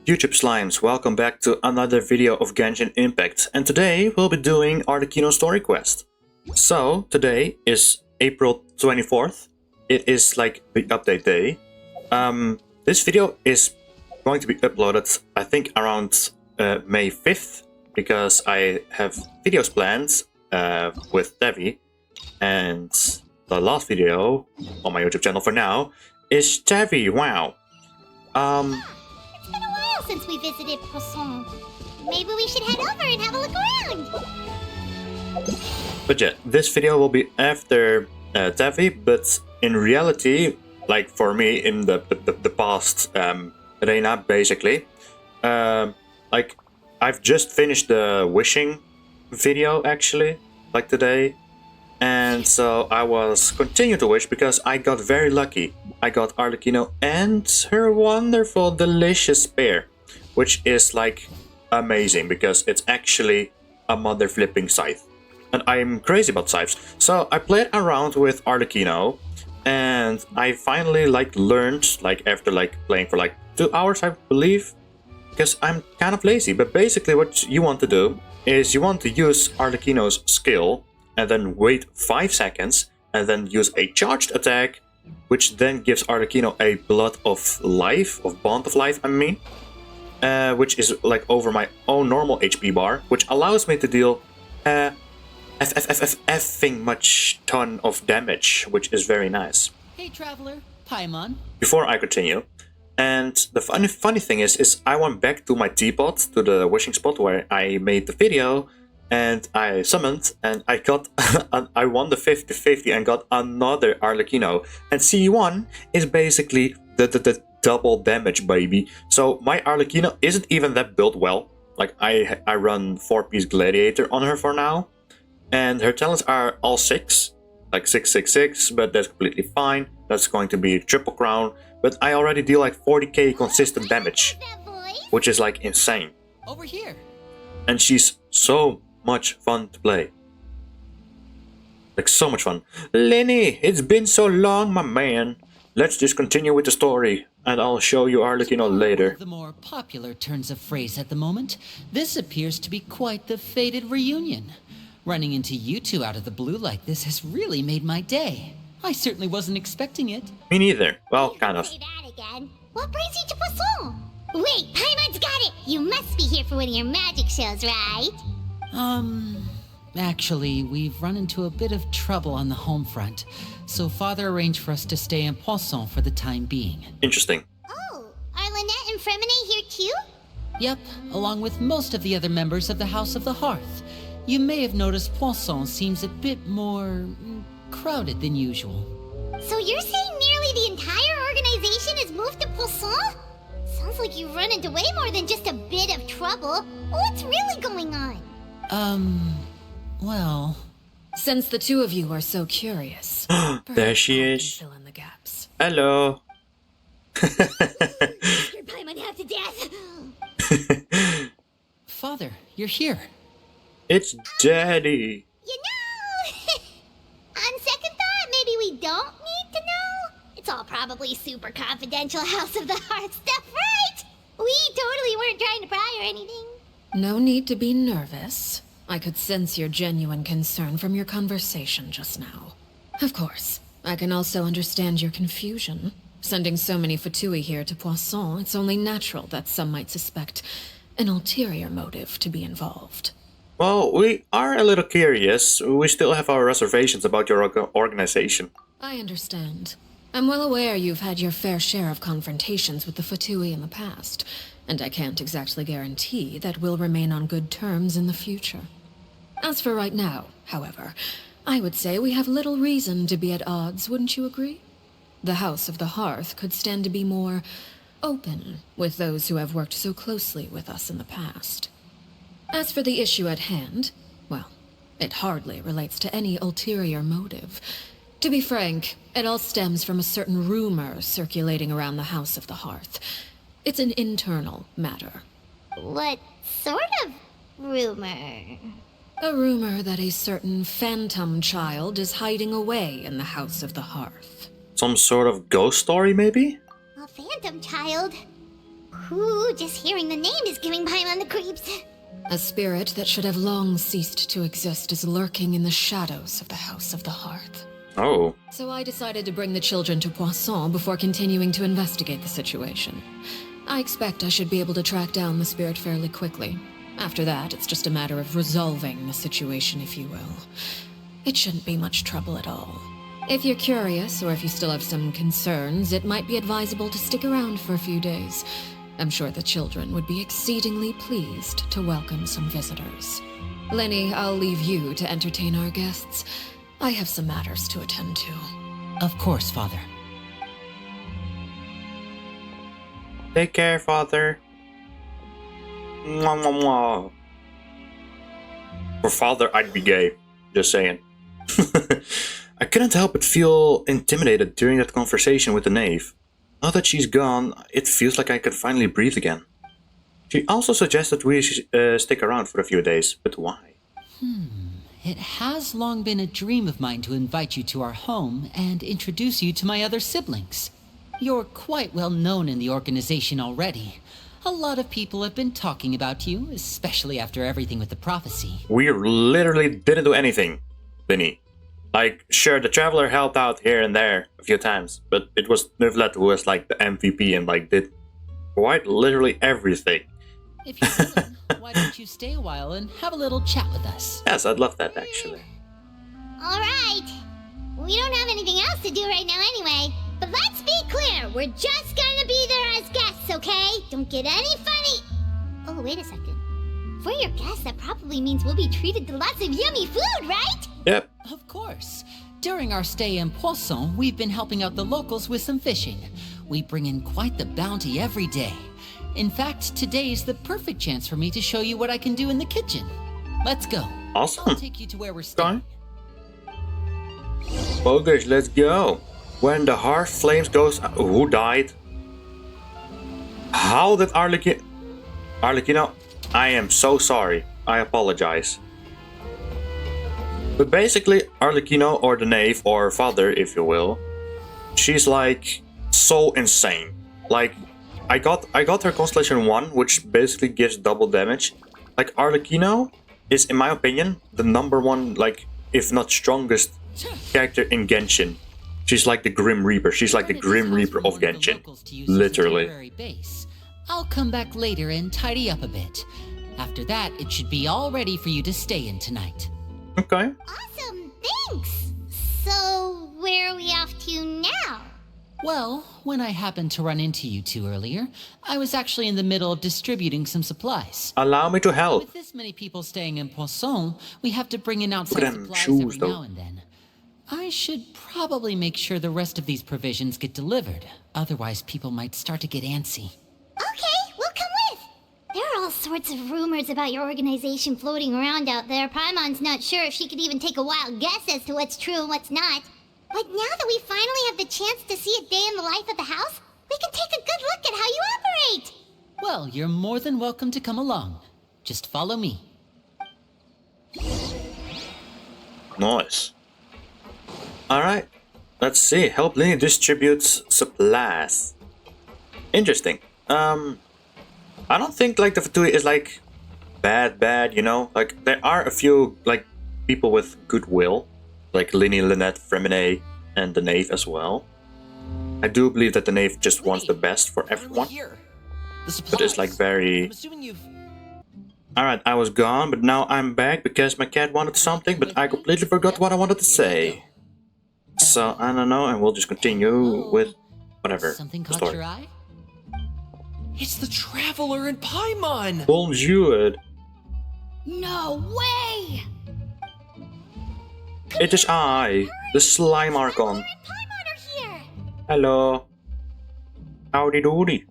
YouTube Slimes, welcome back to another video of Genshin Impact, and today we'll be doing Arlecchino story quest. So, today is April 24th, it is like the update day. This video is going to be uploaded, I think, around May 5th, because I have videos planned with Devi, and the last video on my YouTube channel for now is Devi, wow. It's been a while since we visited Poisson. Maybe we should head over and have a look around. But yeah, this video will be after Devi, but in reality, like for me in the past arena, basically, like I've just finished the wishing video actually, like today. And so I was continuing to wish because I got very lucky. I got Arlecchino and her wonderful, delicious pair, which is like amazing because it's actually a mother flipping scythe. And I'm crazy about scythes. So I played around with Arlecchino and I finally learned, after playing for 2 hours, I believe, because I'm kind of lazy. But basically what you want to do is you want to use Arlecchino's skill and then wait 5 seconds, and then use a charged attack, which then gives Arlecchino a Blood of Life, of Bond of Life, I mean, which is over my own normal HP bar, which allows me to deal effing much ton of damage, which is very nice. Hey traveler, Paimon. Before I continue, and the funny thing is I went back to my teapot, to the wishing spot where I made the video, and I summoned, and I got, I won the 50-50 and got another Arlecchino. And C1 is basically the double damage, baby. So my Arlecchino isn't even that built well. I run 4-piece Gladiator on her for now. And her talents are all 6, 666, but that's completely fine. That's going to be triple crown. But I already deal 40k consistent damage, which is insane. Over here. And she's so much fun to play. So much fun. Lenny, it's been so long, my man. Let's just continue with the story, and I'll show you Arlecchino later. The more popular turns of phrase at the moment, this appears to be quite the fated reunion. Running into you two out of the blue like this has really made my day. I certainly wasn't expecting it. Me neither. Well, kind of. Say that again. What brings you to Poisson? Wait, Paimon's got it. You must be here for one of your magic shows, right? Actually, we've run into a bit of trouble on the home front, so Father arranged for us to stay in Poisson for the time being. Interesting. Oh, are Lynette and Fremine here too? Yep, along with most of the other members of the House of the Hearth. You may have noticed Poisson seems a bit more crowded than usual. So you're saying nearly the entire organization has moved to Poisson? Sounds like you've run into way more than just a bit of trouble. What's really going on? Well... Since the two of you are so curious, there she I can is. fill in the gaps. Hello. You're Paimon half to death. Father, you're here. It's Daddy. You know, on second thought, maybe we don't need to know. It's all probably super confidential House of the Hearth stuff, right? We totally weren't trying to pry or anything. No need to be nervous. I could sense your genuine concern from your conversation just now. Of course, I can also understand your confusion. Sending so many Fatui here to Poisson, it's only natural that some might suspect an ulterior motive to be involved. Well, we are a little curious. We still have our reservations about your organization. I understand. I'm well aware you've had your fair share of confrontations with the Fatui in the past, and I can't exactly guarantee that we'll remain on good terms in the future. As for right now, however, I would say we have little reason to be at odds, wouldn't you agree? The House of the Hearth could stand to be more open with those who have worked so closely with us in the past. As for the issue at hand, well, it hardly relates to any ulterior motive. To be frank, it all stems from a certain rumor circulating around the House of the Hearth. It's an internal matter. What sort of rumor? A rumor that a certain phantom child is hiding away in the House of the Hearth. Some sort of ghost story, maybe? A phantom child? Ooh, just hearing the name is giving Paimon the creeps. A spirit that should have long ceased to exist is lurking in the shadows of the House of the Hearth. Oh. So I decided to bring the children to Poisson before continuing to investigate the situation. I expect I should be able to track down the spirit fairly quickly. After that, it's just a matter of resolving the situation, if you will. It shouldn't be much trouble at all. If you're curious, or if you still have some concerns, it might be advisable to stick around for a few days. I'm sure the children would be exceedingly pleased to welcome some visitors. Lenny, I'll leave you to entertain our guests. I have some matters to attend to. Of course, Father. Take care, Father. Mwah, mwah, mwah. For Father, I'd be gay. Just saying. I couldn't help but feel intimidated during that conversation with the knave. Now that she's gone, it feels like I can finally breathe again. She also suggested we stick around for a few days, but why? It has long been a dream of mine to invite you to our home and introduce you to my other siblings. You're quite well known in the organization already. A lot of people have been talking about you, especially after everything with the prophecy. We literally didn't do anything, Vinny. Like, sure, the Traveler helped out here and there a few times, but it was Nuvlet who was like the MVP and like did quite literally everything. If you're willing, why don't you stay a while and have a little chat with us? Yes, I'd love that actually. Alright. We don't have anything else to do right now anyway. But let's be clear, we're just gonna be there as guests, okay? Don't get any funny. Oh, wait a second. For your guests, that probably means we'll be treated to lots of yummy food, right? Yep. Of course. During our stay in Poisson, we've been helping out the locals with some fishing. We bring in quite the bounty every day. In fact, today's the perfect chance for me to show you what I can do in the kitchen. Let's go. Awesome. I'll take you to where we're staying. Bogus, let's go. When the Hearth-Flames goes... Who died? How did Arlecchino... I am so sorry. I apologize. But basically, Arlecchino, or the Knave, or Father, if you will, she's like so insane. Like, I got her Constellation 1, which basically gives double damage. Like, Arlecchino is, in my opinion, the #1, like, if not strongest character in Genshin. She's like the Grim Reaper. She's like the Grim Reaper of Genshin. Literally. I'll come back later and tidy up a bit. After that, it should be all ready for you to stay in tonight. Okay. Awesome, thanks. So, where are we off to now? Well, when I happened to run into you two earlier, I was actually in the middle of distributing some supplies. Allow me to help. With this many people staying in Poisson, we have to bring in outside Look at them supplies shoes, every though. now and then. I should probably make sure the rest of these provisions get delivered. Otherwise, people might start to get antsy. Okay, we'll come with. There are all sorts of rumors about your organization floating around out there. Paimon's not sure if she could even take a wild guess as to what's true and what's not. But now that we finally have the chance to see a day in the life of the house, we can take a good look at how you operate. Well, you're more than welcome to come along. Just follow me. Nice. Alright. Let's see. Help Lenny distributes supplies. Interesting. I don't think like the Fatui is like bad, you know? Like there are a few like people with goodwill. Like Lenny, Lynette, Fremine, and the Knave as well. I do believe that the Knave just wants the best for everyone. But it's like very... Alright, I was gone, but now I'm back because my cat wanted something, but I completely forgot what I wanted to say. So, I don't know, and we'll just continue with whatever. Something the caught story. your eye? It's the Traveler in Paimon! Bonjour. No way! It is I, the Slime Archon. Paimon are here! Hello. Howdy doody.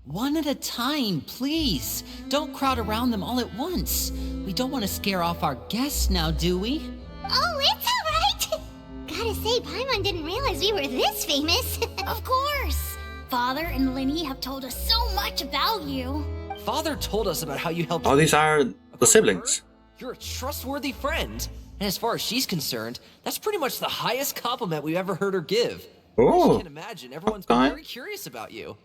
One at a time, please. Don't crowd around them all at once. We don't want to scare off our guests now, do we? Oh, it's alright! Gotta say, Paimon didn't realize we were this famous. Of course! Father and Lenny have told us so much about you. Father told us about how you helped. Oh, these are the siblings. You're a trustworthy friend. And as far as she's concerned, that's pretty much the highest compliment we've ever heard her give. I Oh, can imagine everyone's been okay. very curious about you.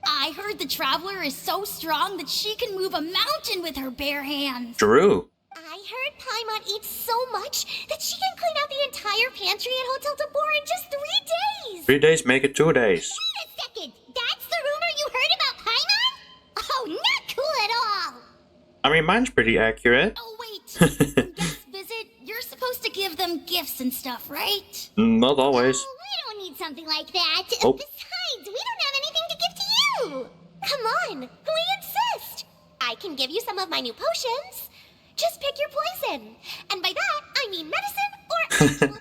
I heard the Traveler is so strong that she can move a mountain with her bare hands. True. I heard Paimon eats so much that she can clean out the entire pantry at Hotel Tabor in just 3 days. 3 days make it 2 days. Wait a second. That's the rumor you heard about Paimon? Oh, not cool at all. I mean, mine's pretty accurate. Oh, wait. When guests visit, you're supposed to give them gifts and stuff, right? Not always. Oh, we don't need something like that. Oh. Besides, we don't have anything to give to you. Come on, we insist. I can give you some of my new potions. Just pick your poison. And by that, I mean medicine or actual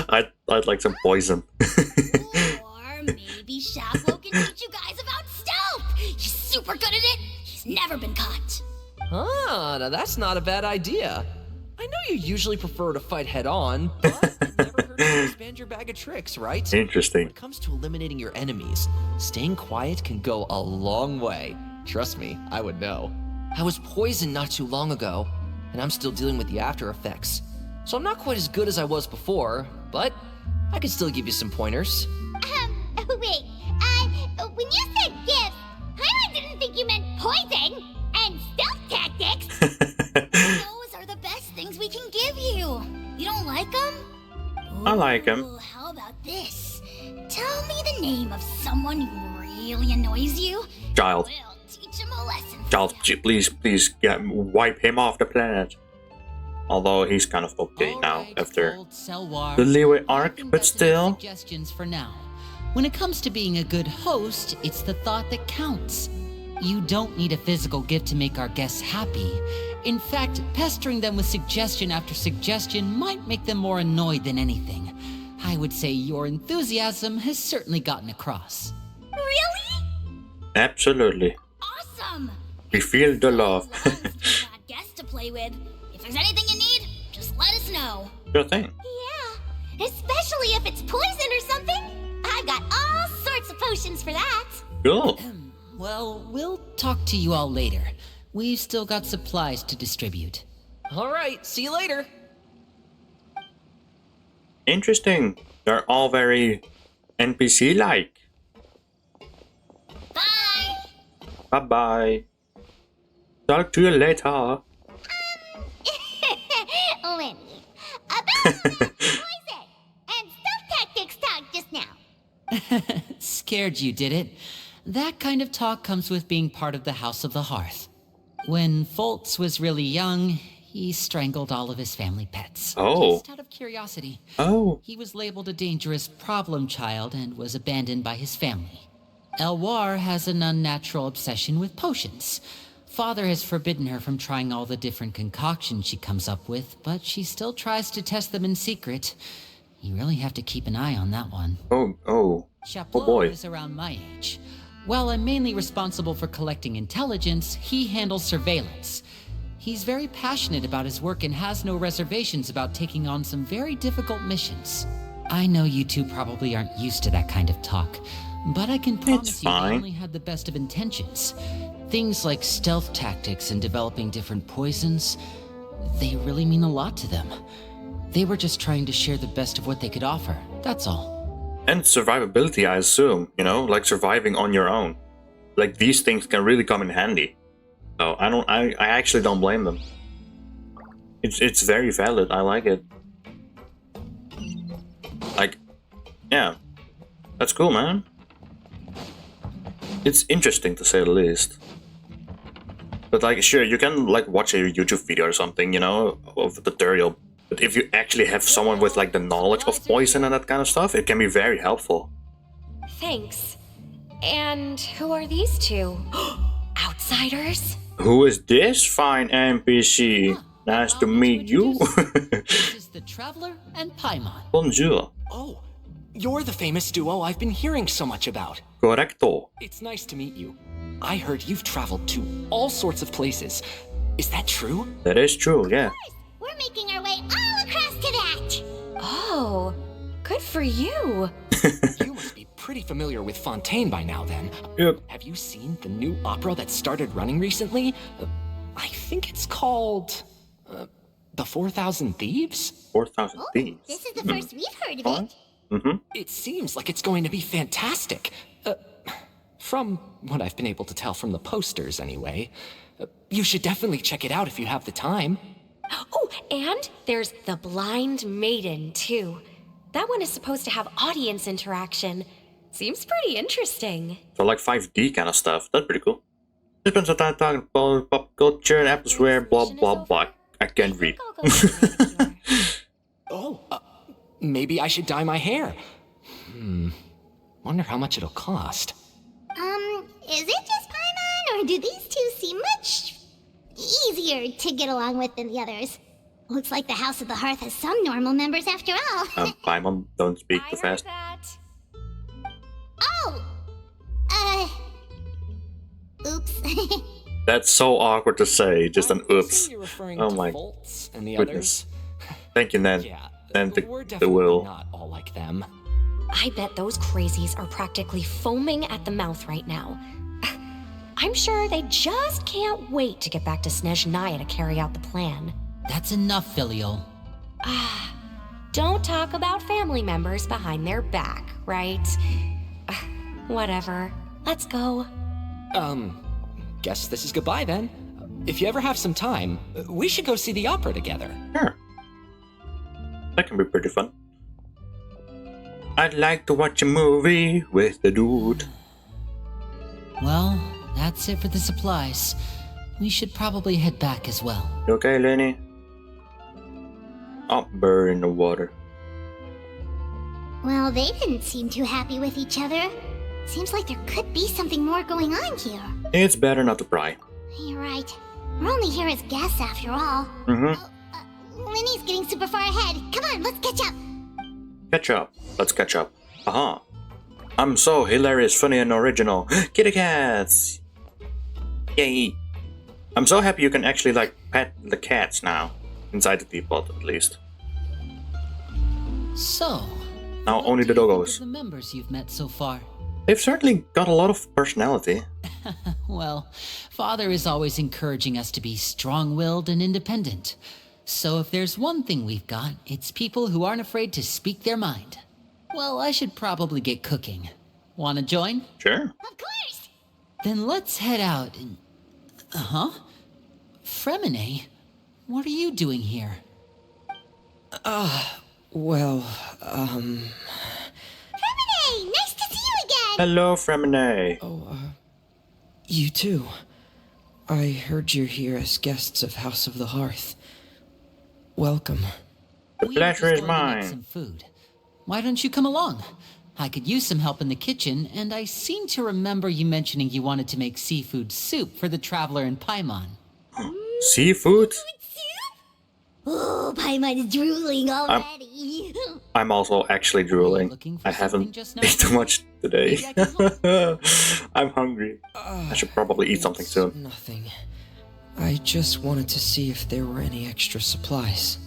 poison. I'd like some poison. Or maybe Shaplo can teach you guys about stealth. He's super good at it. He's never been caught. Ah, now that's not a bad idea. I know you usually prefer to fight head-on, but it never hurts to expand your bag of tricks, right? When Interesting. it comes to eliminating your enemies, staying quiet can go a long way. Trust me, I would know. I was poisoned not too long ago, and I'm still dealing with the after effects. So I'm not quite as good as I was before, but I can still give you some pointers. Wait, when you said gifts, I didn't think you meant poison and stealth tactics. Those are the best things we can give you. You don't like them? I like 'em. Ooh, how about this? Tell me the name of someone who really annoys you. Child. We'll teach him a lesson. Child, please wipe him off the planet. Although he's kind of okay now Alright, after old Selwar. the leeway I arc, think but that's enough still. Suggestions for now. When it comes to being a good host, it's the thought that counts. You don't need a physical gift to make our guests happy. In fact, pestering them with suggestion after suggestion might make them more annoyed than anything. I would say your enthusiasm has certainly gotten across. Really? Absolutely. Awesome. We feel the love. As long as we've got guests to play with. If there's anything you need, just let us know. Sure thing. Yeah, especially if it's poison or something. I got all sorts of potions for that. Cool. Well, we'll talk to you all later. We've still got supplies to distribute. All right, see you later. Interesting. They're all very NPC-like. Bye. Bye-bye. Talk to you later. Lenny, about poison and stealth tactics talk just now. Scared you, did it? That kind of talk comes with being part of the House of the Hearth. When Foltz was really young, he strangled all of his family pets. Oh. Just out of curiosity. Oh. He was labeled a dangerous problem child and was abandoned by his family. Elwar has an unnatural obsession with potions. Father has forbidden her from trying all the different concoctions she comes up with, but she still tries to test them in secret. You really have to keep an eye on that one. Oh Chaplot boy. is around my age. While I'm mainly responsible for collecting intelligence, he handles surveillance. He's very passionate about his work and has no reservations about taking on some very difficult missions. I know you two probably aren't used to that kind of talk, but I can promise you they fine. only had the best of intentions. Things like stealth tactics and developing different poisons, they really mean a lot to them. They were just trying to share the best of what they could offer, that's all. And survivability, I assume, you know, like surviving on your own. Like these things can really come in handy. So I actually don't blame them. It's very valid, I like it. Like, yeah. That's cool, man. It's interesting to say the least. But like, sure, you can like watch a YouTube video or something, you know, of a tutorial. But if you actually have someone with like the knowledge of poison and that kind of stuff, it can be very helpful. Thanks. And who are these two? Outsiders? Who is this fine NPC? Nice to meet you. This is the Traveler and Paimon. Bonjour. Oh, you're the famous duo I've been hearing so much about. Correcto. It's nice to meet you. I heard you've traveled to all sorts of places. Is that true? That is true, yeah. We're making our way all across to that. Oh, good for you. You must be pretty familiar with Fontaine by now then. Yep. Have you seen the new opera that started running recently? I think it's called... The 4,000 Thieves? 4,000 Oh, thieves. this is the first we've heard of it. Mm-hmm. It seems like it's going to be fantastic. From what I've been able to tell from the posters, anyway. You should definitely check it out if you have the time. Oh, and there's the Blind Maiden, too. That one is supposed to have audience interaction. Seems pretty interesting. So like 5D kind of stuff. That's pretty cool. We spent some time talking about pop culture and atmosphere, blah blah blah. I can't read. I'll go with you. Oh, maybe I should dye my hair. Wonder how much it'll cost. Is it just Paimon, or do these two seem much easier to get along with than the others? Looks like the House of the Hearth has some normal members after all. Paimon, don't speak too fast. That. Oh! Oops. That's so awkward to say, just an I'm oops. guessing you're referring Oh to my Volts and the goodness. others. Thank you, Nan. Yeah, And we're the definitely will. not all like them. I bet those crazies are practically foaming at the mouth right now. I'm sure they just can't wait to get back to Snezhnaya to carry out the plan. That's enough, Filial. Don't talk about family members behind their back, right? Whatever. Let's go. Guess this is goodbye then. If you ever have some time, we should go see the opera together. Sure. That can be pretty fun. I'd like to watch a movie with the dude. Well, that's it for the supplies. We should probably head back as well. You okay, Lenny? Oh, bird in the water. Well, they didn't seem too happy with each other. Seems like there could be something more going on here. It's better not to pry. You're right. We're only here as guests after all. Linny's getting super far ahead. Come on, let's catch up. Catch up. Let's catch up. Aha. I'm so hilarious, funny, and original. Kitty cats! Yay! I'm so happy you can actually, like, pet the cats now. Inside the teapot, at least. So, Now what only do the you think doggos. of the members you've met so far? They've certainly got a lot of personality. Well, Father is always encouraging us to be strong-willed and independent. So if there's one thing we've got, it's people who aren't afraid to speak their mind. Well, I should probably get cooking. Wanna join? Sure. Of course. Then let's head out and... Fremine? What are you doing here? Well, Hey, nice to see you again. Hello, Fremine. you too. I heard you're here as guests of House of the Hearth. Welcome. The We were pleasure just is going to make mine. some food. Why don't you come along? I could use some help in the kitchen, and I seem to remember you mentioning you wanted to make seafood soup for the traveler in Paimon. Seafood? Oh, Paimon's drooling already. I'm also actually drooling. looking for I something haven't just now? eaten much today. Maybe I can I'm hungry. I should probably eat something It's soon. Nothing. I just wanted to see if there were any extra supplies.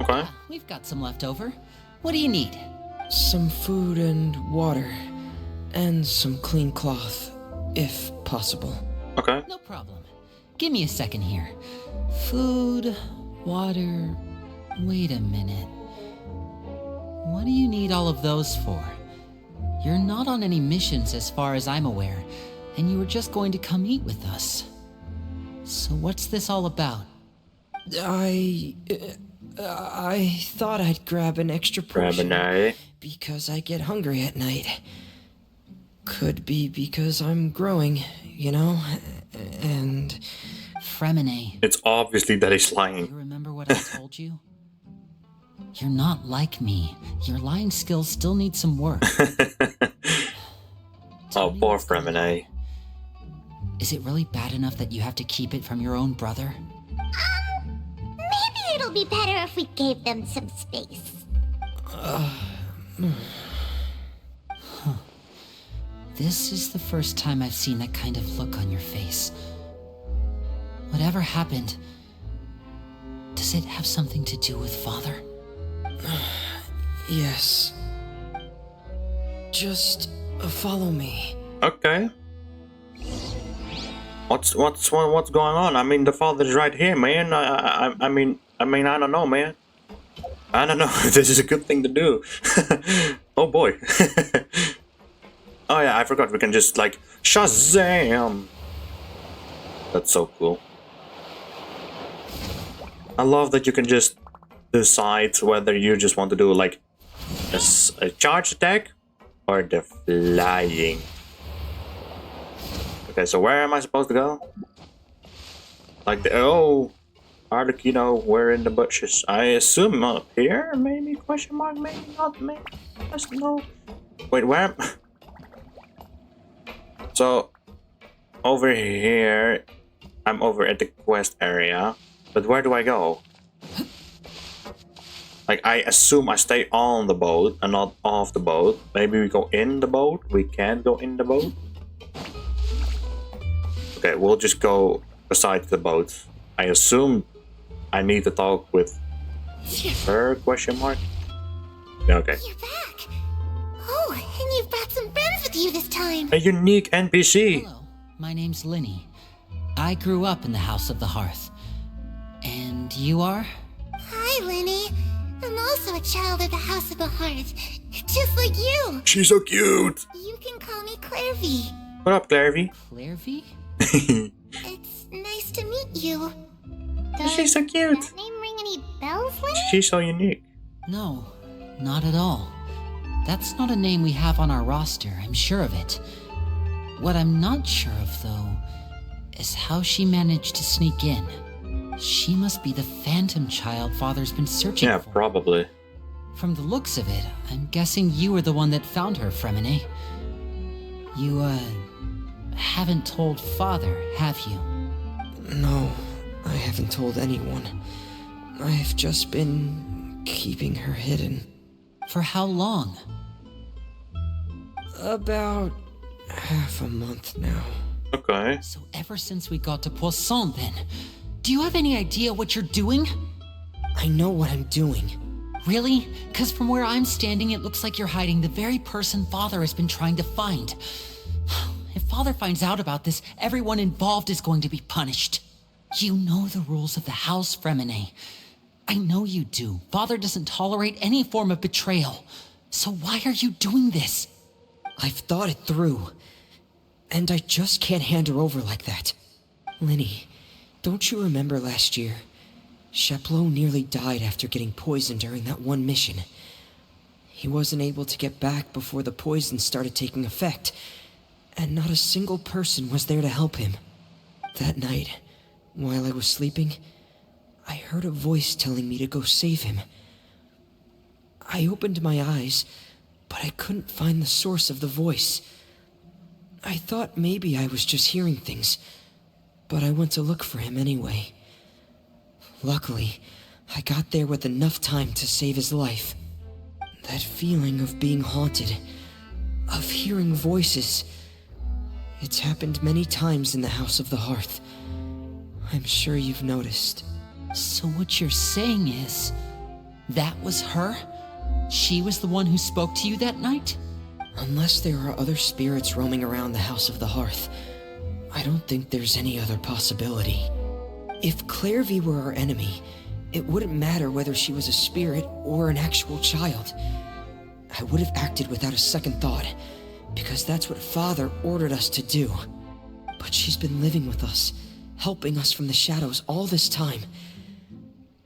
Okay. We've got some left over. What do you need? Some food and water. And some clean cloth, if possible. Okay. No problem. Give me a second here. Food, water... Wait a minute. What do you need all of those for? You're not on any missions as far as I'm aware, and you were just going to come eat with us. So what's this all about? I thought I'd grab an extra portion. Fremine. Because I get hungry at night. Could be because I'm growing, you know? And... Fremine, It's obviously that he's you lying. remember what I told you? You're not like me. Your lying skills still need some work. Tell Oh, me poor what's going on. Fremine. Is it really bad enough that you have to keep it from your own brother? Maybe it'll be better if we gave them some space. This is the first time I've seen that kind of look on your face. Whatever happened, does it have something to do with Father? yes. Just follow me. Okay. What's going on? I mean, the father's right here, man. I mean, I don't know, man. I don't know. This is a good thing to do. Oh boy. Oh yeah, I forgot. We can just like Shazam! That's so cool. I love that you can just decide whether you just want to do like a charge attack or the flying. Okay, so where am I supposed to go? Like the Arlecchino, we're in the bushes. I assume up here, maybe? Question mark? Maybe not. Maybe. Just no. Wait, where? So over here, I'm over at the quest area, but where do I go? Like, I assume I stay on the boat and not off the boat. Maybe we go in the boat. We can't go in the boat. Okay, we'll just go beside the boat. I assume I need to talk with her, question mark? Yeah, okay. You're back. Oh, and you've brought some friends with you this time. A unique NPC. Hello, my name's Linny. I grew up in the House of the Hearth. And you are? Hi, Lenny. I'm also a child of the House of the Hearth, just like you. She's so cute. You can call me Clairvy. What up, Clairvy? Clairvy? It's nice to meet you. She's so cute. Does that name ring any bells, Lenny? She's so unique. No, not at all. That's not a name we have on our roster, I'm sure of it. What I'm not sure of, though, is how she managed to sneak in. She must be the phantom child Father's been searching for. Yeah, probably. From the looks of it, I'm guessing you were the one that found her, Fremine. You, haven't told Father, have you? No, I haven't told anyone. I've just been keeping her hidden. For how long? About half a month now. Okay. So ever since we got to Poisson, then. Do you have any idea what you're doing? I know what I'm doing. Really? Because from where I'm standing, it looks like you're hiding the very person Father has been trying to find. If Father finds out about this, everyone involved is going to be punished. You know the rules of the house, Fremine. I know you do. Father doesn't tolerate any form of betrayal. So why are you doing this? I've thought it through. And I just can't hand her over like that. Linny, don't you remember last year? Chaplot nearly died after getting poisoned during that one mission. He wasn't able to get back before the poison started taking effect, and not a single person was there to help him. That night, while I was sleeping, I heard a voice telling me to go save him. I opened my eyes, but I couldn't find the source of the voice. I thought maybe I was just hearing things, but I went to look for him anyway. Luckily, I got there with enough time to save his life. That feeling of being haunted, of hearing voices, it's happened many times in the House of the Hearth. I'm sure you've noticed. So what you're saying is, that was her? She was the one who spoke to you that night? Unless there are other spirits roaming around the House of the Hearth, I don't think there's any other possibility. If Clairvy were our enemy, it wouldn't matter whether she was a spirit or an actual child. I would have acted without a second thought, because that's what Father ordered us to do. But she's been living with us, helping us from the shadows all this time.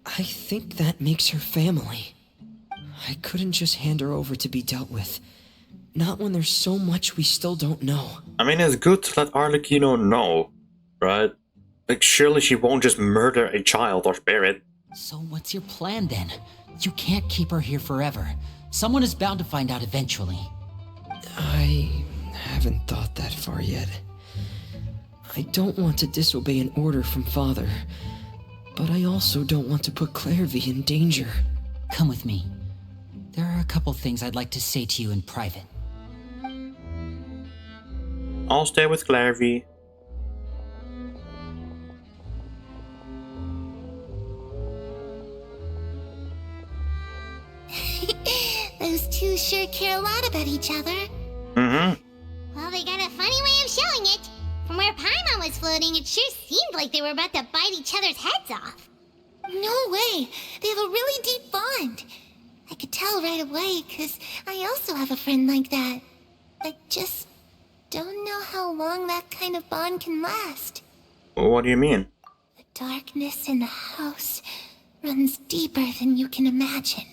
I think that makes her family. I couldn't just hand her over to be dealt with. Not when there's so much we still don't know. I mean, it's good to let Arlecchino know, right? Like, surely she won't just murder a child or spirit. So what's your plan then? You can't keep her here forever. Someone is bound to find out eventually. I haven't thought that far yet. I don't want to disobey an order from Father, but I also don't want to put Clairvy in danger. Come with me. There are a couple things I'd like to say to you in private. I'll stay with Clairvy. Those two sure care a lot about each other. Mm-hmm. Well, they got a funny way of showing it. From where Paimon was floating, it sure seemed like they were about to bite each other's heads off. No way. They have a really deep bond. I could tell right away, because I also have a friend like that. I just don't know how long that kind of bond can last. What do you mean? The darkness in the house runs deeper than you can imagine.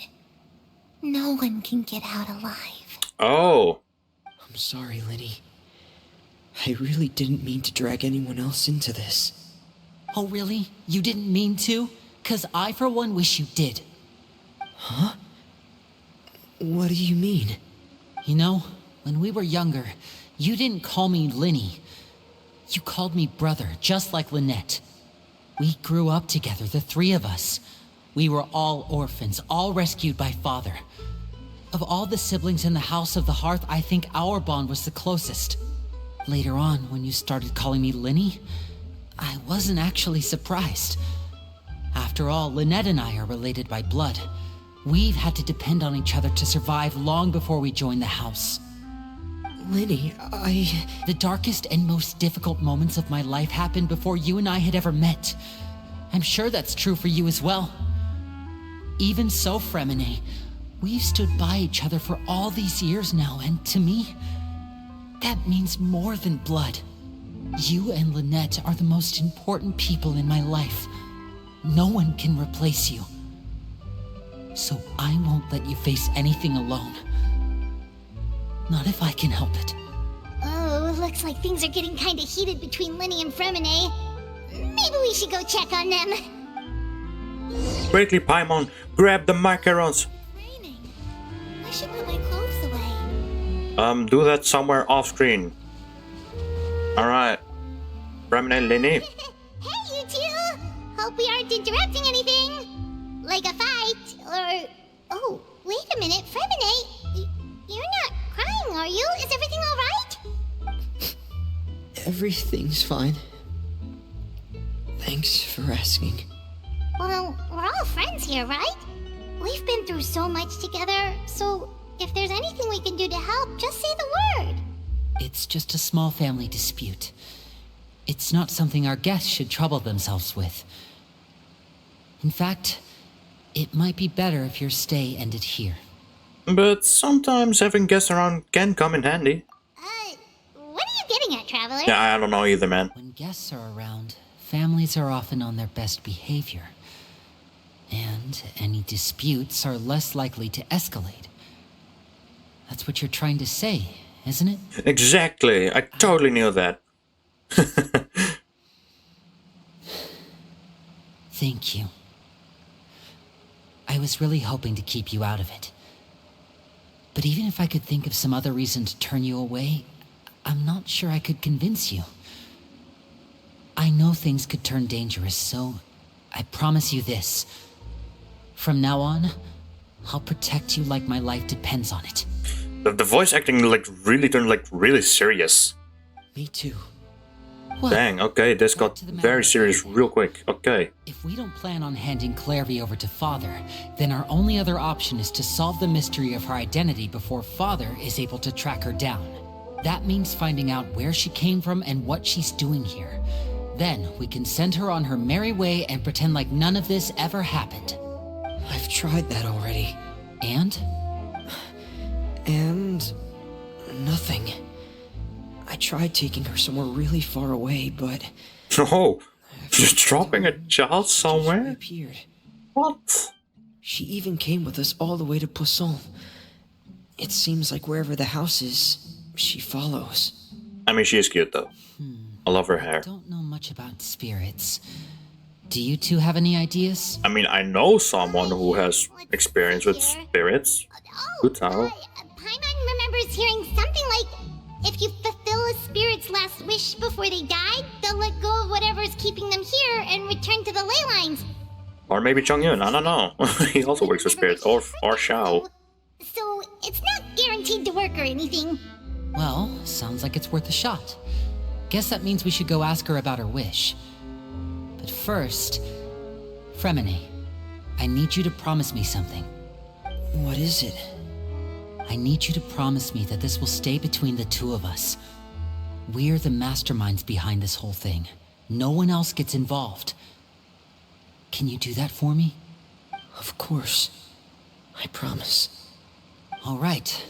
No one can get out alive. Oh. I'm sorry, Lenny. I really didn't mean to drag anyone else into this. Oh, really? You didn't mean to? 'Cause I, for one, wish you did. Huh? What do you mean? You know, when we were younger, you didn't call me Linny. You called me brother, just like Lynette. We grew up together, the three of us. We were all orphans, all rescued by father. Of all the siblings in the House of the Hearth, I think our bond was the closest. Later on, when you started calling me Linny, I wasn't actually surprised. After all, Lynette and I are related by blood. We've had to depend on each other to survive long before we joined the house. Lenny, The darkest and most difficult moments of my life happened before you and I had ever met. I'm sure that's true for you as well. Even so, Fremine, we've stood by each other for all these years now, and to me, that means more than blood. You and Lynette are the most important people in my life. No one can replace you. So I won't let you face anything alone. Not if I can help it. Oh, looks like things are getting kinda heated between Linny and Fremine. Maybe we should go check on them. Quickly, Paimon, grab the macarons. Raining. I should put my clothes away. Do that somewhere off screen. Alright. Fremine, Linny. Hey, you two! Hope we aren't interrupting anything. Like a fight, or... Oh, wait a minute, Fremine. You're not crying, are you? Is everything alright? everything's fine. Thanks for asking. Well, we're all friends here, right? We've been through so much together, so if there's anything we can do to help, just say the word. It's just a small family dispute. It's not something our guests should trouble themselves with. In fact, it might be better if your stay ended here. But sometimes having guests around can come in handy. What are you getting at, Traveler? Yeah, I don't know either, man. When guests are around, families are often on their best behavior. And any disputes are less likely to escalate. That's what you're trying to say, isn't it? Exactly, I totally knew that. Thank you. I was really hoping to keep you out of it. But even if I could think of some other reason to turn you away, I'm not sure I could convince you. I know things could turn dangerous, so I promise you this. From now on, I'll protect you like my life depends on it. The voice acting really turned really serious. Me too. Well, Dang, okay, this back got to the matter very at serious hand. real quick. Okay. If we don't plan on handing Clairvy over to Father, then our only other option is to solve the mystery of her identity before Father is able to track her down. That means finding out where she came from and what she's doing here. Then we can send her on her merry way and pretend like none of this ever happened. I've tried that already. And? And nothing. I tried taking her somewhere really far away, but Oh, just dropping a child she somewhere? appeared. What? She even came with us all the way to Poisson. It seems like wherever the house is, she follows. I mean, she is cute though. I love her hair. Don't know much about spirits. Do you two have any ideas? I mean, I know someone who has experience with spirits. Oh, Good towel. Paimon remembers hearing something like, if you fulfill a spirit's last wish before they die, they'll let go of whatever's keeping them here and return to the ley lines. Or maybe Chongyun, I don't know. He also works with spirits. Or Xiao. So it's not guaranteed to work or anything. Well, sounds like it's worth a shot. Guess that means we should go ask her about her wish. But first, Fremine, I need you to promise me something. What is it? I need you to promise me that this will stay between the two of us. We're the masterminds behind this whole thing. No one else gets involved. Can you do that for me? Of course. I promise. All right.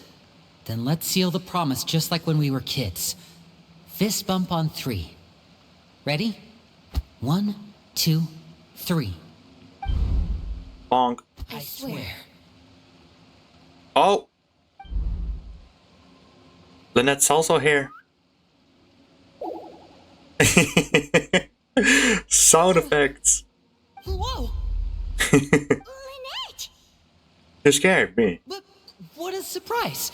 Then let's seal the promise just like when we were kids. Fist bump on 3. Ready? 1, 2, 3. Bonk. I swear. Oh! Lynette's also here. Sound effects. Whoa! Lynette! You scared me. But what a surprise!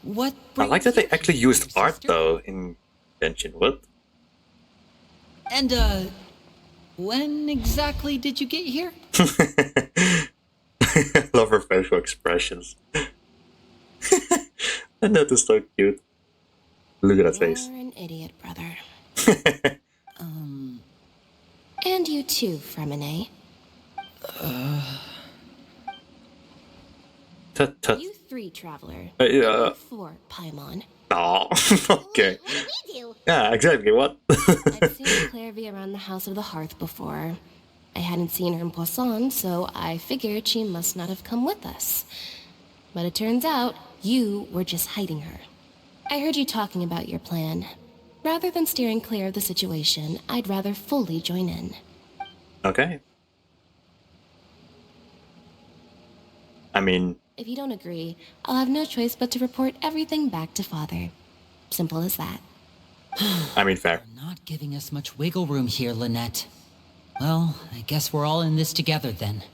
What? I like that they actually used art sister? though in Genshin. What? And when exactly did you get here? Love her facial expressions. And that is so cute. Look at that face. You're an idiot, brother. And you too, Fremine. Tut tut. You 3, Traveler. Yeah. 4, Paimon. Oh, okay. What did we do? Yeah, exactly. What? I've seen Clairvy around the House of the Hearth before. I hadn't seen her in Poisson, so I figured she must not have come with us. But it turns out, you were just hiding her. I heard you talking about your plan. Rather than steering clear of the situation, I'd rather fully join in. Okay. I mean, If you don't agree, I'll have no choice but to report everything back to Father. Simple as that. fair. Not giving us much wiggle room here, Lynette. Well, I guess we're all in this together then.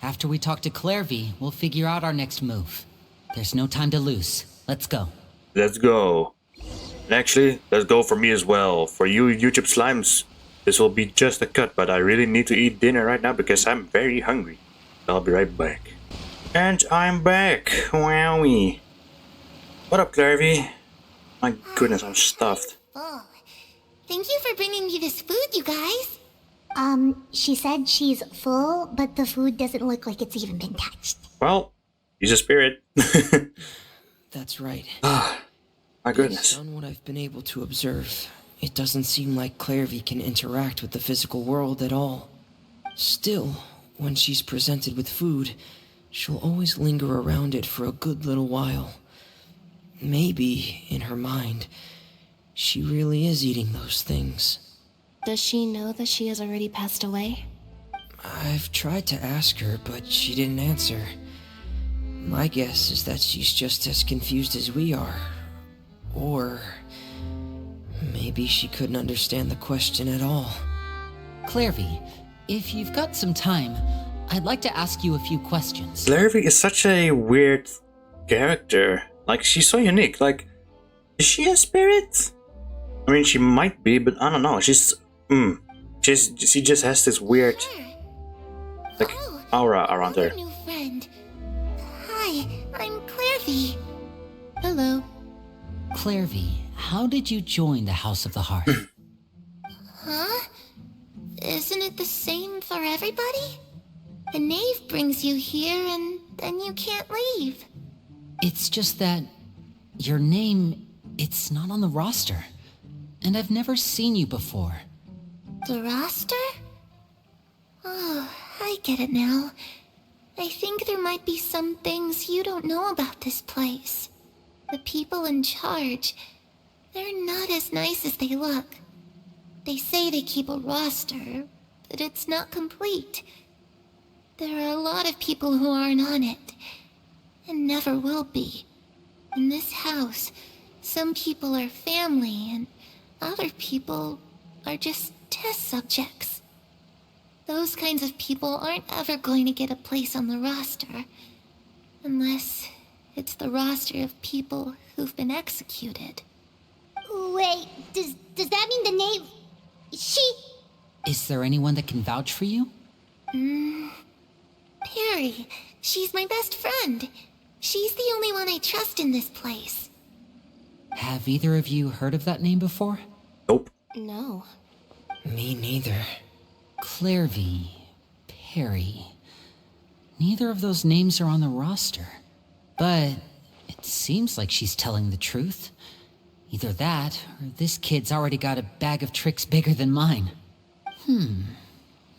After we talk to Clairvy, we'll figure out our next move. There's no time to lose. Let's go. Let's go. And actually, let's go for me as well. For you YouTube slimes, this will be just a cut, but I really need to eat dinner right now because I'm very hungry. I'll be right back. And I'm back. Wowie. What up, Clairvy? My goodness, I'm stuffed. Oh, thank you for bringing me this food, you guys. She said she's full, but the food doesn't look like it's even been touched. Well, he's a spirit. That's right. My goodness. Based on what I've been able to observe, it doesn't seem like Clairvy can interact with the physical world at all. Still, when she's presented with food, she'll always linger around it for a good little while. Maybe, in her mind, she really is eating those things. Does she know that she has already passed away? I've tried to ask her, but she didn't answer. My guess is that she's just as confused as we are. Or maybe she couldn't understand the question at all. Clairvy, if you've got some time, I'd like to ask you a few questions. Clairvy is such a weird character. Like, she's so unique. Like, is she a spirit? I mean, she might be, but I don't know. She just has this weird, like, aura around her. New friend. Hi, I'm Clairvy. Hello. Clairvy, how did you join the House of the Hearth? Huh? Isn't it the same for everybody? The knave brings you here and then you can't leave. It's just that your name, it's not on the roster. And I've never seen you before. The roster? Oh, I get it now. I think there might be some things you don't know about this place. The people in charge, they're not as nice as they look. They say they keep a roster, but it's not complete. There are a lot of people who aren't on it, and never will be. In this house, some people are family, and other people are just test subjects. Those kinds of people aren't ever going to get a place on the roster, unless it's the roster of people who've been executed. Wait, does that mean the knave... She... Is there anyone that can vouch for you? Perry. She's my best friend. She's the only one I trust in this place. Have either of you heard of that name before? Nope. No. Me neither. Clairvy, Perry. Neither of those names are on the roster. But it seems like she's telling the truth. Either that, or this kid's already got a bag of tricks bigger than mine.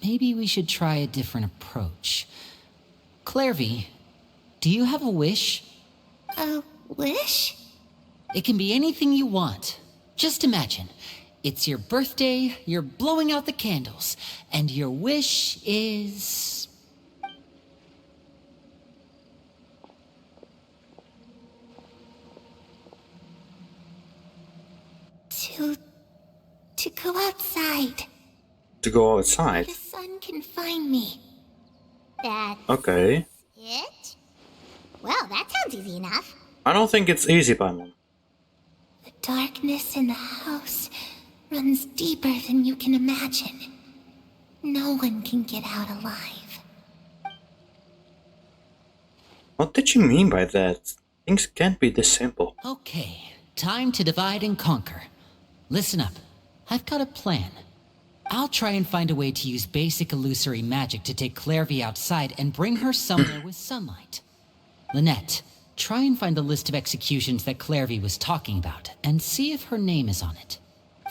Maybe we should try a different approach. Clairvy, do you have a wish? A wish? It can be anything you want. Just imagine. It's your birthday, you're blowing out the candles, and your wish is... To go outside. To go outside? The sun can find me. That's Okay. it? Well, that sounds easy enough. I don't think it's easy, Paimon. The darkness in the house runs deeper than you can imagine. No one can get out alive. What did you mean by that? Things can't be this simple. Okay, time to divide and conquer. Listen up. I've got a plan. I'll try and find a way to use basic illusory magic to take Clairvy outside and bring her somewhere with sunlight. Lynette, try and find the list of executions that Clairvy was talking about, and see if her name is on it.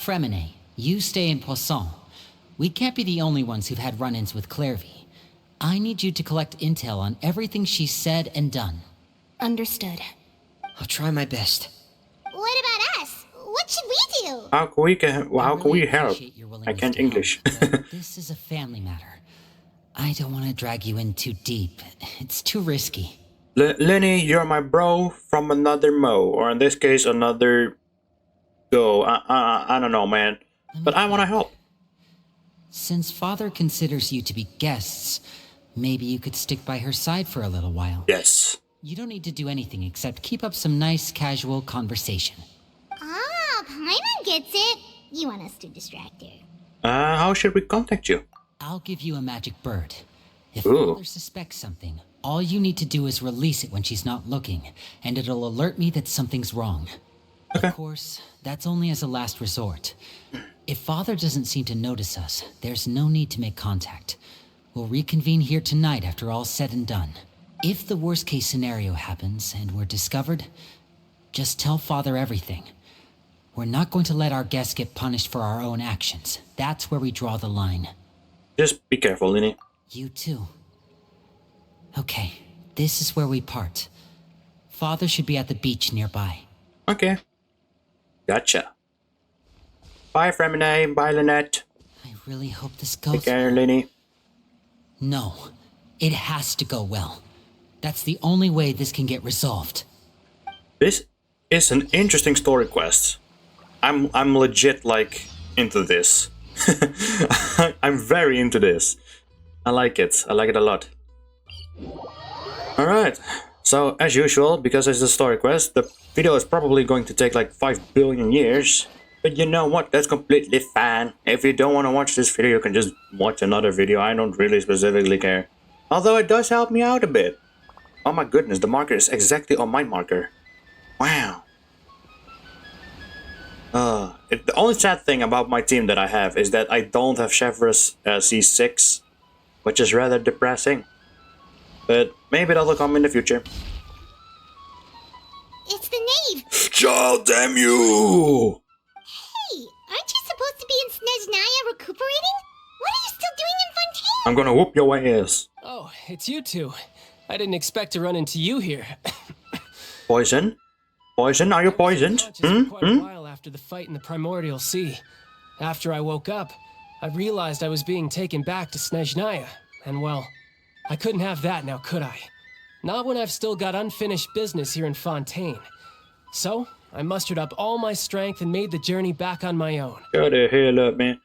Fremine, you stay in Poisson. We can't be the only ones who've had run-ins with Clairvy. I need you to collect intel on everything she's said and done. Understood. I'll try my best. What about us? What should we do? How can we help? appreciate your I willingness can't to English. help, but this is a family matter. I don't want to drag you in too deep. It's too risky. Lenny, you're my bro from another Mo, or in this case, another Go. I don't know, man. But I want to help. Since Father considers you to be guests, maybe you could stick by her side for a little while. Yes. You don't need to do anything except keep up some nice, casual conversation. Ah, Paimon gets it. You want us to distract her. How should we contact you? I'll give you a magic bird. If Ooh. Father suspects something, all you need to do is release it when she's not looking, and it'll alert me that something's wrong. Okay. Of course, that's only as a last resort. If Father doesn't seem to notice us, there's no need to make contact. We'll reconvene here tonight after all's said and done. If the worst case scenario happens and we're discovered, just tell Father everything. We're not going to let our guests get punished for our own actions. That's where we draw the line. Just be careful, Lenny. You too. Okay, this is where we part. Father should be at the beach nearby. Okay. Gotcha. Bye, Fremine. Bye, Lynette. I really hope this Take goes... care, Lenny. No, it has to go well. That's the only way this can get resolved. This is an interesting story quest. I'm legit, like, into this. I'm very into this. I like it. I like it a lot. Alright. So, as usual, because it's a story quest, the video is probably going to take like 5 billion years. But you know what? That's completely fine. If you don't want to watch this video, you can just watch another video. I don't really specifically care. Although it does help me out a bit. Oh my goodness, the marker is exactly on my marker. Wow. The only sad thing about my team that I have is that I don't have Chevreuse C6, which is rather depressing. But maybe that'll come in the future. It's the knave. Child, damn you! Hey, aren't you supposed to be in Snezhnaya recuperating? What are you still doing in Fontaine? I'm gonna whoop your ass. Oh, it's you two. I didn't expect to run into you here. Poison? Poison? Are you poisoned? For quite a while after the fight in the Primordial Sea. After I woke up, I realized I was being taken back to Snezhnaya, and well, I couldn't have that now, could I? Not when I've still got unfinished business here in Fontaine. So, I mustered up all my strength and made the journey back on my own. Shut the hell up, man.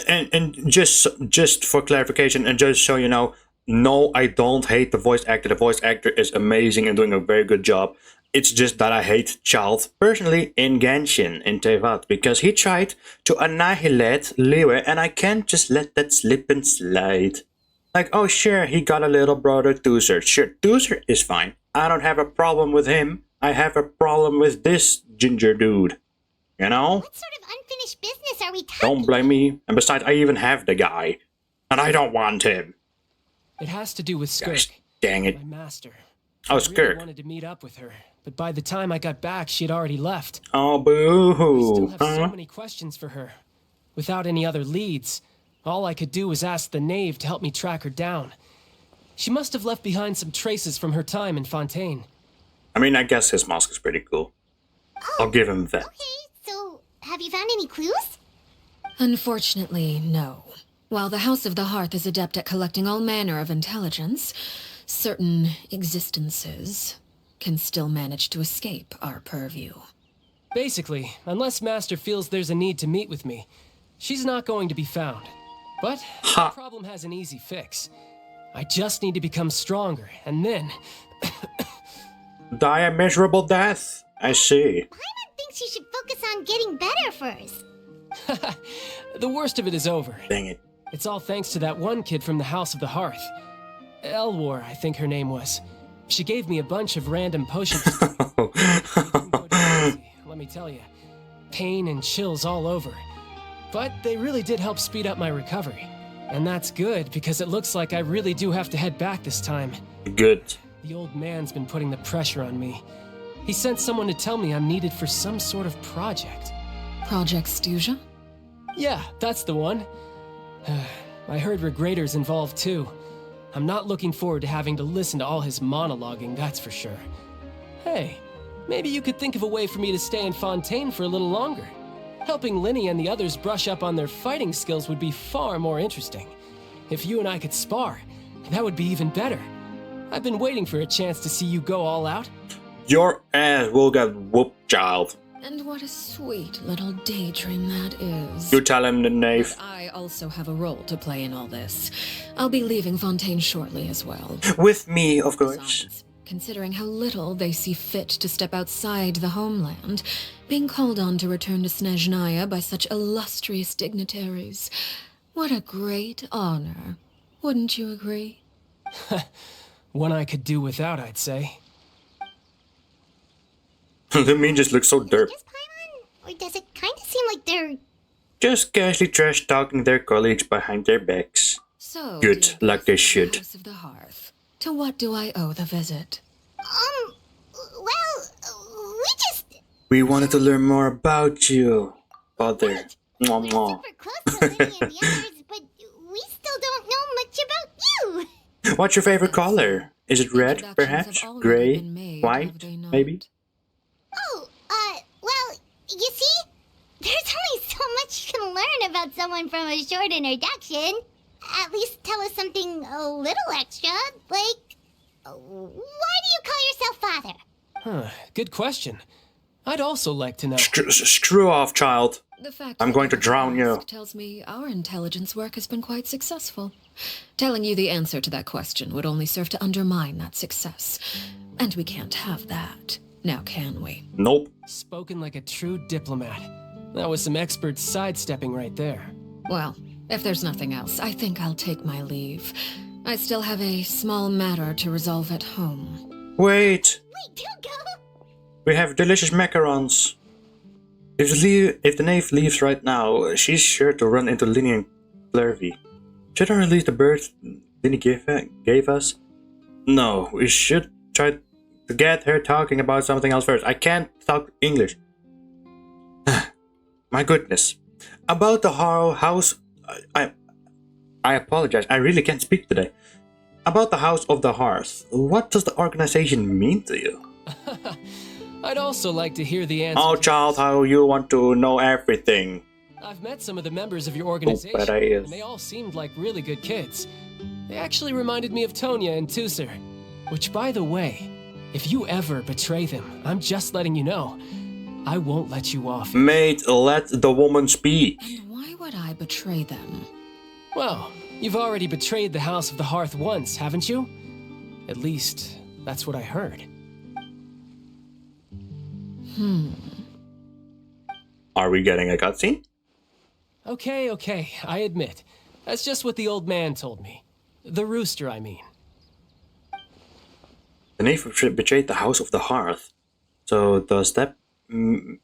And just for clarification, and just so you know, no, I don't hate the voice actor. The voice actor is amazing and doing a very good job. It's just that I hate Child personally in Genshin, in Tevat, because he tried to annihilate Liyue, and I can't just let that slip and slide. Like, oh sure, he got a little brother, Tuzer. Sure, Tuzer is fine. I don't have a problem with him. I have a problem with this ginger dude. You know? What sort of unfinished business are we talking? Don't blame me. And besides, I even have the guy. And I don't want him. It has to do with Skirk, Gosh, dang it. my master. Oh, I Skirk. really wanted to meet up with her, but by the time I got back, she had already left. Oh, I boo-hoo. still have so many questions for her. Without any other leads, all I could do was ask the knave to help me track her down. She must have left behind some traces from her time in Fontaine. I mean, I guess his mask is pretty cool. I'll give him that. Okay, so have you found any clues? Unfortunately, no. While the House of the Hearth is adept at collecting all manner of intelligence, certain existences can still manage to escape our purview. Basically, unless Master feels there's a need to meet with me, she's not going to be found. But the problem has an easy fix. I just need to become stronger, and then... Die a miserable death. I see. Paimon thinks you should focus on getting better first. The worst of it is over. Dang it. It's all thanks to that one kid from the House of the Hearth. Elwar, I think her name was. She gave me a bunch of random potions. Let me tell you. Pain and chills all over. But they really did help speed up my recovery. And that's good, because it looks like I really do have to head back this time. Good. The old man's been putting the pressure on me. He sent someone to tell me I'm needed for some sort of project. Project Stuja? Yeah, that's the one. I heard Regrador's involved too. I'm not looking forward to having to listen to all his monologuing, that's for sure. Hey, maybe you could think of a way for me to stay in Fontaine for a little longer. Helping Linny and the others brush up on their fighting skills would be far more interesting. If you and I could spar, that would be even better. I've been waiting for a chance to see you go all out. Your ass will get whooped, child. And what a sweet little daydream that is. You tell him, the knave. But I also have a role to play in all this. I'll be leaving Fontaine shortly as well. With me, of course. Besides, considering how little they see fit to step outside the homeland, being called on to return to Snezhnaya by such illustrious dignitaries, what a great honor. Wouldn't you agree? One I could do without, I'd say. The meme just looks so derp. Just Paimon? Or does it kind of seem like they're... Just casually trash talking their colleagues behind their backs. So, Good, dear like they guests of the should. House of the Hearth, to what do I owe the visit? Well, we just... We wanted to learn more about you, Father. Mwah, We're mwah. super close to Linny and the others, but we still don't know much about you. What's your favorite color? Is it red, Introductions perhaps? have already Gray? been made, White? have they not? Maybe? Oh, well, you see, there's only so much you can learn about someone from a short introduction. At least tell us something a little extra, like, why do you call yourself father? Huh, good question. I'd also like to know. Screw off, child. The fact I'm that going to you drown you. asked tells me our intelligence work has been quite successful. Telling you the answer to that question would only serve to undermine that success. And we can't have that. Now can we? Nope. Spoken like a true diplomat. That was some expert sidestepping right there. Well, if there's nothing else, I think I'll take my leave. I still have a small matter to resolve at home. Wait. Wait, don't go! We have delicious macarons. If the knave leaves right now, she's sure to run into Linny and Clervy. Should I release the bird Linny gave us? No, we should try to get her talking about something else first. I can't talk English. My goodness. About the house... I apologize, I really can't speak today. About the House of the Hearth, what does the organization mean to you? I'd also like to hear the answer. Oh, child, how you want to know everything. I've met some of the members of your organization, and they all seemed like really good kids. They actually reminded me of Tonya and Tusser. Which, by the way, if you ever betray them, I'm just letting you know, I won't let you off. Mate, let the woman speak. And why would I betray them? Well, you've already betrayed the House of the Hearth once, haven't you? At least, that's what I heard. Are we getting a cutscene? Okay, I admit. That's just what the old man told me. The rooster, I mean. The knave betrayed the House of the Hearth. So does that mean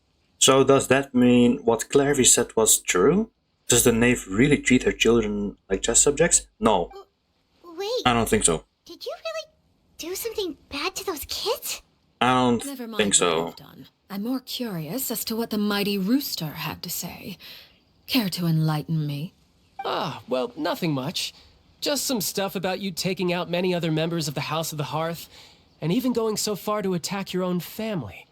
what Clervy said was true? Does the knave really treat her children like chess subjects? No, Wait, I don't think so. did you really do something bad to those kids? I don't Never mind think what so. I've done. I'm more curious as to what the mighty rooster had to say. Care to enlighten me? Ah, well, nothing much. Just some stuff about you taking out many other members of the House of the Hearth, and even going so far to attack your own family.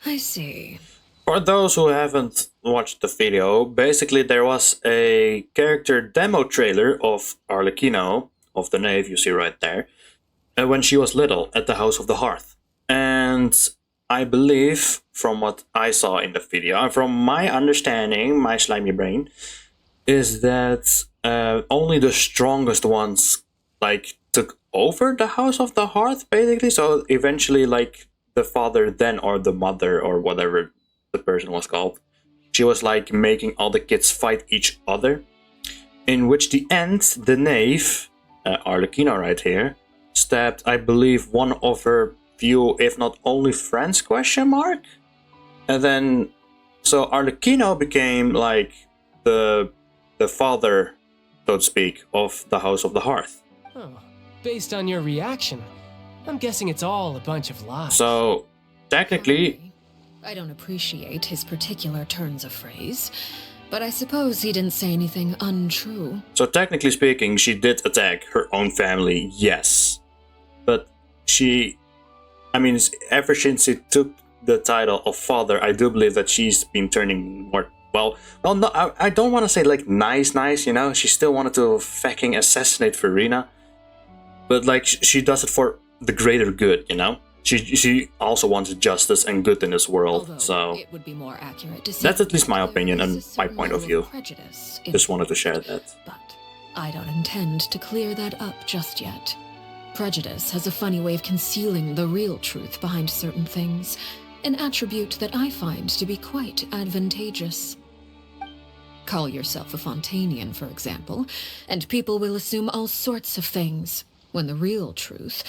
I see. For those who haven't watched the video, basically there was a character demo trailer of Arlecchino, of the knave you see right there, when she was little at the House of the Hearth. And I believe, from what I saw in the video, and from my understanding, my slimy brain, is that only the strongest ones like took over the House of the Hearth, basically. So eventually, like the father then, or the mother, or whatever the person was called, she was like making all the kids fight each other. In which the end, the knave, Arlecchino right here, stabbed, I believe, one of her few, if not only friends, question mark? And then, so Arlecchino became like the father, so to speak, of the House of the Hearth. Oh, based on your reaction, I'm guessing it's all a bunch of lies. So, technically, I don't appreciate his particular turns of phrase, but I suppose he didn't say anything untrue. so technically speaking, she did attack her own family, yes. But she, I mean, ever since she took the title of father, I do believe that she's been turning more, well, no, I don't want to say like nice, you know? She still wanted to fucking assassinate Verena. But like, she does it for the greater good, you know? She also wants justice and good in this world, Although so it would be more accurate to say that's at least my there opinion is and a my certain point of level view. prejudice in Just wanted to share that. But I don't intend to clear that up just yet. Prejudice has a funny way of concealing the real truth behind certain things, an attribute that I find to be quite advantageous. Call yourself a Fontanian, for example, and people will assume all sorts of things, when the real truth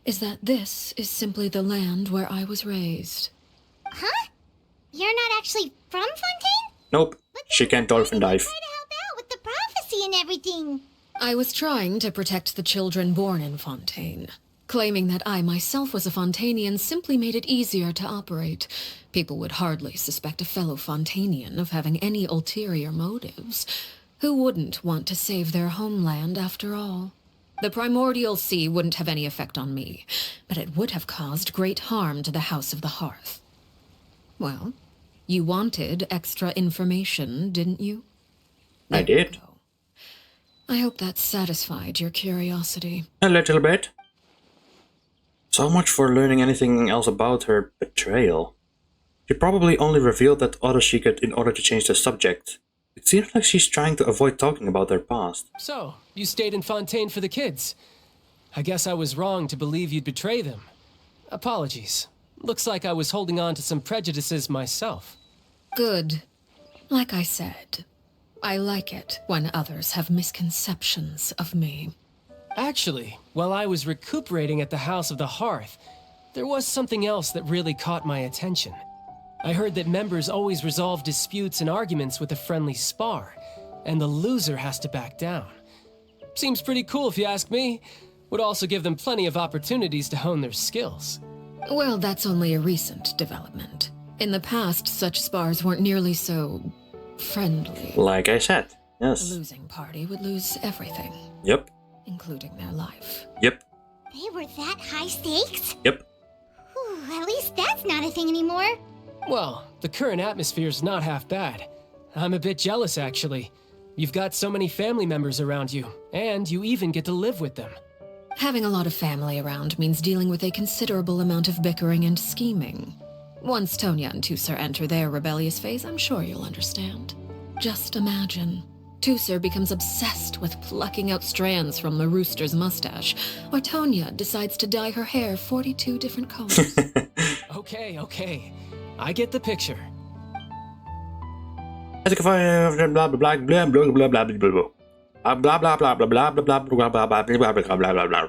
is that this is simply the land where I was raised. Huh? You're not actually from Fontaine? Nope, But she then can't dolphin why did dive. you try to help out with the prophecy and everything? I was trying to protect the children born in Fontaine. Claiming that I myself was a Fontanian simply made it easier to operate. People would hardly suspect a fellow Fontanian of having any ulterior motives. Who wouldn't want to save their homeland after all? The primordial sea wouldn't have any effect on me, but it would have caused great harm to the House of the Hearth. Well, you wanted extra information, didn't you? I There you did. go. I hope that satisfied your curiosity. A little bit. So much for learning anything else about her betrayal. She probably only revealed that other secret in order to change the subject. It seems like she's trying to avoid talking about her past. So, you stayed in Fontaine for the kids. I guess I was wrong to believe you'd betray them. Apologies. Looks like I was holding on to some prejudices myself. Good. Like I said, I like it when others have misconceptions of me. Actually, while I was recuperating at the House of the Hearth, there was something else that really caught my attention. I heard that members always resolve disputes and arguments with a friendly spar, and the loser has to back down. Seems pretty cool if you ask me. Would also give them plenty of opportunities to hone their skills. Well, that's only a recent development. In the past, such spars weren't nearly so friendly. Like I said, The yes. losing party would lose everything, Yep, including their life. yep, They were that high stakes? yep. Whew, at least that's not a thing anymore. Well, the current atmosphere's not half bad. I'm a bit jealous, actually. You've got so many family members around you, and you even get to live with them. Having a lot of family around means dealing with a considerable amount of bickering and scheming. Once Tonya and Tusser enter their rebellious phase, I'm sure you'll understand. Just imagine. Tusser becomes obsessed with plucking out strands from the rooster's mustache, or Tonya decides to dye her hair 42 different colors. Okay. I get the picture. Blah blah blah blah blah blah blah blah blah blah blah blah blah blah blah blah blah blah blah blah.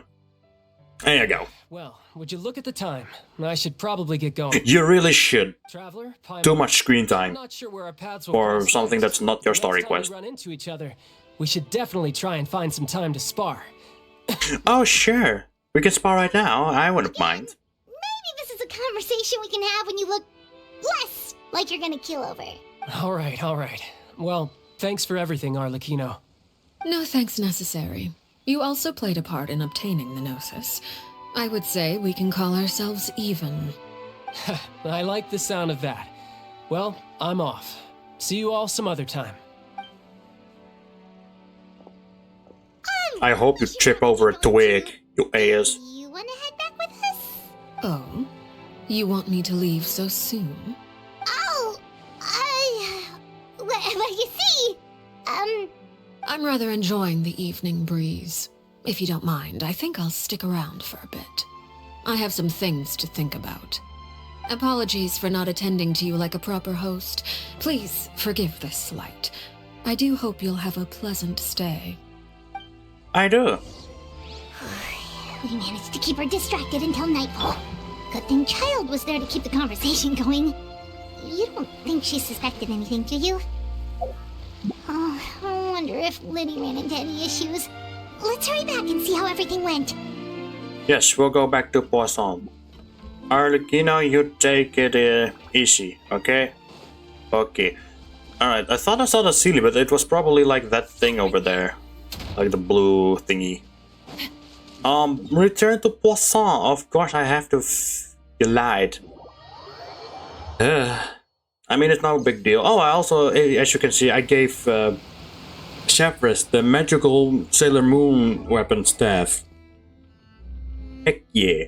There you go. Well, would you look at the time? I should probably get going. You really should. Traveler, Too much screen I'm time. not sure where our paths will Or cross something next. that's not your The story next time quest. we run into each other, we should definitely try and find some time to spar. Oh sure, we can spar right now. I wouldn't mind. Maybe this is a conversation we can have when you look less like you're gonna kill over. All right. Well, thanks for everything, Arlecchino. No thanks necessary. You also played a part in obtaining the Gnosis. I would say we can call ourselves even. I like the sound of that. Well, I'm off. See you all some other time. I hope you trip over a twig, you ass. You wanna head back with us? Oh? You want me to leave so soon? Oh, well, you see, I'm rather enjoying the evening breeze. If you don't mind, I think I'll stick around for a bit. I have some things to think about. Apologies for not attending to you like a proper host. Please forgive this slight. I do hope you'll have a pleasant stay. I do. we managed to keep her distracted until nightfall. Good thing Child was there to keep the conversation going. You don't think she suspected anything, do you? Oh, I wonder if Liddy ran into any issues. Let's hurry back and see how everything went. Yes, we'll go back to Poisson. Arlecchino, you take it easy, okay? Okay. Alright, I thought I saw the ceiling, but it was probably like that thing over there. Like the blue thingy. Return to Poisson. Of course I have to You lied. I mean, it's not a big deal. Oh, I also, as you can see, I gave Chefress the magical Sailor Moon weapon staff. Heck yeah.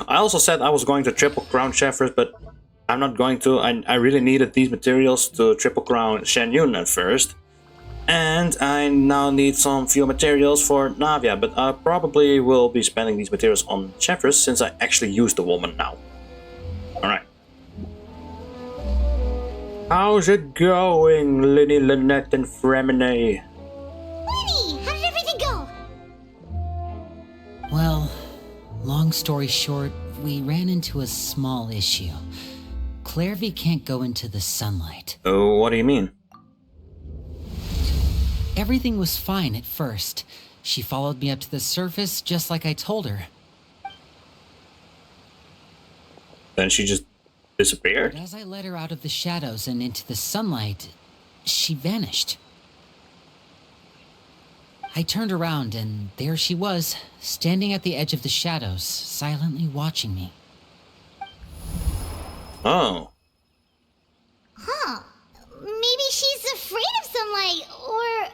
I also said I was going to triple crown Chefress, but I'm not going to. I really needed these materials to triple crown Shen Yun at first. And I now need some few materials for Navia, but I probably will be spending these materials on Chefress since I actually use the woman now. Alright. How's it going, Linny, Lynette, and Fremine? Linny, how did everything go? Well, long story short, we ran into a small issue. Clairvy can't go into the sunlight. Oh, what do you mean? Everything was fine at first. She followed me up to the surface just like I told her. Then she just disappeared? But as I led her out of the shadows and into the sunlight, she vanished. I turned around and there she was, standing at the edge of the shadows, silently watching me. Oh. Huh. Maybe she's afraid of sunlight, or...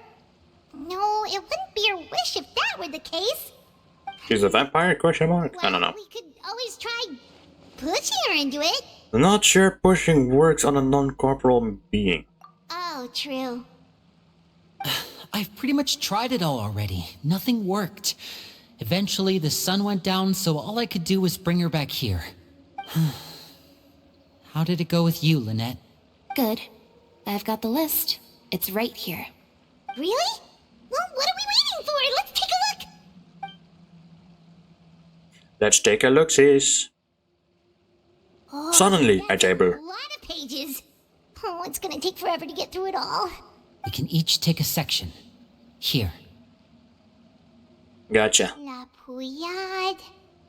No, it wouldn't be her wish if that were the case. She's a vampire? Question mark? Well, I don't know. We could always try pushing her into it. Not sure pushing works on a non-corporal being. Oh, true. I've pretty much tried it all already. Nothing worked. Eventually, the sun went down, so all I could do was bring her back here. How did it go with you, Lynette? Good. I've got the list. It's right here. Really? Well, what are we waiting for? Let's take a look. Let's take a look, sis. Oh, Suddenly, that's Ajabu. a lot of pages. Oh, it's gonna take forever to get through it all. We can each take a section. Here. Gotcha. La Pouillade,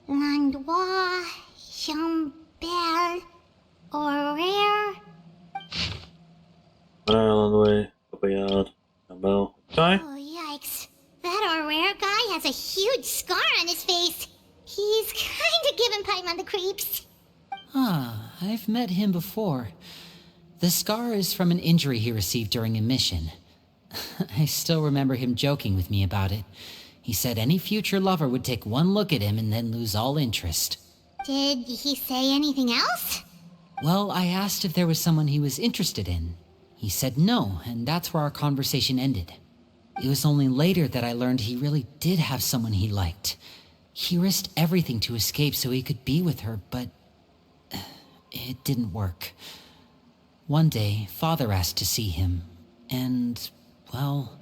Landois, Chambel, Horaire. Islandway, Papayard, Campbell. Okay. Oh, yikes. That Horaire guy has a huge scar on his face. He's kinda giving Paimon the creeps. Ah, I've met him before. The scar is from an injury he received during a mission. I still remember him joking with me about it. He said any future lover would take one look at him and then lose all interest. Did he say anything else? Well, I asked if there was someone he was interested in. He said no, and that's where our conversation ended. It was only later that I learned he really did have someone he liked. He risked everything to escape so he could be with her, but it didn't work. One day, Father asked to see him, and, well,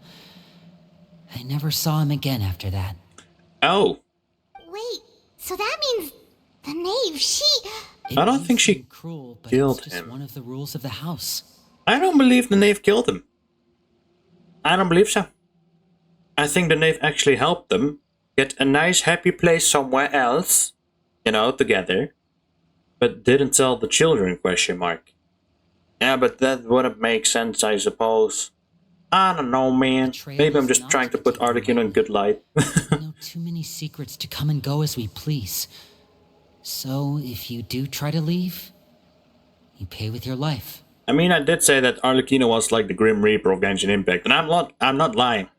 I never saw him again after that. Oh. Wait, so that means the knave, she... I don't think she cruel, but killed it's just him. one of the rules of the house. I don't believe the knave killed him. I don't believe so. I think the knave actually helped them get a nice happy place somewhere else, you know, together, but didn't tell the children, question mark. Yeah, but that wouldn't make sense, I suppose. I don't know, man. Maybe I'm just trying to put Arlecchino in good light. No Too many secrets to come and go as we please. So, if you do try to leave, you pay with your life. I mean, I did say that Arlecchino was like the Grim Reaper of Genshin Impact, and I'm not lying.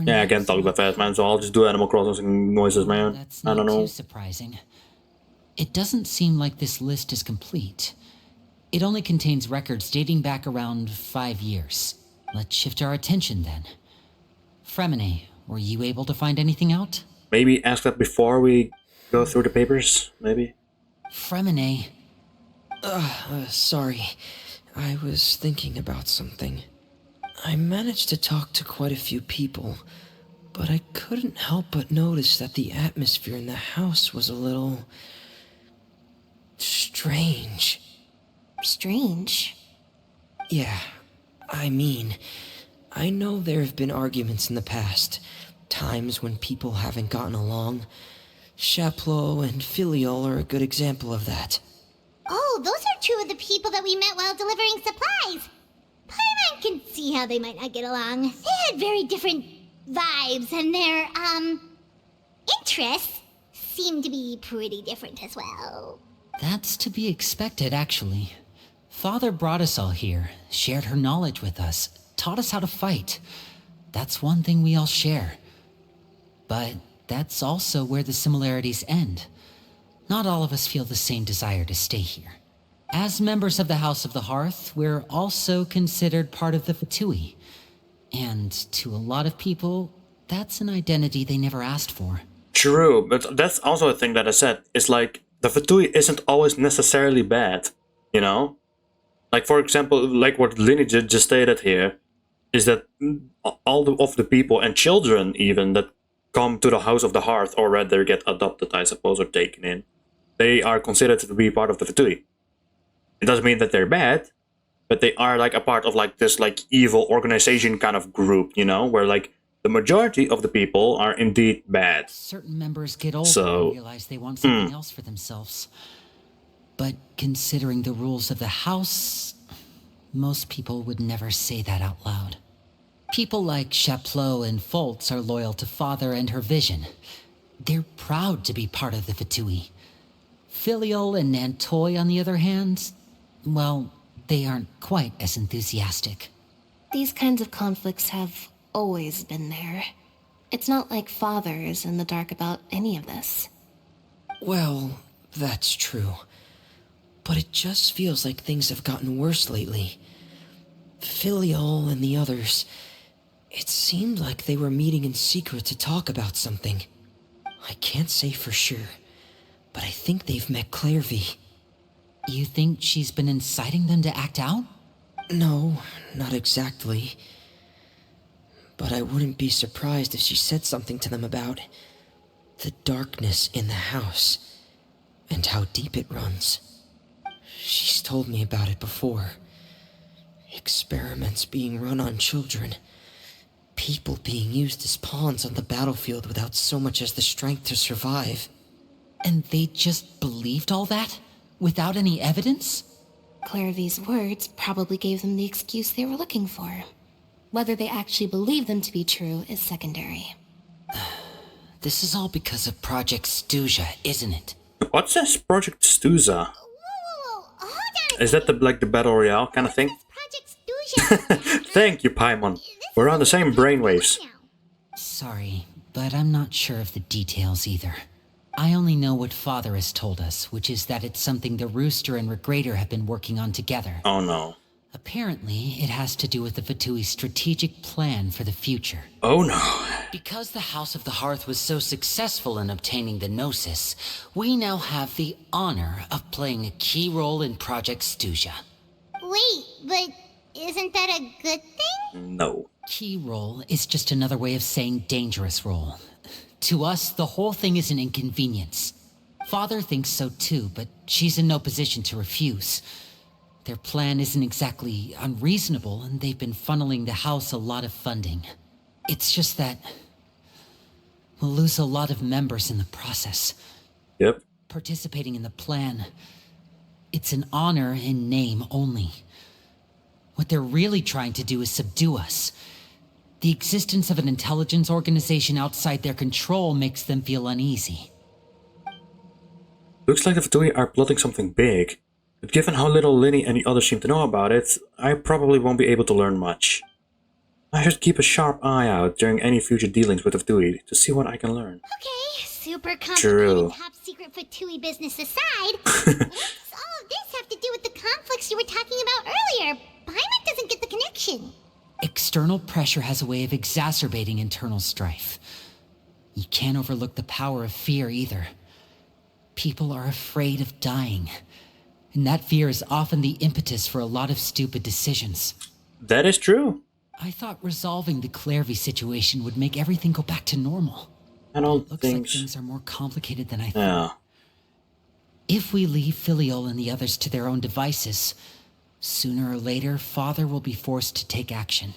Yeah, I can't talk that fast, man, so I'll just do Animal Crossing noises, man. That's I not don't know. too surprising. It doesn't seem like this list is complete. It only contains records dating back around 5 years. Let's shift our attention then. Fremine, were you able to find anything out? Maybe ask that before we go through the papers, maybe? Fremine. Sorry. I was thinking about something. I managed to talk to quite a few people, but I couldn't help but notice that the atmosphere in the house was a little... strange. Strange. Yeah, I mean, I know there have been arguments in the past, times when people haven't gotten along. Chaplot and Filial are a good example of that. Oh, those are two of the people that we met while delivering supplies. Paimon can see how they might not get along. They had very different vibes, and their, interests seem to be pretty different as well. That's to be expected, actually. Father brought us all here, shared her knowledge with us, taught us how to fight. That's one thing we all share. But that's also where the similarities end. Not all of us feel the same desire to stay here. As members of the House of the Hearth, we're also considered part of the Fatui. And to a lot of people, that's an identity they never asked for. True, but that's also a thing that I said. It's like, the Fatui isn't always necessarily bad, you know? Like, for example, like what Lineage just stated here, is that all of the people, and children even, that come to the House of the Hearth, or rather get adopted, I suppose, or taken in, they are considered to be part of the Fatui. It doesn't mean that they're bad, but they are like a part of like this like evil organization kind of group, you know, where like the majority of the people are indeed bad. Certain members get older and realize they want something else for themselves. But considering the rules of the house, most people would never say that out loud. People like Chaplot and Foltz are loyal to Father and her vision. They're proud to be part of the Fatui. Filial and Nantoy, on the other hand, well, they aren't quite as enthusiastic. These kinds of conflicts have always been there. It's not like Father is in the dark about any of this. Well, that's true. But it just feels like things have gotten worse lately. Filial and the others, it seemed like they were meeting in secret to talk about something. I can't say for sure, but I think they've met Clairvy. You think she's been inciting them to act out? No, not exactly. But I wouldn't be surprised if she said something to them about the darkness in the house and how deep it runs. She's told me about it before. Experiments being run on children. People being used as pawns on the battlefield without so much as the strength to survive. And they just believed all that? Without any evidence? Clairvy's words probably gave them the excuse they were looking for. Whether they actually believe them to be true is secondary. This is all because of Project Stuja, isn't it? What's this Project Stuza? Whoa, hold on. Is that the Battle Royale kind of thing? Project Stuja. Thank you, Paimon. We're on the same brainwaves. Sorry, but I'm not sure of the details either. I only know what Father has told us, which is that it's something the Rooster and Regrator have been working on together. Oh no. Apparently, it has to do with the Fatui's strategic plan for the future. Oh no. Because the House of the Hearth was so successful in obtaining the Gnosis, we now have the honor of playing a key role in Project Stuja. Wait, but isn't that a good thing? No. Key role is just another way of saying dangerous role. To us, the whole thing is an inconvenience. Father thinks so too, but she's in no position to refuse. Their plan isn't exactly unreasonable, and they've been funneling the house a lot of funding. It's just that we'll lose a lot of members in the process. Yep. Participating in the plan, it's an honor in name only. What they're really trying to do is subdue us. The existence of an intelligence organization outside their control makes them feel uneasy. Looks like the Fatui are plotting something big, but given how little Linny and the others seem to know about it, I probably won't be able to learn much. I should keep a sharp eye out during any future dealings with the Fatui to see what I can learn. Okay, super True. complicated top secret Fatui business aside, what's all of this have to do with the conflicts you were talking about earlier? Paimon doesn't get the connection. External pressure has a way of exacerbating internal strife. You can't overlook the power of fear either. People are afraid of dying, and that fear is often the impetus for a lot of stupid decisions. That is true. I thought resolving the Clairvy situation would make everything go back to normal. I don't Looks think like things are more complicated than I thought. Yeah. If we leave Filiol and the others to their own devices, sooner or later, Father will be forced to take action.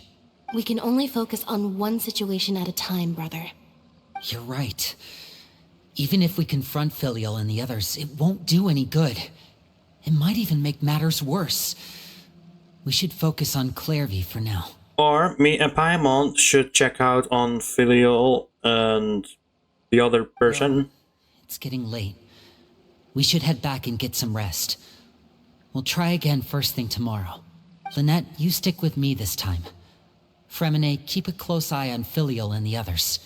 We can only focus on one situation at a time, brother. You're right. Even if we confront Filiol and the others, it won't do any good. It might even make matters worse. We should focus on Clairvy for now. Or me and Paimon should check out on Filial and the other person. It's getting late. We should head back and get some rest. We'll try again first thing tomorrow. Lynette, you stick with me this time. Fremine, keep a close eye on Filial and the others.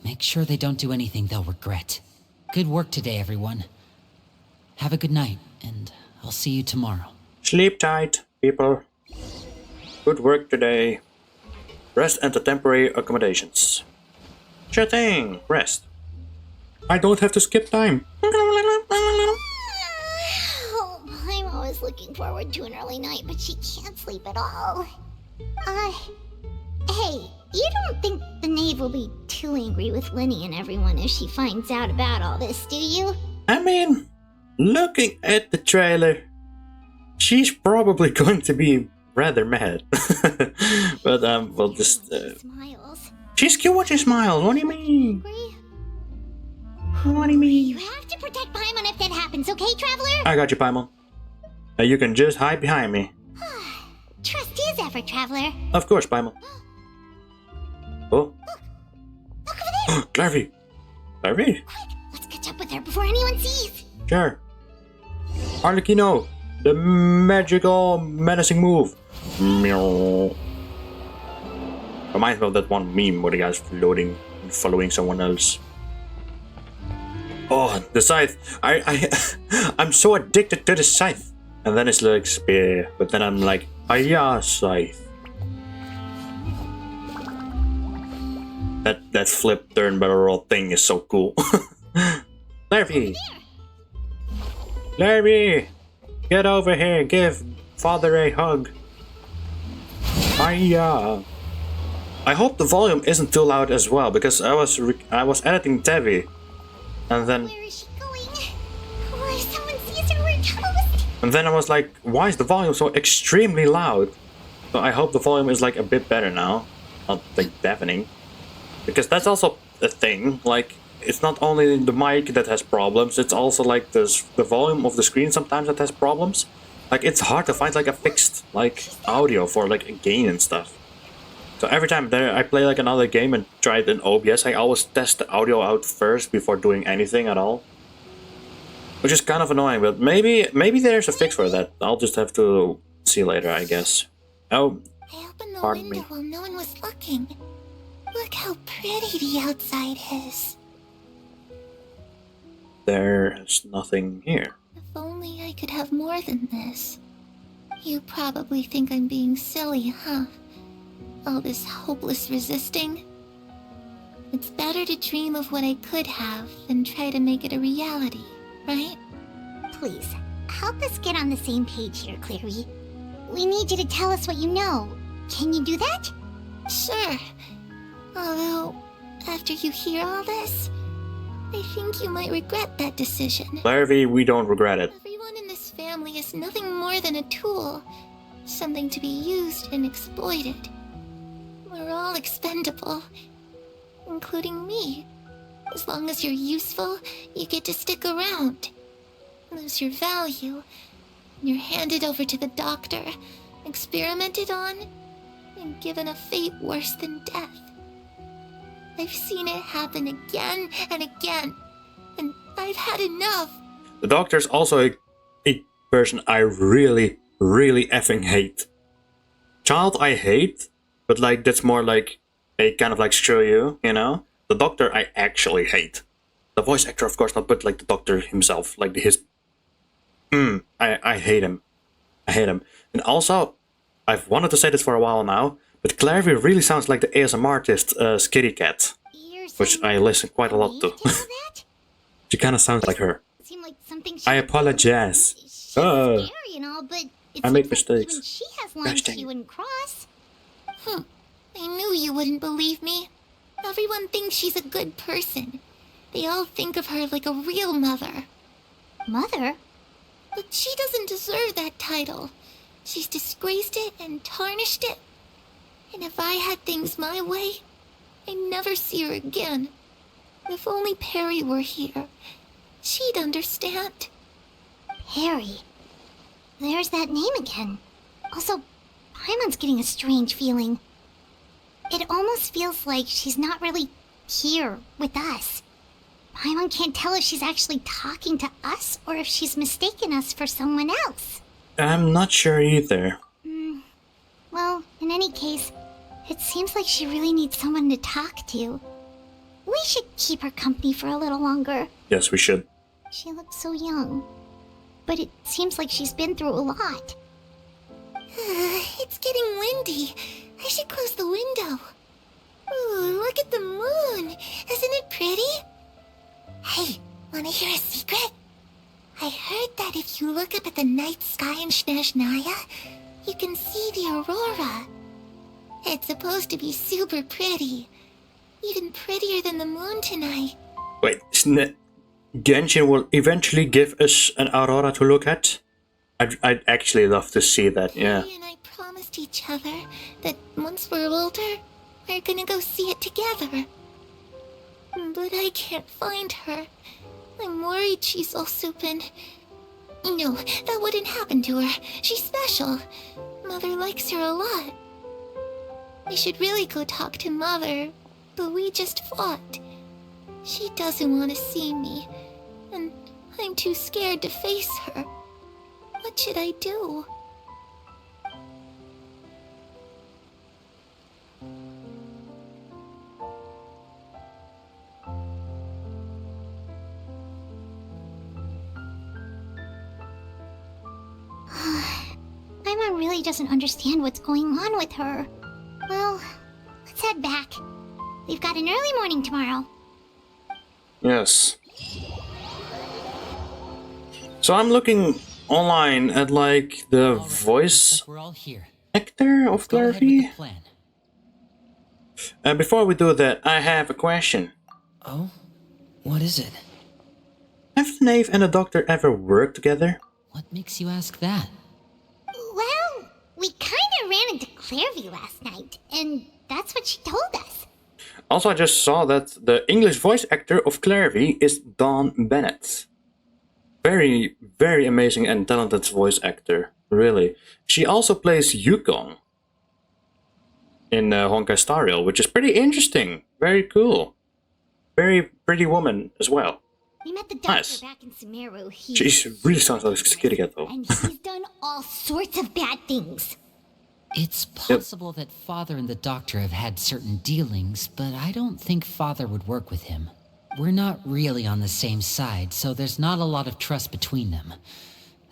Make sure they don't do anything they'll regret. Good work today, everyone. Have a good night, and I'll see you tomorrow. Sleep tight, people. Good work today. Rest and the temporary accommodations. Sure thing, rest. I don't have to skip time. Oh, I'm always looking forward to an early night, but she can't sleep at all. Hey, you don't think the knave will be too angry with Linny and everyone if she finds out about all this, do you? I mean, looking at the trailer, she's probably going to be rather mad. But we'll just Smiles. she's cute when she smiles. What do you mean? Agree? What do you mean? You have to protect Paimon if that happens, okay, Traveler? I got you, Paimon. You can just hide behind me. Trust his effort, Traveler. Of course, Paimon. Oh, Look over there! Clarvy. Clarvy? Quick, let's catch up with her before anyone sees. Sure. Arlecchino, the magical menacing move. Meow. Reminds me of that one meme where the guy's floating and following someone else. Oh, the scythe. I'm so addicted to the scythe. And then it's like spear, but then I'm like, hiya, scythe. That flip turn barrel thing is so cool. Larry! Larry! Get over here, give Father a hug. Hiya! I hope the volume isn't too loud as well, because I was editing Devi, and then Where is she going? Or if someone sees her, we're toast. and then I was like, why is the volume so extremely loud? So I hope the volume is like a bit better now, not like deafening, because that's also a thing. Like, it's not only the mic that has problems, it's also like the volume of the screen sometimes that has problems. Like, it's hard to find like a fixed like audio for like a gain and stuff. So every time I play like another game and try it in OBS, I always test the audio out first before doing anything at all. Which is kind of annoying, but maybe there's a fix for that. I'll just have to see later, I guess. Oh, I opened the pardon window me. while no one was looking. Look how pretty the outside is. There's nothing here. If only I could have more than this. You probably think I'm being silly, huh? All this hopeless resisting. It's better to dream of what I could have than try to make it a reality, right? Please, help us get on the same page here, Clary. We need you to tell us what you know. Can you do that? Sure. Although, after you hear all this, I think you might regret that decision. Larry, we don't regret it. Everyone in this family is nothing more than a tool. Something to be used and exploited. We're all expendable. Including me. As long as you're useful, you get to stick around. Lose your value. You're handed over to the doctor, experimented on, and given a fate worse than death. I've seen it happen again and again, and I've had enough. The Doctor's also a person I really, really effing hate. Child I hate, but like that's more like a kind of like screw you, you know? The Doctor I actually hate. The voice actor, of course not, but like the Doctor himself, like his... I hate him. I hate him. And also, I've wanted to say this for a while now, but Clarivy really sounds like the ASMR artist Skitty Cat, which I listen quite a lot to. She kind of sounds like her. Like I apologize. Scary and all, but I make mistakes. Even she has lines she wouldn't cross. I knew you wouldn't believe me. Everyone thinks she's a good person. They all think of her like a real mother. Mother? But she doesn't deserve that title. She's disgraced it and tarnished it. And if I had things my way, I'd never see her again. If only Perry were here, she'd understand. Perry? There's that name again. Also, Paimon's getting a strange feeling. It almost feels like she's not really here with us. Paimon can't tell if she's actually talking to us or if she's mistaken us for someone else. I'm not sure either. Well, in any case, it seems like she really needs someone to talk to. We should keep her company for a little longer. Yes, we should. She looks so young. But it seems like she's been through a lot. It's getting windy. I should close the window. Ooh, look at the moon. Isn't it pretty? Hey, wanna hear a secret? I heard that if you look up at the night sky in Snezhnaya, you can see the aurora. It's supposed to be super pretty. Even prettier than the moon tonight. Wait, Genshin will eventually give us an aurora to look at? I'd actually love to see that, yeah. Perry and I promised each other that once we're older, we're gonna go see it together. But I can't find her. I'm worried she's also been... No, that wouldn't happen to her. She's special. Mother likes her a lot. I should really go talk to Mother, but we just fought. She doesn't want to see me, and I'm too scared to face her. What should I do? Paimon really doesn't understand what's going on with her. Well, let's head back. We've got an early morning tomorrow. Yes. So I'm looking online at like the voice we're all here. actor of Go ahead with the Clarivy. plan. Before we do that, I have a question. Oh? What is it? Have Nave and the Doctor ever worked together? What makes you ask that? Well, we kinda ran into Clarivy last night, and that's what she told us. Also, I just saw that the English voice actor of Clarivy is Dawn Bennett. Very, very amazing and talented voice actor, really. She also plays Yukon in Honkai Star Rail, which is pretty interesting. Very cool. Very pretty woman as well. We met the doctor Nice. back in Sumeru. She really sounds like a Skitty Cat though. And he's done all sorts of bad things. It's possible that Father and the Doctor have had certain dealings, but I don't think Father would work with him. We're not really on the same side, so there's not a lot of trust between them.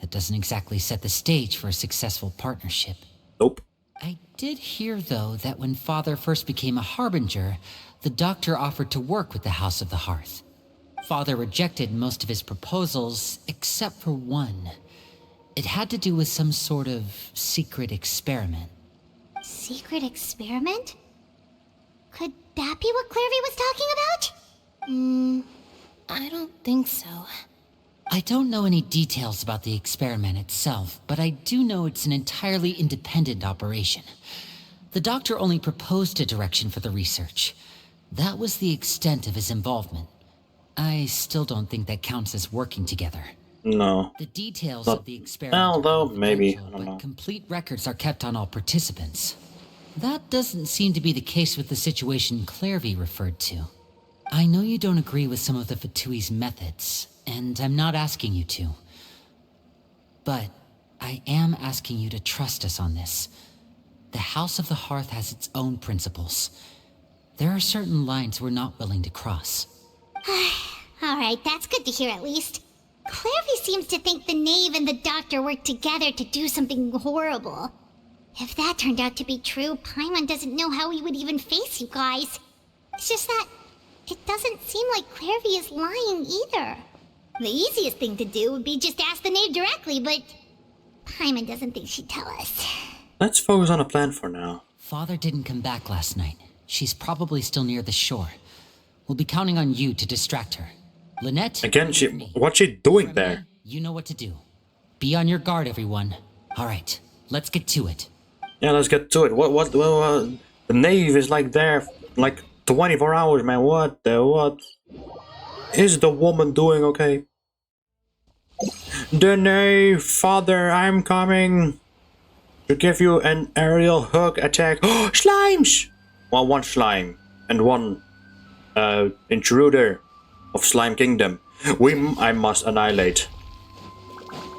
That doesn't exactly set the stage for a successful partnership. Nope. I did hear, though, that when Father first became a Harbinger, the Doctor offered to work with the House of the Hearth. Father rejected most of his proposals, except for one. It had to do with some sort of secret experiment. Secret experiment? Could that be what Clarivy was talking about? I don't think so. I don't know any details about the experiment itself, but I do know it's an entirely independent operation. The Doctor only proposed a direction for the research. That was the extent of his involvement. I still don't think that counts as working together. No. The details But- of the experiment well, are though, maybe. confidential, I don't know. but complete records are kept on all participants. That doesn't seem to be the case with the situation Clairvy referred to. I know you don't agree with some of the Fatui's methods, and I'm not asking you to. But I am asking you to trust us on this. The House of the Hearth has its own principles. There are certain lines we're not willing to cross. Alright, that's good to hear at least. Clairvy seems to think the knave and the doctor worked together to do something horrible. If that turned out to be true, Paimon doesn't know how he would even face you guys. It's just that it doesn't seem like Clairvy is lying either. The easiest thing to do would be just ask the knave directly, but Paimon doesn't think she'd tell us. Let's focus on a plan for now. Father didn't come back last night. She's probably still near the shore. We'll be counting on you to distract her. Lynette? Again, what's she doing there? You know what to do. Be on your guard, everyone. Alright, let's get to it. Yeah, let's get to it. What, the knave is like there, like 24 hours, man. What is the woman doing? Okay. The knave, father, I'm coming to give you an aerial hook attack. Oh, slimes! Well, one slime and one intruder of Slime Kingdom. I must annihilate.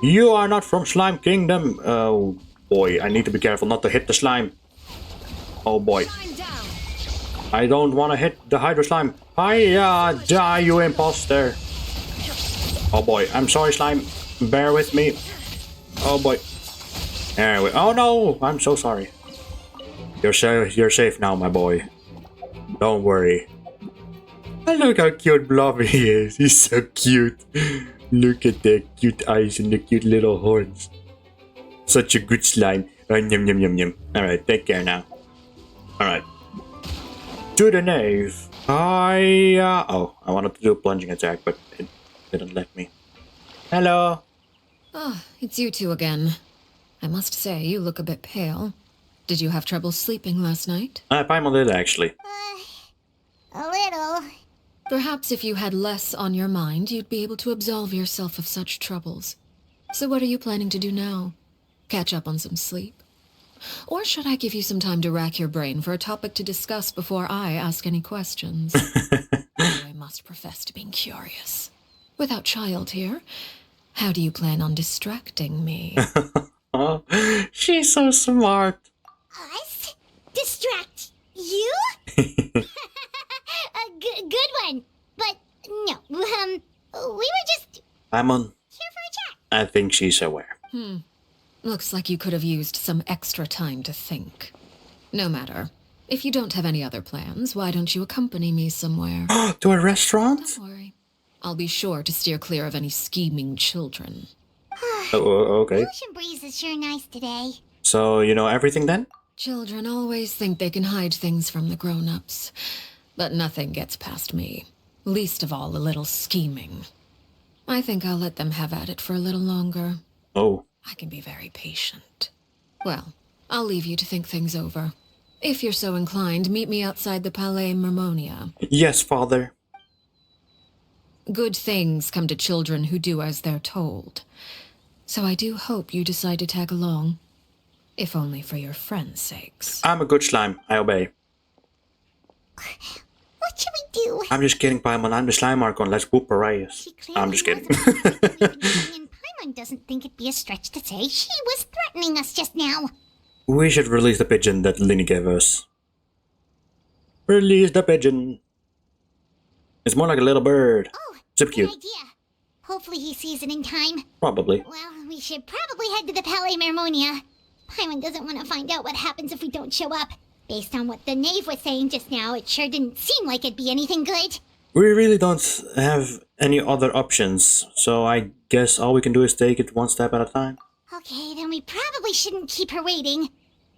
You are not from Slime Kingdom. Oh boy, I need to be careful not to hit the slime. Oh boy. I don't want to hit the Hydro Slime. Hiya, die, you imposter. Oh boy, I'm sorry, slime. Bear with me. Oh boy. There we. Oh no, I'm so sorry. You're safe now, my boy. Don't worry. And look how cute Blobby is. He's so cute. Look at the cute eyes and the cute little horns. Such a good slime. Yum yum yum yum. Alright, take care now. Alright. To the knave. Oh, I wanted to do a plunging attack, but it didn't let me. Hello. Ah, it's you two again. I must say, you look a bit pale. Did you have trouble sleeping last night? Paimon did actually. A little. Perhaps if you had less on your mind, you'd be able to absolve yourself of such troubles. So what are you planning to do now? Catch up on some sleep? Or should I give you some time to rack your brain for a topic to discuss before I ask any questions? I must profess to being curious. Without child here, how do you plan on distracting me? Oh, she's so smart. Us? Distract you? Good one. But no, we were just Paimon, here for a chat. I think she's aware. Looks like you could have used some extra time to think. No matter. If you don't have any other plans, why don't you accompany me somewhere? To a restaurant? Don't worry. I'll be sure to steer clear of any scheming children. Oh, okay. Ocean breeze is sure nice today. So, you know everything then? Children always think they can hide things from the grown-ups. But nothing gets past me. Least of all a little scheming. I think I'll let them have at it for a little longer. Oh. I can be very patient. Well, I'll leave you to think things over. If you're so inclined, meet me outside the Palais Mermonia. Yes, father. Good things come to children who do as they're told. So I do hope you decide to tag along. If only for your friends' sakes. I'm a good slime. I obey. What should we do? I'm just kidding, Paimon. I'm the slime Archon. Let's whoop her ass. I'm just kidding. And Paimon doesn't think it'd be a stretch to say she was threatening us just now. We should release the pigeon that Linny gave us. Release the pigeon. It's more like a little bird. Oh, Super good cute. idea. Hopefully he sees it in time. Probably. Well, we should probably head to the Palais Mermonia. Paimon doesn't want to find out what happens if we don't show up. Based on what the knave was saying just now, it sure didn't seem like it'd be anything good. We really don't have any other options, so I guess all we can do is take it one step at a time. Okay, then we probably shouldn't keep her waiting.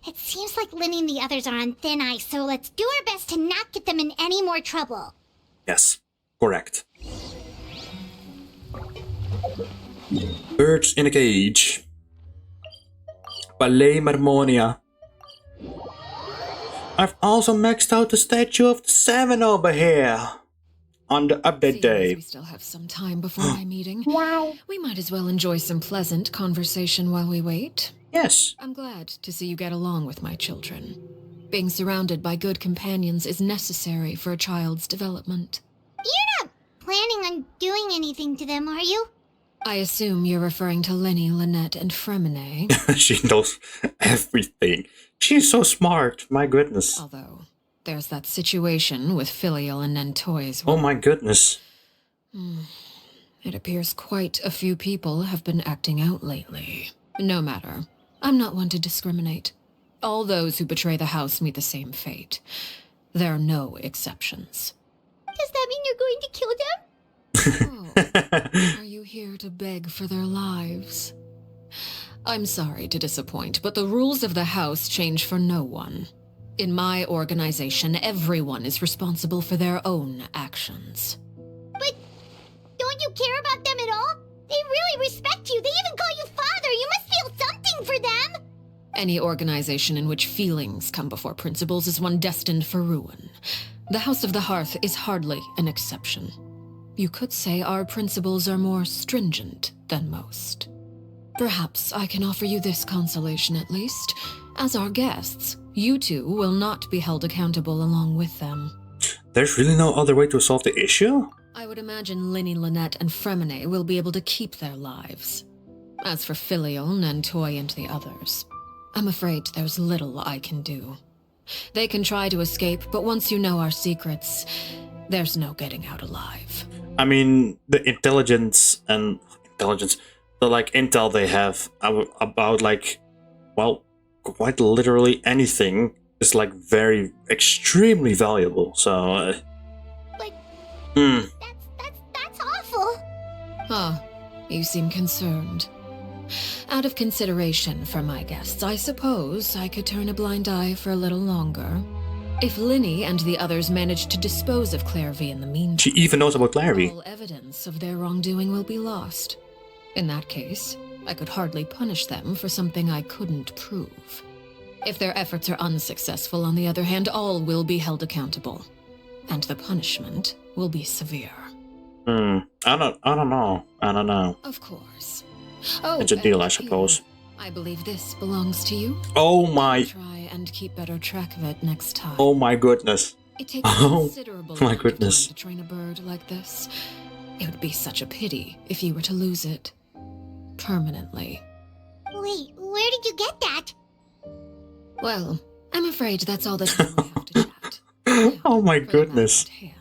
It seems like Linny and the others are on thin ice, so let's do our best to not get them in any more trouble. Yes, correct. Birds in a cage. Palais Mermonia. I've also maxed out the statue of the Seven over here. On the update Seems day. we still have some time before my meeting. Wow. We might as well enjoy some pleasant conversation while we wait. Yes. I'm glad to see you get along with my children. Being surrounded by good companions is necessary for a child's development. You're not planning on doing anything to them, are you? I assume you're referring to Lenny, Lynette, and Fremine. She knows everything. She's so smart. My goodness. Although, there's that situation with Filial and Nentoy. Oh my goodness. It appears quite a few people have been acting out lately. No matter. I'm not one to discriminate. All those who betray the house meet the same fate. There are no exceptions. Does that mean you're going to kill them? Oh, are you here to beg for their lives? I'm sorry to disappoint, but the rules of the house change for no one. In my organization, everyone is responsible for their own actions. But don't you care about them at all? They really respect you. They even call you father. You must feel something for them. Any organization in which feelings come before principles is one destined for ruin. The House of the Hearth is hardly an exception. You could say our principles are more stringent than most. Perhaps I can offer you this consolation at least. As our guests, you two will not be held accountable along with them. There's really no other way to solve the issue? I would imagine Linny, Lynette, and Fremine will be able to keep their lives. As for Filial, Nentoy, and the others, I'm afraid there's little I can do. They can try to escape, but once you know our secrets, there's no getting out alive. I mean, the intelligence, the like intel they have about like, well, quite literally anything is like very extremely valuable. So, But that's awful. Ah, you seem concerned. Out of consideration for my guests, I suppose I could turn a blind eye for a little longer. If Linny and the others manage to dispose of Clairvy in the meantime, she even knows about Clairvy. All evidence of their wrongdoing will be lost. In that case, I could hardly punish them for something I couldn't prove. If their efforts are unsuccessful, on the other hand, all will be held accountable. And the punishment will be severe. I don't know. Of course. Oh, It's a deal, I and suppose. I believe this belongs to you. Oh my... Try and keep better track of it next time. Oh my goodness. It takes Oh considerable my amount of goodness. time to train a bird like this. It would be such a pity if you were to lose it. Permanently. Wait, where did you get that? Well, I'm afraid that's all the time we have to chat. Oh my For the goodness. matter at hand.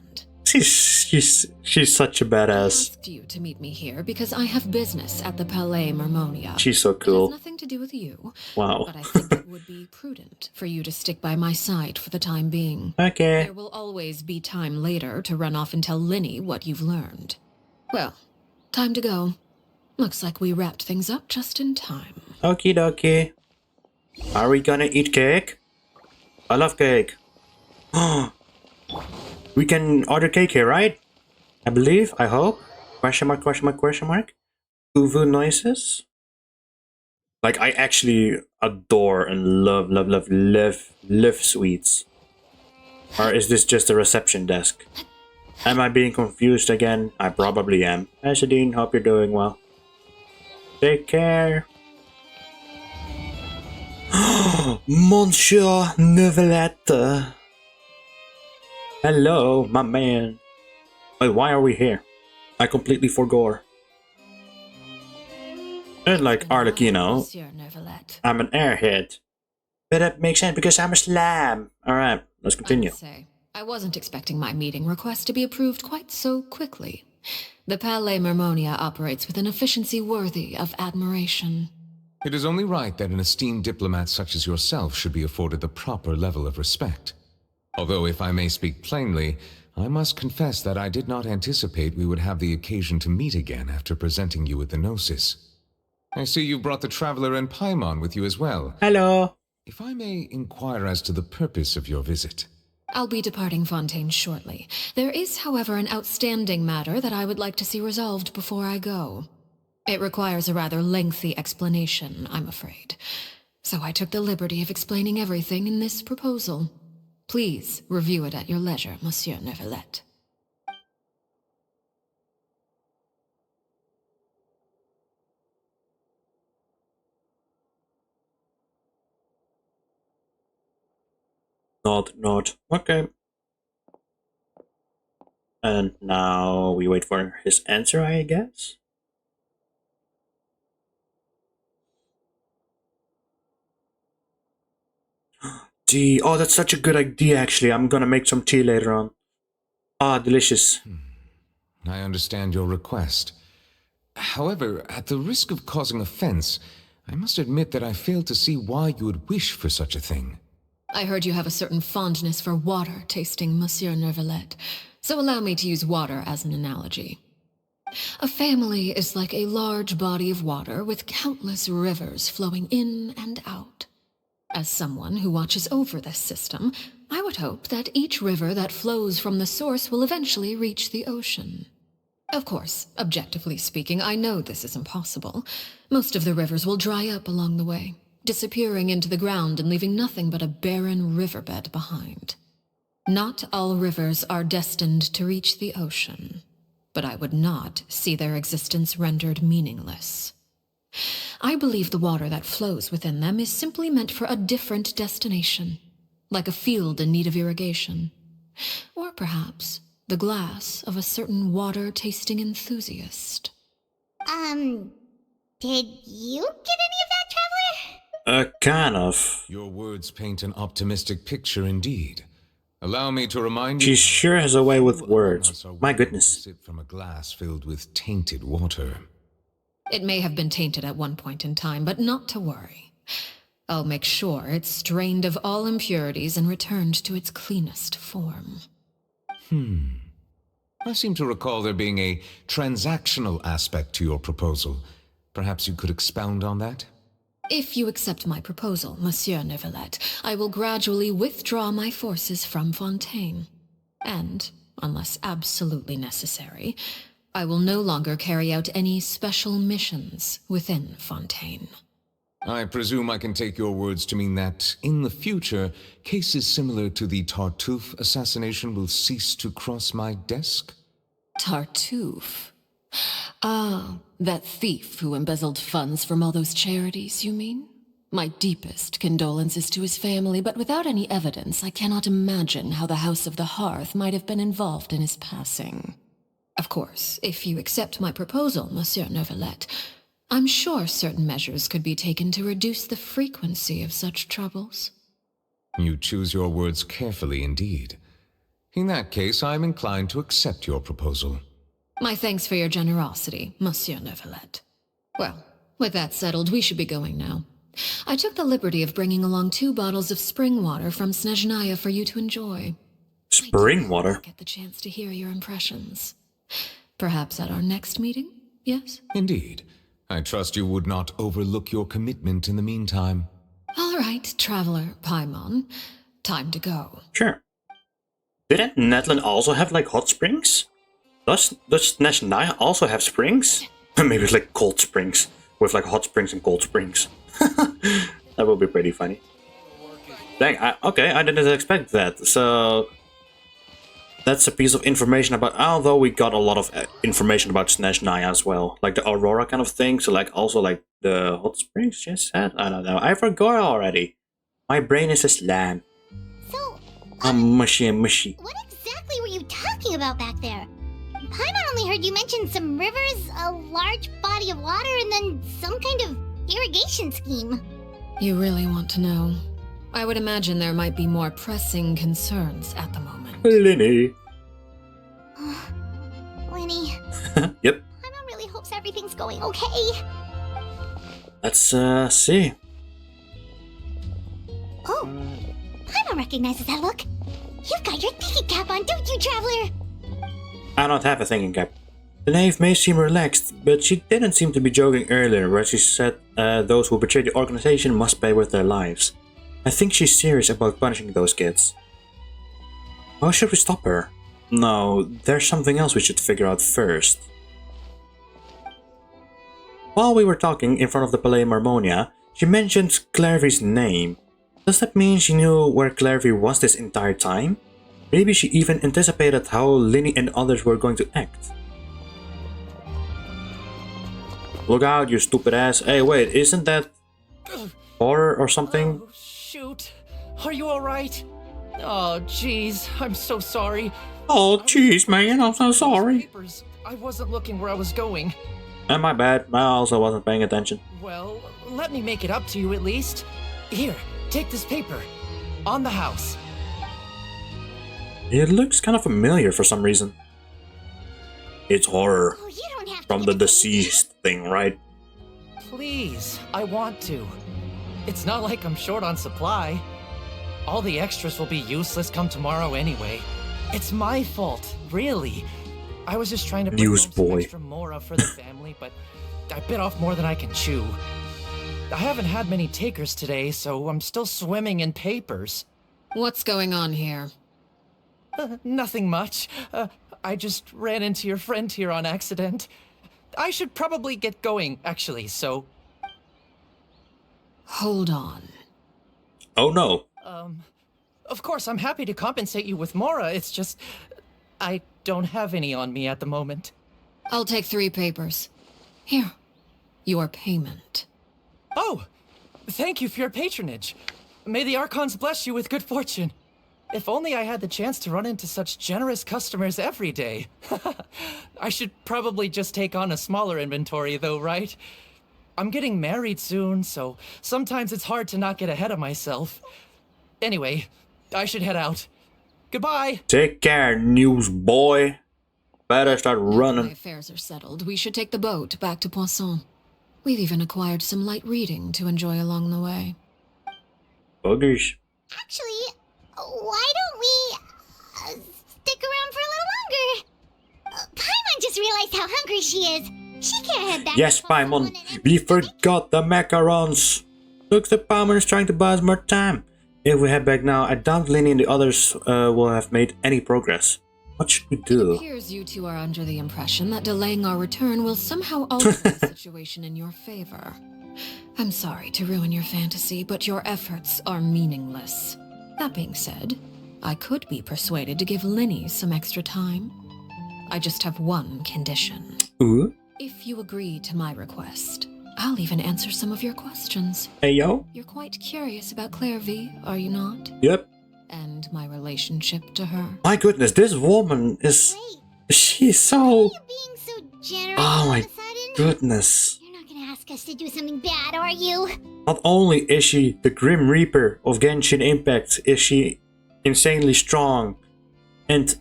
She's such a I badass. asked you to meet me here because I have business at the Palais Mermonia. She's so It has cool. nothing to do with you. Wow. But I think it would be prudent for you to stick by my side for the time being. Okay. There will always be time later to run off and tell Linny what you've learned. Well, time to go. Looks like we wrapped things up just in time. Okie dokie. Are we gonna eat cake? I love cake. We can order cake here, right? I believe, I hope. Question mark, question mark, question mark. Uvu noises. Like, I actually adore and love sweets. Or is this just a reception desk? Am I being confused again? I probably am. Pasadine, hope you're doing well. Take care. Monsieur Neuvillette. Hello, my man. Wait, why are we here? I completely forgot. Unlike Arlecchino, Monsieur Neuvillette. I'm an airhead. But that makes sense because I'm a slam. Alright, let's continue. I'd say, I wasn't expecting my meeting request to be approved quite so quickly. The Palais Mermonia operates with an efficiency worthy of admiration. It is only right that an esteemed diplomat such as yourself should be afforded the proper level of respect. Although, if I may speak plainly, I must confess that I did not anticipate we would have the occasion to meet again after presenting you with the Gnosis. I see you brought the Traveler and Paimon with you as well. Hello. If I may inquire as to the purpose of your visit. I'll be departing Fontaine shortly. There is, however, an outstanding matter that I would like to see resolved before I go. It requires a rather lengthy explanation, I'm afraid. So I took the liberty of explaining everything in this proposal. Please review it at your leisure, Monsieur Neuvillette. Not. Okay. And now we wait for his answer, I guess. Tea. Oh, that's such a good idea, actually. I'm gonna make some tea later on. Ah, delicious. I understand your request. However, at the risk of causing offense, I must admit that I fail to see why you would wish for such a thing. I heard you have a certain fondness for water tasting, Monsieur Neuvillette, so allow me to use water as an analogy. A family is like a large body of water with countless rivers flowing in and out. As someone who watches over this system, I would hope that each river that flows from the source will eventually reach the ocean. Of course, objectively speaking, I know this is impossible. Most of the rivers will dry up along the way, disappearing into the ground and leaving nothing but a barren riverbed behind. Not all rivers are destined to reach the ocean, but I would not see their existence rendered meaningless. I believe the water that flows within them is simply meant for a different destination, like a field in need of irrigation. Or perhaps the glass of a certain water-tasting enthusiast. Did you get any of that, Traveler? Kind of. Your words paint an optimistic picture indeed. Allow me to remind you... She sure has a way with words. My goodness. Sip from a glass filled with tainted water. It may have been tainted at one point in time, but not to worry. I'll make sure it's strained of all impurities and returned to its cleanest form. I seem to recall there being a transactional aspect to your proposal. Perhaps you could expound on that? If you accept my proposal, Monsieur Neuvillette, I will gradually withdraw my forces from Fontaine. And, unless absolutely necessary, I will no longer carry out any special missions within Fontaine. I presume I can take your words to mean that, in the future, cases similar to the Tartuffe assassination will cease to cross my desk? Tartuffe? Ah, that thief who embezzled funds from all those charities, you mean? My deepest condolences to his family, but without any evidence, I cannot imagine how the House of the Hearth might have been involved in his passing. Of course, if you accept my proposal, Monsieur Neuvillette, I'm sure certain measures could be taken to reduce the frequency of such troubles. You choose your words carefully indeed. In that case, I am inclined to accept your proposal. My thanks for your generosity, Monsieur Neuvillette. Well, with that settled, we should be going now. I took the liberty of bringing along 2 bottles of spring water from Snezhnaya for you to enjoy. Spring water? I did get the chance to hear your impressions. Perhaps at our next meeting, yes? Indeed. I trust you would not overlook your commitment in the meantime. All right, Traveler Paimon. Time to go. Sure. Didn't Netland also have, like, hot springs? Does Snezhnaya also have springs? Maybe it's like cold springs, with like hot springs and cold springs. That would be pretty funny. Dang, okay, I didn't expect that. So that's a piece of information about, although we got a lot of information about Snezhnaya as well. Like the Aurora kind of thing, so like also like the hot springs just said? I don't know, I forgot already. My brain is a slam. So, I'm mushy and mushy. what exactly were you talking about back there? Paimon only heard you mention some rivers, a large body of water, and then some kind of irrigation scheme. You really want to know? I would imagine there might be more pressing concerns at the moment. Linny. Winnie, Yep. Paimon really hopes everything's going okay. Let's see. Oh, Paimon recognizes that look. You've got your thinking cap on, don't you, Traveler? I don't have a thinking cap. The knave may seem relaxed, but she didn't seem to be joking earlier where she said those who betray the organization must pay with their lives. I think she's serious about punishing those kids. How should we stop her? No, there's something else we should figure out first. While we were talking in front of the Palais Marmonia, she mentioned Clairvy's name. Does that mean she knew where Clairvy was this entire time? Maybe she even anticipated how Linny and others were going to act. Look out, you stupid ass. Hey, wait, isn't that horror or something? Oh, shoot. Are you alright? Oh, jeez, I'm so sorry. Oh, jeez, man, I'm so sorry. Papers. I wasn't looking where I was going. And my bad, I also wasn't paying attention. Well, let me make it up to you at least. Here, take this paper. On the house. It looks kind of familiar for some reason. It's horror. Oh, you don't have to From give the it to me. deceased thing, right? Please, I want to. It's not like I'm short on supply. All the extras will be useless come tomorrow anyway. It's my fault, really. I was just trying to bring home some Newsboy. extra mora for the family, but I bit off more than I can chew. I haven't had many takers today, so I'm still swimming in papers. What's going on here? Nothing much. I just ran into your friend here on accident. I should probably get going, actually, so... Hold on. Oh no. Of course, I'm happy to compensate you with mora, it's just... I don't have any on me at the moment. I'll take 3 papers. Here. Your payment. Oh! Thank you for your patronage. May the Archons bless you with good fortune. If only I had the chance to run into such generous customers every day. I should probably just take on a smaller inventory though, right? I'm getting married soon, so sometimes it's hard to not get ahead of myself. Anyway, I should head out. Goodbye! Take care, newsboy. Better start Now that running. my affairs are settled, we should take the boat back to Poisson. We've even acquired some light reading to enjoy along the way. Buggers. Actually, why don't we stick around for a little longer? Paimon just realized how hungry she is. She can't head back. Yes, to Poisson Paimon. and We everything. forgot the macarons. Looks like Paimon is trying to buy us more time. If we head back now, I doubt Linny and the others will have made any progress. What should we It do? appears you two are under the impression that delaying our return will somehow alter the situation in your favor. I'm sorry to ruin your fantasy, but your efforts are meaningless. That being said, I could be persuaded to give Linny some extra time. I just have one condition. Ooh. If you agree to my request, I'll even answer some of your questions. Hey, yo. You're quite curious about Clairvy, are you not? Yep. And my relationship to her. My goodness, this woman is... Wait, She's so... you being so generous Oh all my of a sudden? goodness. You're not gonna ask us to do something bad, are you? Not only is she the Grim Reaper of Genshin Impact, is she insanely strong and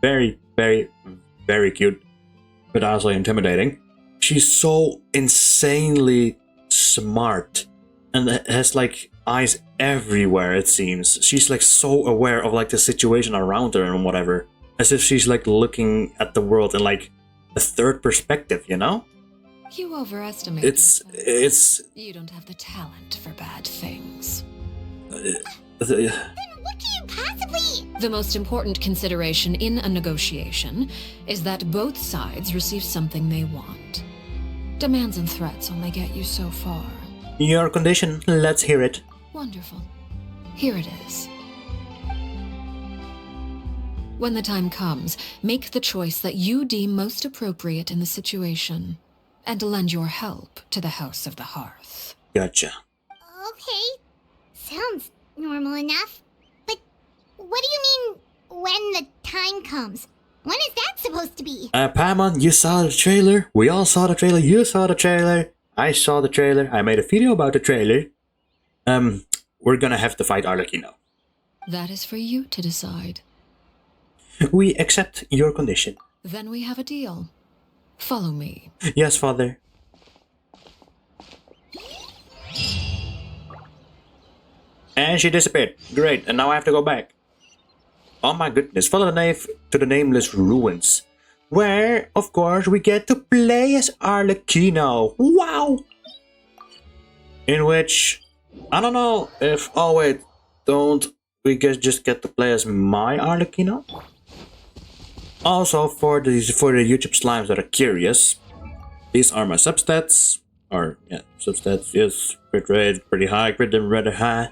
very, very, very cute, but also intimidating. She's so insanely smart and has like eyes everywhere, it seems. She's like so aware of like the situation around her and whatever, as if she's like looking at the world in like a third perspective, you know? You overestimate It's yourself. You don't have the talent for bad things. Then what can you possibly... The most important consideration in a negotiation is that both sides receive something they want. Demands and threats only get you so far. Your condition, let's hear it. Wonderful. Here it is. When the time comes, make the choice that you deem most appropriate in the situation, and lend your help to the House of the Hearth. Gotcha. Okay, sounds normal enough. But what do you mean, when the time comes? When is that supposed to be? Paimon, you saw the trailer. We all saw the trailer. You saw the trailer. I saw the trailer. I made a video about the trailer. We're gonna have to fight Arlecchino. That is for you to decide. We accept your condition. Then we have a deal. Follow me. Yes, father. And she disappeared. Great, and now I have to go back. Oh my goodness, follow the knave to the nameless ruins. Where, of course, we get to play as Arlecchino. Wow! In which, I don't know if, oh wait, don't we just get to play as my Arlecchino? Also, for the YouTube slimes that are curious, these are my substats. Or, yeah, substats, yes, crit rate, pretty high, crit rate rather high.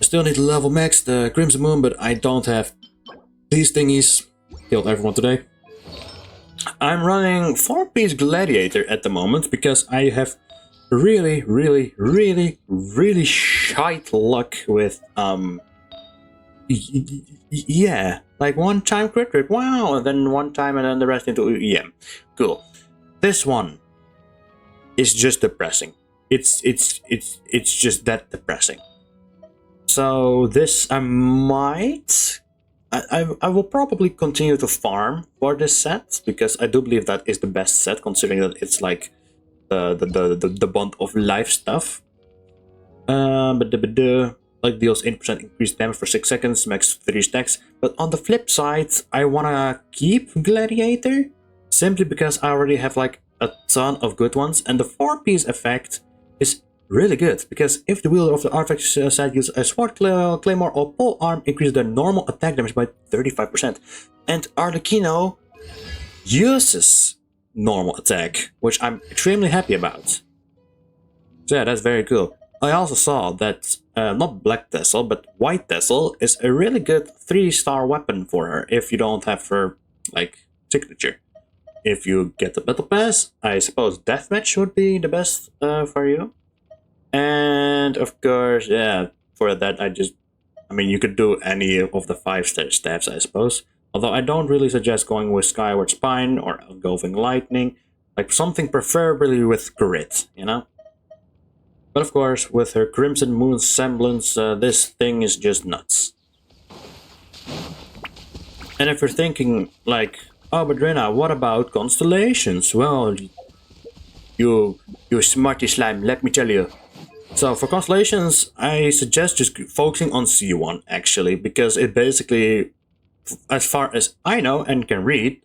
I still need to level max the Crimson Moon, but I don't have these thingies. Killed everyone today. I'm running 4-piece Gladiator at the moment because I have really shite luck with Yeah, like one time crit rate, wow, and then one time and then the rest into EM. Cool. This one is just depressing. It's just that depressing. So this I will probably continue to farm for this set because I do believe that is the best set considering that it's like the bond of life stuff. Like deals 8% increased damage for 6 seconds, max 3 stacks. But on the flip side, I wanna keep Gladiator simply because I already have like a ton of good ones, and the 4-piece effect is really good because if the wielder of the artifact side uses a sword, claymore, or pole arm, increases their normal attack damage by 35%. And Arlecchino uses normal attack, which I'm extremely happy about. So yeah, that's very cool. I also saw that not Black Tassel, but White Tassel is a really good 3-star weapon for her if you don't have her like signature. If you get the battle pass, I suppose deathmatch would be the best for you. And of course, yeah, for that I mean, you could do any of the 5-star stats, I suppose. Although I don't really suggest going with Skyward Spine or Engulfing Lightning, like something preferably with grit, you know? But of course, with her Crimson Moon semblance, this thing is just nuts. And if you're thinking, like, oh, but Rena, what about constellations? Well, you smarty slime, let me tell you. So for constellations, I suggest just focusing on C1, actually, because it basically, as far as I know and can read,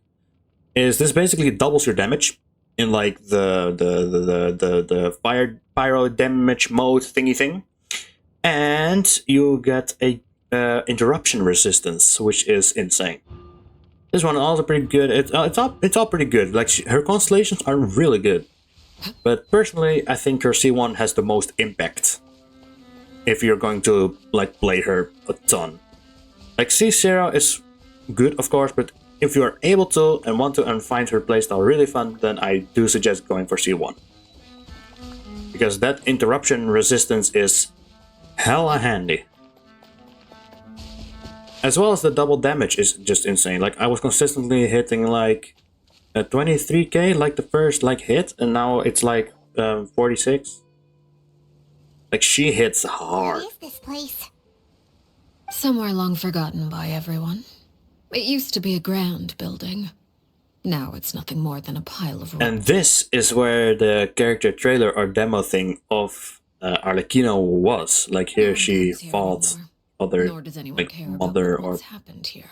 is this basically doubles your damage in like the pyro damage mode thingy thing, and you get a interruption resistance, which is insane. This one also pretty good. It's all pretty good. Like her constellations are really good, but personally, I think her C1 has the most impact. If you're going to like play her a ton, like C0 is good, of course, but if you are able to and want to and find her playstyle really fun, then I do suggest going for C1. Because that interruption resistance is hella handy. As well as the double damage is just insane. Like I was consistently hitting like 23k like the first like hit, and now it's like 46. Like she hits hard. What is this place? Somewhere long forgotten by everyone. It used to be a grand building. Now it's nothing more than a pile of ruins. And this is where the character trailer or demo thing of Arlecchino was. Like here she fought other like mother or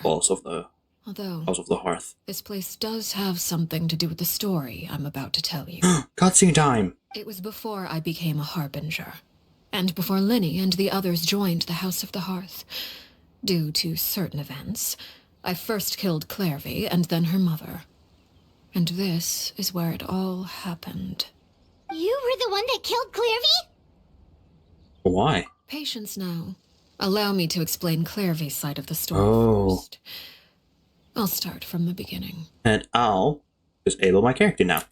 boss of the House of the Hearth. This place does have something to do with the story I'm about to tell you. Cutscene time! It was before I became a Harbinger, and before Linny and the others joined the House of the Hearth. Due to certain events, I first killed Clairvy and then her mother. And this is where it all happened. You were the one that killed Clairvy? Why? Patience now. Allow me to explain Clairvy's side of the story first. I'll start from the beginning. And I'll disable my character now.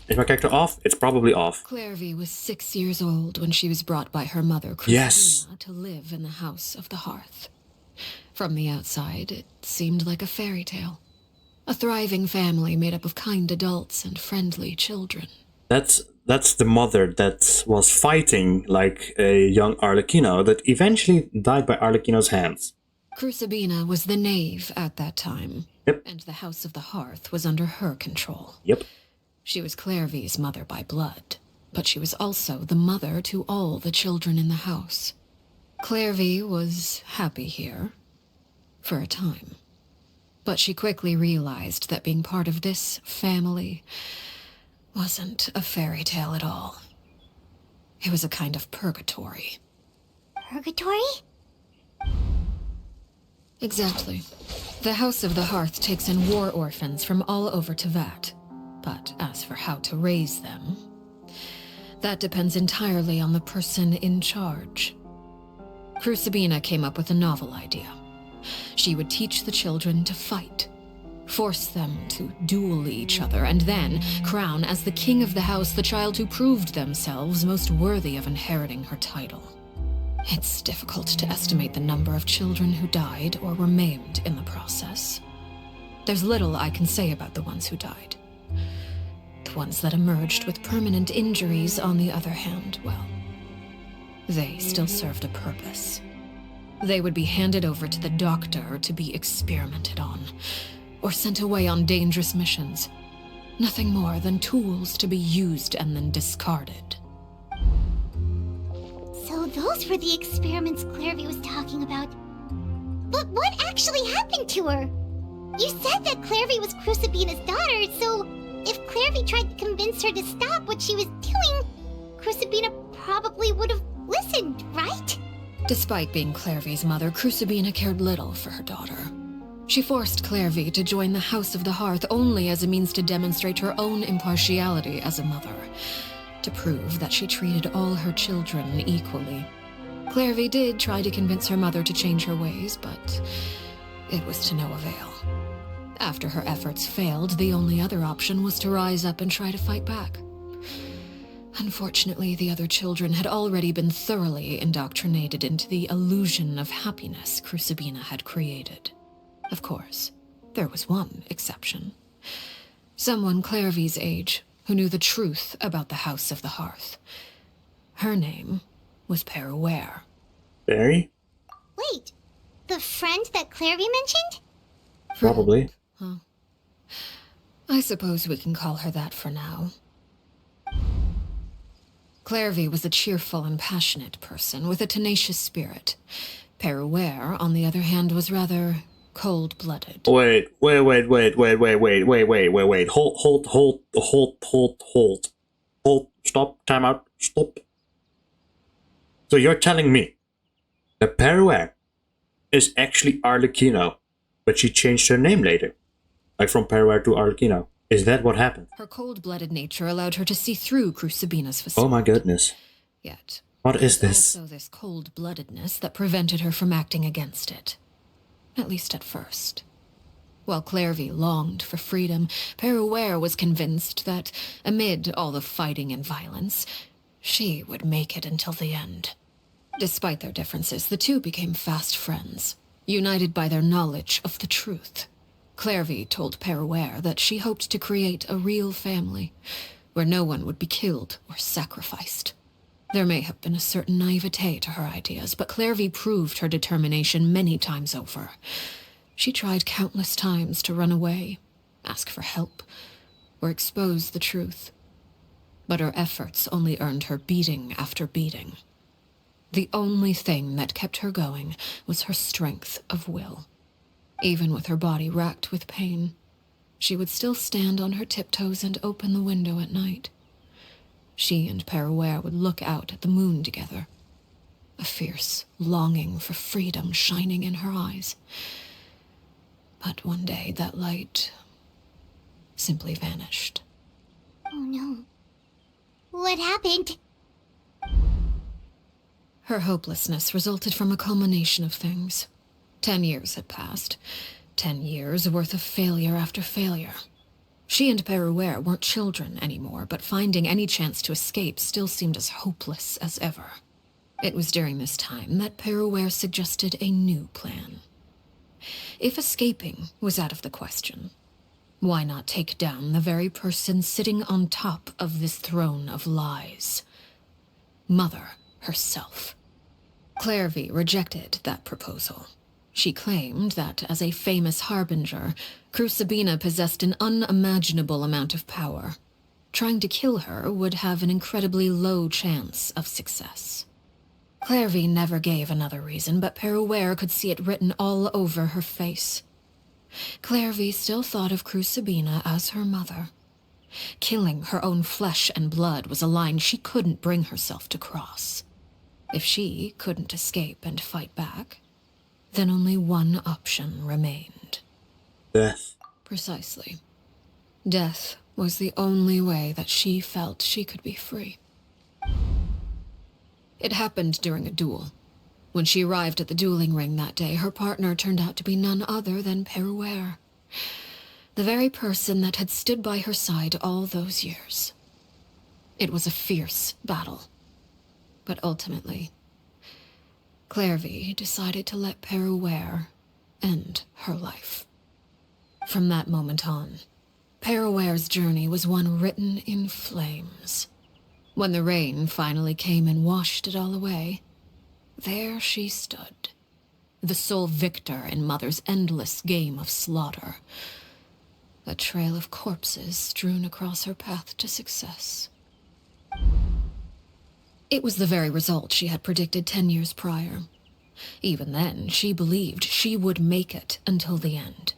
Is my character off? It's probably off. Clairvy was 6 years old when she was brought by her mother, Christina, to live in the House of the Hearth. From the outside, it seemed like a fairy tale. A thriving family made up of kind adults and friendly children. That's the mother that was fighting like a young Arlecchino that eventually died by Arlecchino's hands. Crucibina was the knave at that time. Yep. And the House of the Hearth was under her control. Yep. She was Clairvy's mother by blood, but she was also the mother to all the children in the house. Clairvy was happy here, for a time. But she quickly realized that being part of this family wasn't a fairy tale at all. It was a kind of purgatory. Purgatory? Exactly. The House of the Hearth takes in war orphans from all over Tevat. But as for how to raise them, that depends entirely on the person in charge. Crucibina came up with a novel idea. She would teach the children to fight, force them to duel each other, and then crown as the king of the house the child who proved themselves most worthy of inheriting her title. It's difficult to estimate the number of children who died or were maimed in the process. There's little I can say about the ones who died. The ones that emerged with permanent injuries, on the other hand, well, they still served a purpose. They would be handed over to the doctor to be experimented on, or sent away on dangerous missions. Nothing more than tools to be used and then discarded. So those were the experiments Clairvy was talking about. But what actually happened to her? You said that Clairvy was Crucibina's daughter, so if Clairvy tried to convince her to stop what she was doing, Crucibina probably would have listened, right? Despite being Clairvy's mother, Crucibina cared little for her daughter. She forced Clairvy to join the House of the Hearth only as a means to demonstrate her own impartiality as a mother, to prove that she treated all her children equally. Clairvy did try to convince her mother to change her ways, but it was to no avail. After her efforts failed, the only other option was to rise up and try to fight back. Unfortunately, the other children had already been thoroughly indoctrinated into the illusion of happiness Crucibina had created. Of course, there was one exception. Someone Clairvy's age who knew the truth about the House of the Hearth. Her name was Peruere. Barry? Wait, the friend that Clairvy mentioned? Probably. Huh. I suppose we can call her that for now. Clairvy was a cheerful and passionate person with a tenacious spirit. Peruere, on the other hand, was rather cold-blooded. Wait. Hold. Stop. Time out. Stop. So you're telling me that Peruere is actually Arlecchino, but she changed her name later? Like from Peruere to Arlecchino. Is that what happened? Her cold-blooded nature allowed her to see through Crucibina's facade. Oh my goodness. Yet, What is this? also this cold-bloodedness that prevented her from acting against it. At least at first. While Clairvy longed for freedom, Peruere was convinced that, amid all the fighting and violence, she would make it until the end. Despite their differences, the two became fast friends, united by their knowledge of the truth. Clairvy told Peruere that she hoped to create a real family, where no one would be killed or sacrificed. There may have been a certain naivete to her ideas, but Clairvy proved her determination many times over. She tried countless times to run away, ask for help, or expose the truth. But her efforts only earned her beating after beating. The only thing that kept her going was her strength of will. Even with her body racked with pain, she would still stand on her tiptoes and open the window at night. She and Peruere would look out at the moon together, a fierce longing for freedom shining in her eyes. But one day that light simply vanished. Oh no. What happened? Her hopelessness resulted from a culmination of things. 10 years had passed. 10 years worth of failure after failure. She and Peruere weren't children anymore, but finding any chance to escape still seemed as hopeless as ever. It was during this time that Peruere suggested a new plan. If escaping was out of the question, why not take down the very person sitting on top of this throne of lies? Mother herself. Clairvy rejected that proposal. She claimed that, as a famous harbinger, Crucibina possessed an unimaginable amount of power. Trying to kill her would have an incredibly low chance of success. Clairvy never gave another reason, but Peruere could see it written all over her face. Clairvy still thought of Crucibina as her mother. Killing her own flesh and blood was a line she couldn't bring herself to cross. If she couldn't escape and fight back, then only one option remained. Death. Precisely. Death was the only way that she felt she could be free. It happened during a duel. When she arrived at the dueling ring that day, her partner turned out to be none other than Peruere. The very person that had stood by her side all those years. It was a fierce battle. But ultimately, Clairvy decided to let Perouer end her life. From that moment on, Perouer's journey was one written in flames. When the rain finally came and washed it all away, there she stood, the sole victor in Mother's endless game of slaughter. A trail of corpses strewn across her path to success. It was the very result she had predicted 10 years prior. Even then, she believed she would make it until the end.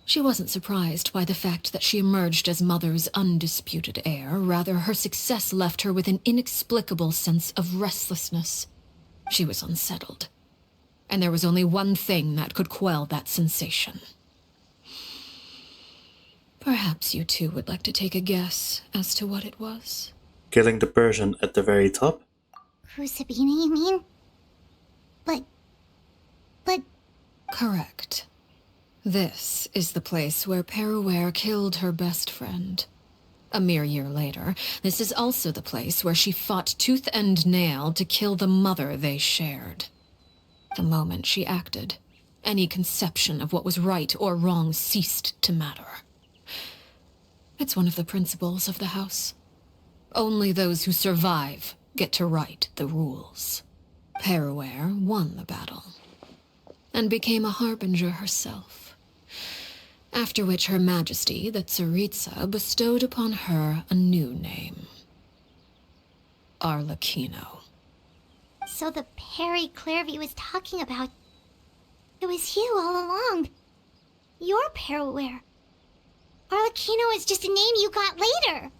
She wasn't surprised by the fact that she emerged as Mother's undisputed heir. Rather, her success left her with an inexplicable sense of restlessness. She was unsettled. And there was only one thing that could quell that sensation. Perhaps you two would like to take a guess as to what it was? Killing the person at the very top? Crucibina, you mean? But... Correct. This is the place where Perouer killed her best friend. A mere year later, this is also the place where she fought tooth and nail to kill the mother they shared. The moment she acted, any conception of what was right or wrong ceased to matter. It's one of the principles of the house. Only those who survive get to write the rules. Perouer won the battle, and became a harbinger herself. After which Her Majesty, the Tsaritsa, bestowed upon her a new name. Arlecchino. So the Perry Clairvy was talking about... It was you all along. You're Perouer. Arlecchino is just a name you got later.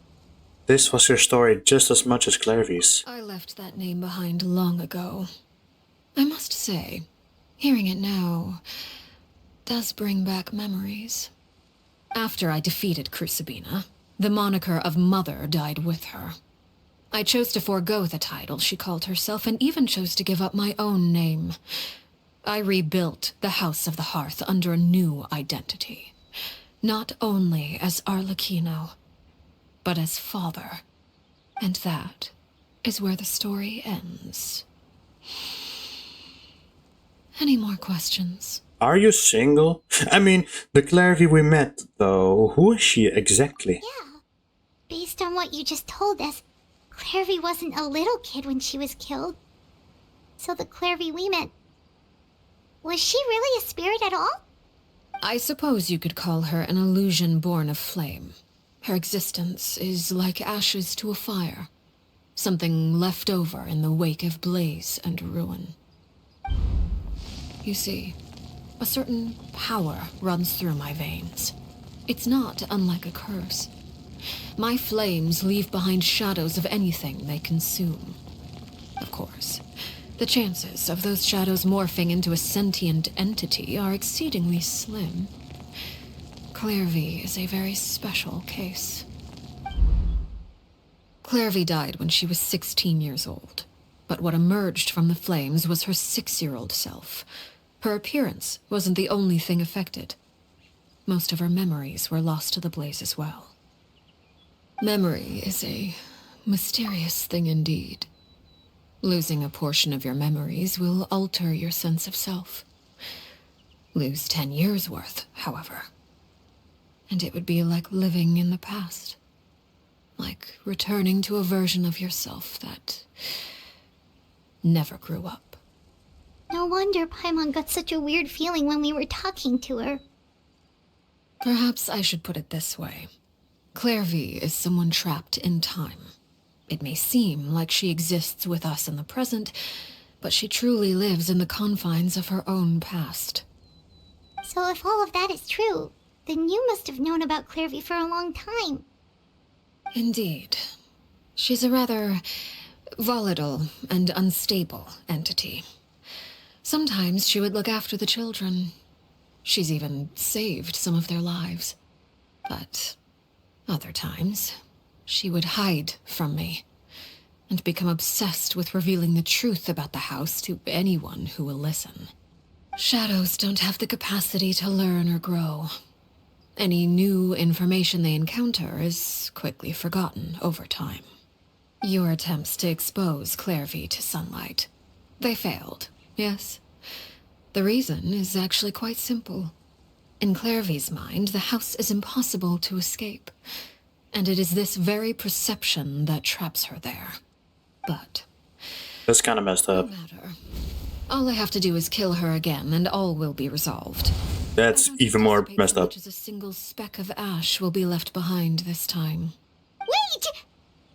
This was your story just as much as Clairvy's. I left that name behind long ago. I must say, hearing it now does bring back memories. After I defeated Crucibina, the moniker of Mother died with her. I chose to forego the title she called herself, and even chose to give up my own name. I rebuilt the House of the Hearth under a new identity. Not only as Arlecchino, but as father. And that is where the story ends. Any more questions? Are you single? I mean, the Clairvy we met, though, who is she exactly? Yeah. Based on what you just told us, Clairvy wasn't a little kid when she was killed. So the Clairvy we met... Was she really a spirit at all? I suppose you could call her an illusion born of flame. Her existence is like ashes to a fire. Something left over in the wake of blaze and ruin. You see, a certain power runs through my veins. It's not unlike a curse. My flames leave behind shadows of anything they consume. Of course, the chances of those shadows morphing into a sentient entity are exceedingly slim. Clairvy is a very special case. Clairvy died when she was 16 years old, but what emerged from the flames was her 6-year-old self. Her appearance wasn't the only thing affected. Most of her memories were lost to the blaze as well. Memory is a mysterious thing indeed. Losing a portion of your memories will alter your sense of self. Lose 10 years' worth, however, and it would be like living in the past. Like returning to a version of yourself that never grew up. No wonder Paimon got such a weird feeling when we were talking to her. Perhaps I should put it this way. Clairvy is someone trapped in time. It may seem like she exists with us in the present, but she truly lives in the confines of her own past. So if all of that is true, then you must have known about Clairvy for a long time. Indeed. She's a rather volatile and unstable entity. Sometimes she would look after the children. She's even saved some of their lives. But other times, she would hide from me and become obsessed with revealing the truth about the house to anyone who will listen. Shadows don't have the capacity to learn or grow. Any new information they encounter is quickly forgotten over time. Your attempts to expose Clairvy to sunlight They failed, yes. The reason is actually quite simple. In Clairvy's mind, the house is impossible to escape, and it is this very perception that traps her there. But That's kind of messed up. no matter. All I have to do is kill her again, and all will be resolved. That's I don't even more anticipate messed so up. much as a single speck of ash will be left behind this time. Wait!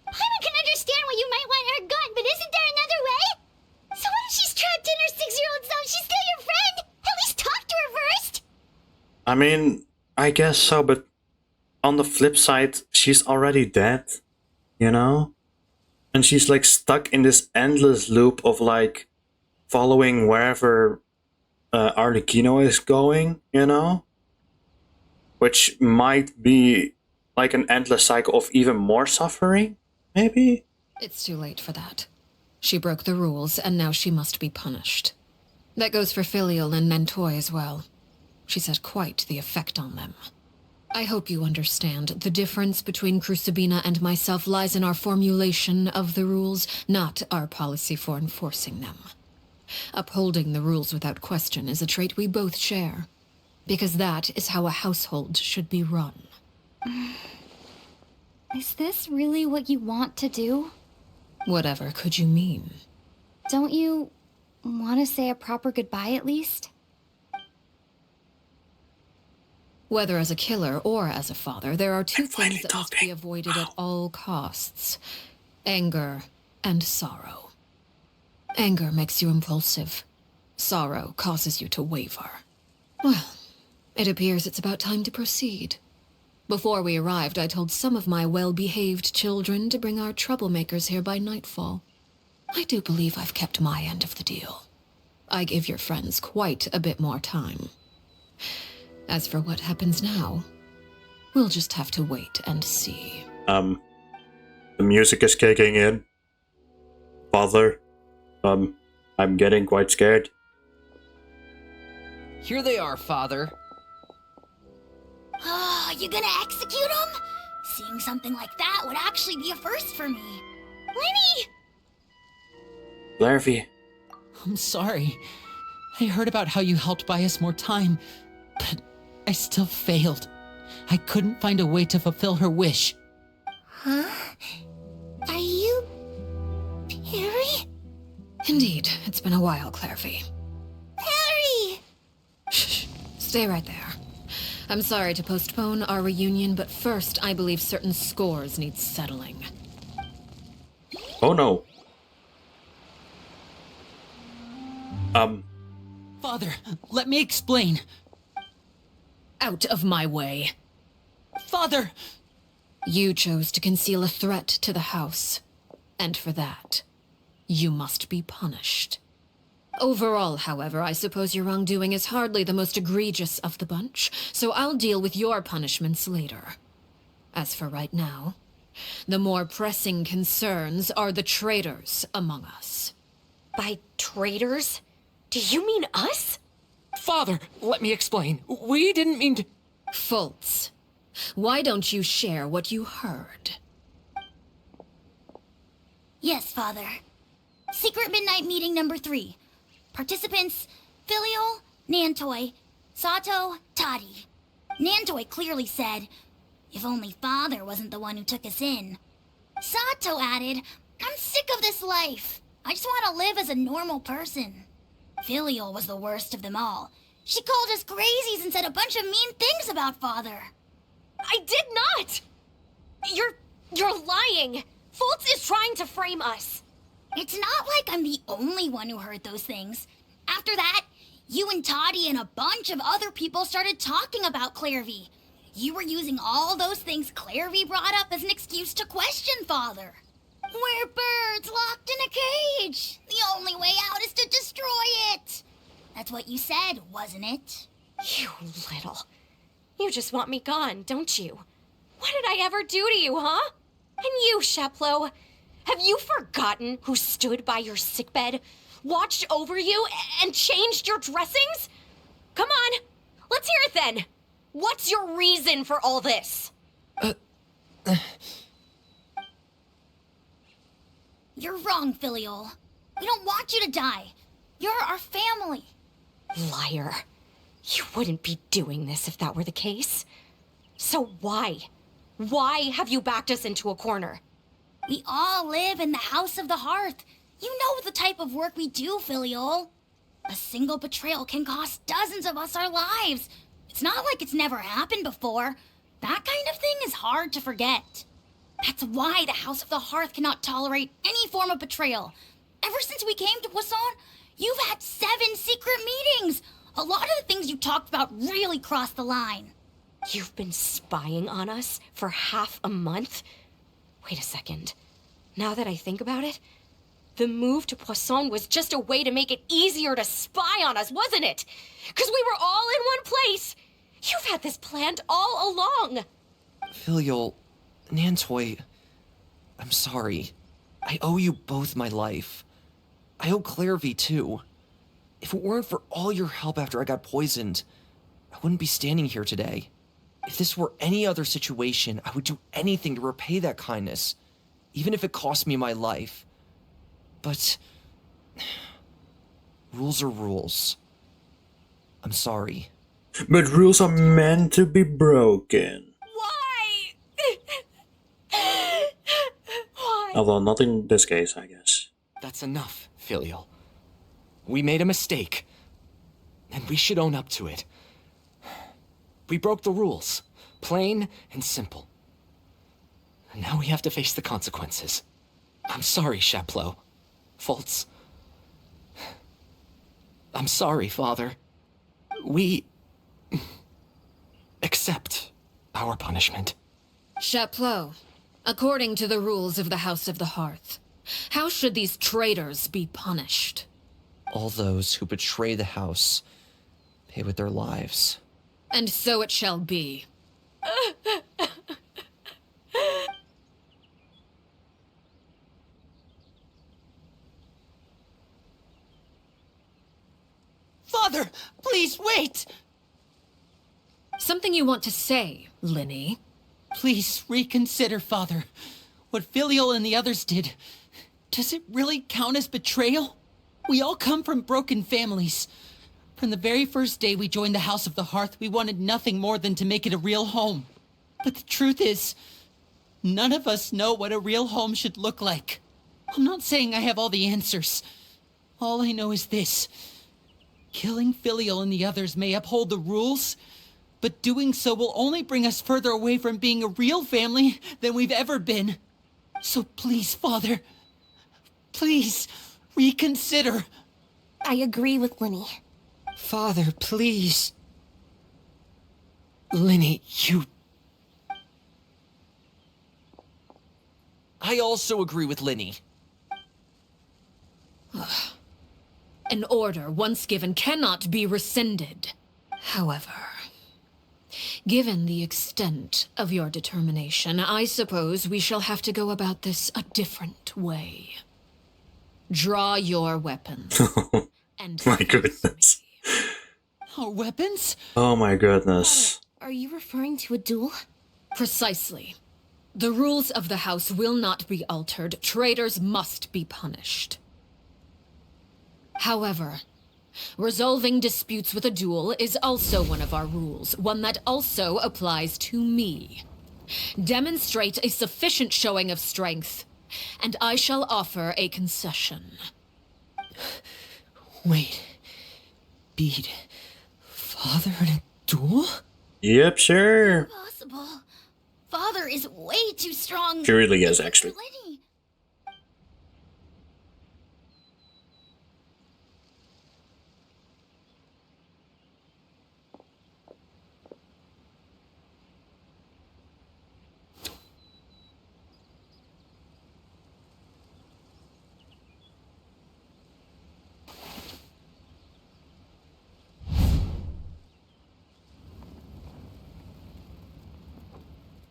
Paimon can understand why you might want her gone, but isn't there another way? So what if she's trapped in her 6-year-old self? She's still your friend! At least talk to her first! I mean, I guess so, but on the flip side, she's already dead, you know? And she's like stuck in this endless loop of like following wherever Arlecchino is going, you know? Which might be like an endless cycle of even more suffering, maybe? It's too late for that. She broke the rules, and now she must be punished. That goes for Filial and Mentoy as well. She's had quite the effect on them. I hope you understand. The difference between Crucibina and myself lies in our formulation of the rules, not our policy for enforcing them. Upholding the rules without question is a trait we both share, because that is how a household should be run. Is this really what you want to do? Whatever could you mean? Don't you want to say a proper goodbye at least? Whether as a killer or as a father, there are two things that must be avoided at all costs. Anger and sorrow. Anger makes you impulsive. Sorrow causes you to waver. Well, it appears it's about time to proceed. Before we arrived, I told some of my well-behaved children to bring our troublemakers here by nightfall. I do believe I've kept my end of the deal. I give your friends quite a bit more time. As for what happens now, we'll just have to wait and see. The music is kicking in. Father, I'm getting quite scared. Here they are, Father. Oh, you gonna execute him? Seeing something like that would actually be a first for me. Lenny! Larvy. I'm sorry. I heard about how you helped buy us more time, but I still failed. I couldn't find a way to fulfill her wish. Huh? Are you... Perry? Indeed, it's been a while, Clairvy. Perry! Shh, stay right there. I'm sorry to postpone our reunion, but first I believe certain scores need settling. Oh no. Father, let me explain. Out of my way. Father! You chose to conceal a threat to the house, and for that, you must be punished. Overall, however, I suppose your wrongdoing is hardly the most egregious of the bunch, so I'll deal with your punishments later. As for right now, the more pressing concerns are the traitors among us. By traitors? Do you mean us? Father, let me explain. We didn't mean to... Fultz, why don't you share what you heard? Yes, Father. Secret Midnight Meeting number 3. Participants, Filial, Nantoy, Sato, Toddy. Nantoy clearly said, if only Father wasn't the one who took us in. Sato added, I'm sick of this life. I just want to live as a normal person. Filial was the worst of them all. She called us crazies and said a bunch of mean things about Father. I did not! You're lying! Fultz is trying to frame us. It's not like I'm the only one who heard those things. After that, you and Toddy and a bunch of other people started talking about Clairvy. You were using all those things Clairvy brought up as an excuse to question Father. We're birds locked in a cage. The only way out is to destroy it. That's what you said, wasn't it? You little... You just want me gone, don't you? What did I ever do to you, huh? And you, Sheplo, have you forgotten who stood by your sickbed, watched over you, and changed your dressings? Come on, let's hear it then. What's your reason for all this? You're wrong, Filial. We don't want you to die. You're our family. Liar. You wouldn't be doing this if that were the case. So why? Why have you backed us into a corner? We all live in the House of the Hearth. You know the type of work we do, Filiol. A single betrayal can cost dozens of us our lives. It's not like it's never happened before. That kind of thing is hard to forget. That's why the House of the Hearth cannot tolerate any form of betrayal. Ever since we came to Poisson, you've had 7 secret meetings. A lot of the things you talked about really crossed the line. You've been spying on us for half a month? Wait a second. Now that I think about it, the move to Poisson was just a way to make it easier to spy on us, wasn't it? Because we were all in one place. You've had this planned all along. Filial, Nantoy, I'm sorry. I owe you both my life. I owe Clairvy too. If it weren't for all your help after I got poisoned, I wouldn't be standing here today. If this were any other situation, I would do anything to repay that kindness, even if it cost me my life. But rules are rules. I'm sorry. But rules are meant to be broken. Why? Why? Although not in this case, I guess. That's enough, Filial. We made a mistake, and we should own up to it. We broke the rules, plain and simple. And now we have to face the consequences. I'm sorry, Chaplot. Fultz. I'm sorry, Father. We accept our punishment. Chaplot, according to the rules of the House of the Hearth, how should these traitors be punished? All those who betray the house pay with their lives. And so it shall be. Father, please wait! Something you want to say, Linny? Please reconsider, Father. What Filial and the others did, does it really count as betrayal? We all come from broken families. From the very first day we joined the House of the Hearth, we wanted nothing more than to make it a real home. But the truth is, none of us know what a real home should look like. I'm not saying I have all the answers. All I know is this. Killing Filial and the others may uphold the rules, but doing so will only bring us further away from being a real family than we've ever been. So please, Father, please reconsider. I agree with Linny. Father, please. Linny, you... I also agree with Linny. An order once given cannot be rescinded. However, given the extent of your determination, I suppose we shall have to go about this a different way. Draw your weapons. And My goodness. Our weapons? Oh my goodness. Are you referring to a duel? Precisely. The rules of the house will not be altered. Traitors must be punished. However, resolving disputes with a duel is also one of our rules, one that also applies to me. Demonstrate a sufficient showing of strength, and I shall offer a concession. Wait. Beat Father in a duel? Yep, sure. Impossible. Father is way too strong. She really is, actually. Lenny.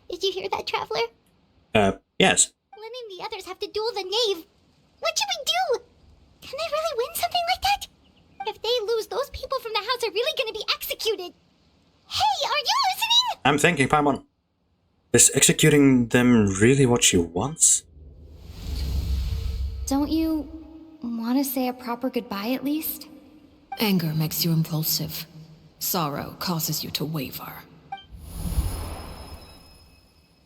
Did you hear that, Traveler? Yes. Lenny and the others have to duel the knave. What should we do? Can they really win something like that? If they lose, those people from the house are really going to be executed. Hey, are you listening? I'm thinking, Paimon. Is executing them really what she wants? Don't you want to say a proper goodbye at least? Anger makes you impulsive. Sorrow causes you to waver.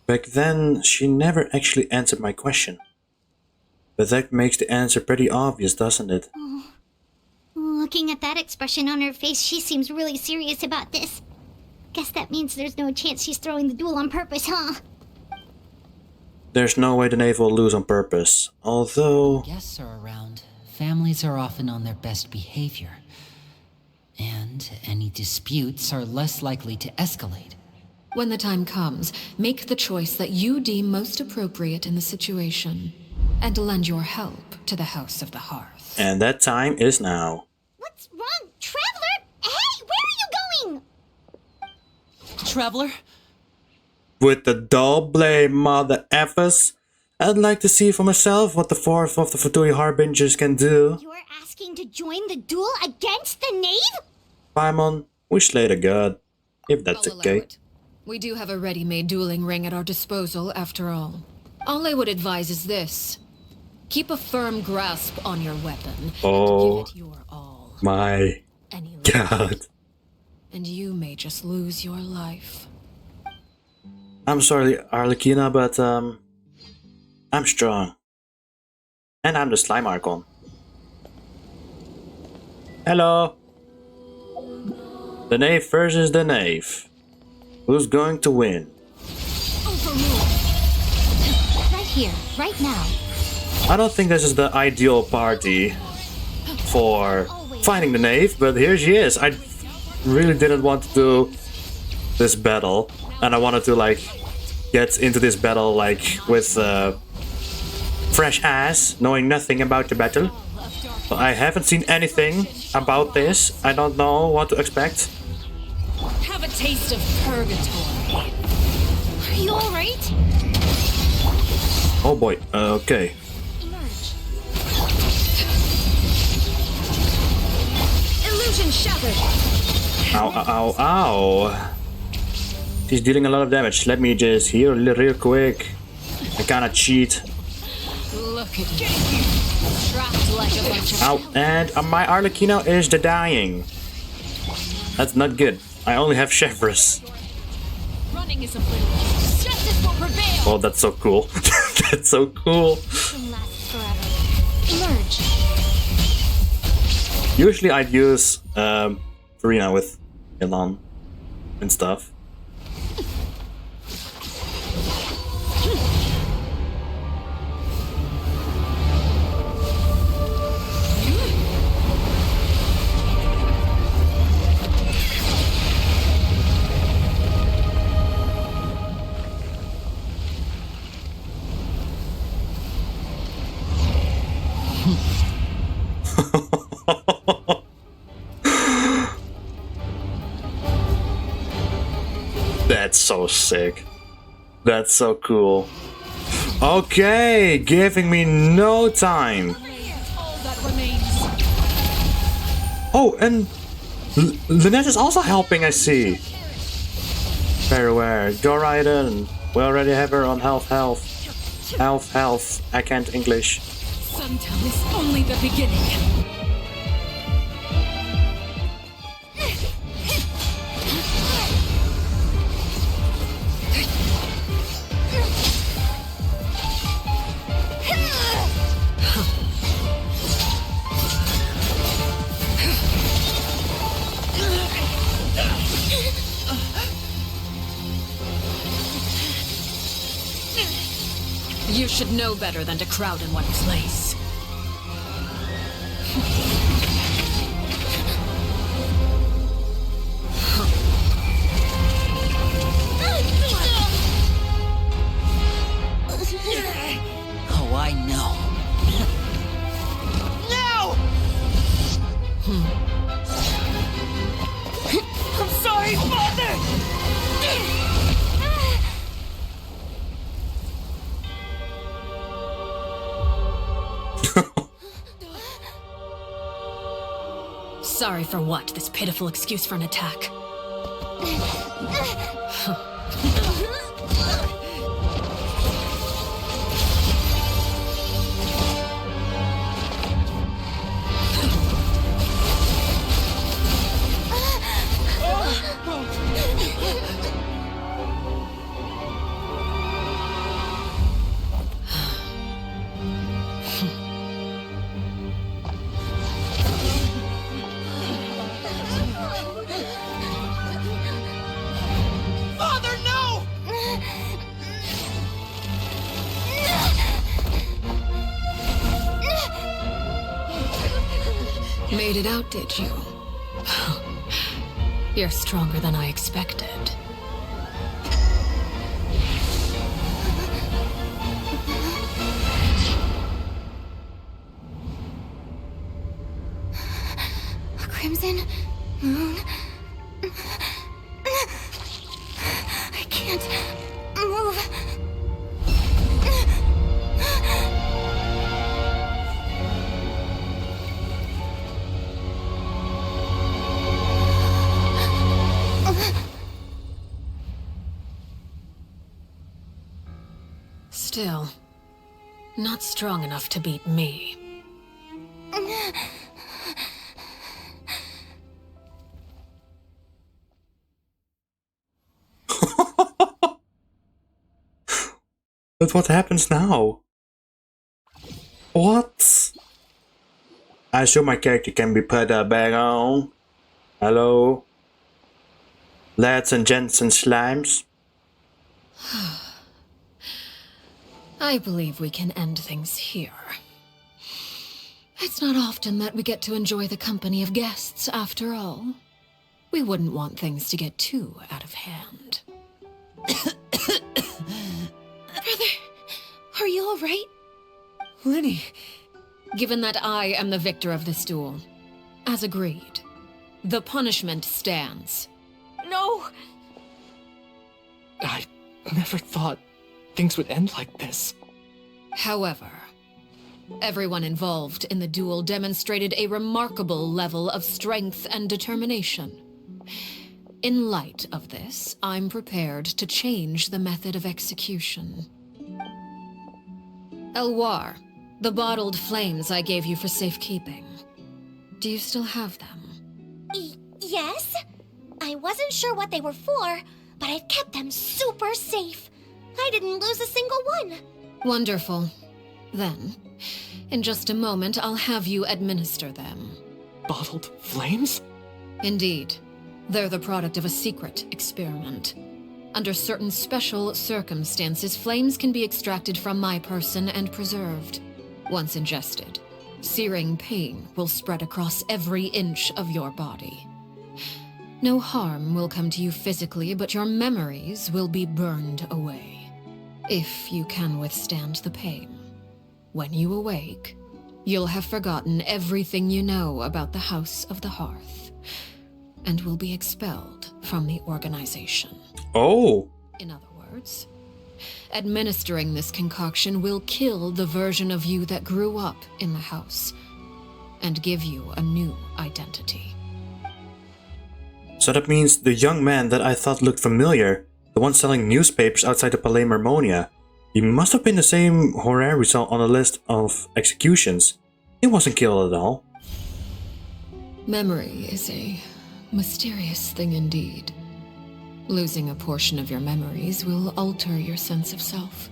Back then, she never actually answered my question. But that makes the answer pretty obvious, doesn't it? Looking at that expression on her face, she seems really serious about this. Guess that means there's no chance she's throwing the duel on purpose, huh? There's no way the knave will lose on purpose. Although... Guests are around. Families are often on their best behavior. And any disputes are less likely to escalate. When the time comes, make the choice that you deem most appropriate in the situation, and lend your help to the House of the Hearth. And that time is now. What's wrong, Traveler? Hey, where are you going? Traveler? With the double mother effers, I'd like to see for myself what the fourth of the Fatui Harbingers can do. You're asking to join the duel against the knave? Paimon, we slayed a god, if that's I'll allow okay. it. We do have a ready-made dueling ring at our disposal, after all. All I would advise is this. Keep a firm grasp on your weapon, Oh, and give it your all. my Any god. And you may just lose your life. I'm sorry, Arlecchino, but I'm strong. And I'm the slime Archon. Hello! The knave versus the knave. Who's going to win? Overruled. Right here, right now. I don't think this is the ideal party for fighting the knave, but here she is. I really didn't want to do this battle, and I wanted to like get into this battle like with fresh eyes, knowing nothing about the battle. So I haven't seen anything about this. I don't know what to expect. Have a taste of purgatory. Are you alright? Oh boy, okay. Emerge. Illusion shattered. Ow, ow, ow, ow. She's dealing a lot of damage. Let me just heal real quick. I kinda cheat. Look at you. Trapped like a bunch of... Ow, and my Arlecchino is the dying. That's not good. I only have Chevres. Running is obliterated. Justice will prevail. Oh, that's so cool. That's so cool. Can last forever. Emerge. Usually I'd use Farina with Elan and stuff. That's so sick. That's so cool. Okay, giving me no time. Oh, and Lynette is also helping, I see. Very aware. Go Raiden. We already have her on health. I can't English. Sometimes it's only the beginning. You should know better than to crowd in one place. Oh, I know. No! I'm sorry, Father! Sorry for what? This pitiful excuse for an attack. Made it out, did you? You're stronger than I expected. A crimson moon. I can't move. Still, not strong enough to beat me. But what happens now? What? I assume my character can be put back on. Hello? Lads and gents and slimes? I believe we can end things here. It's not often that we get to enjoy the company of guests, after all. We wouldn't want things to get too out of hand. Brother, are you all right? Lenny. Given that I am the victor of this duel, as agreed, the punishment stands. No! I never thought things would end like this. However, everyone involved in the duel demonstrated a remarkable level of strength and determination. In light of this, I'm prepared to change the method of execution. Elwar, the bottled flames I gave you for safekeeping. Do you still have them? Yes? I wasn't sure what they were for, but I've kept them super safe. I didn't lose a single one. Wonderful. Then, in just a moment, I'll have you administer them. Bottled flames? Indeed. They're the product of a secret experiment. Under certain special circumstances, flames can be extracted from my person and preserved. Once ingested, searing pain will spread across every inch of your body. No harm will come to you physically, but your memories will be burned away. If you can withstand the pain. When you awake, you'll have forgotten everything you know about the House of the Hearth, and will be expelled from the organization. Oh. In other words, administering this concoction will kill the version of you that grew up in the house, and give you a new identity. So that means the young man that I thought looked familiar, the one selling newspapers outside the Palais Mermonia, he must have been the same Horaire we saw on the list of executions. He wasn't killed at all. Memory is a mysterious thing indeed. Losing a portion of your memories will alter your sense of self.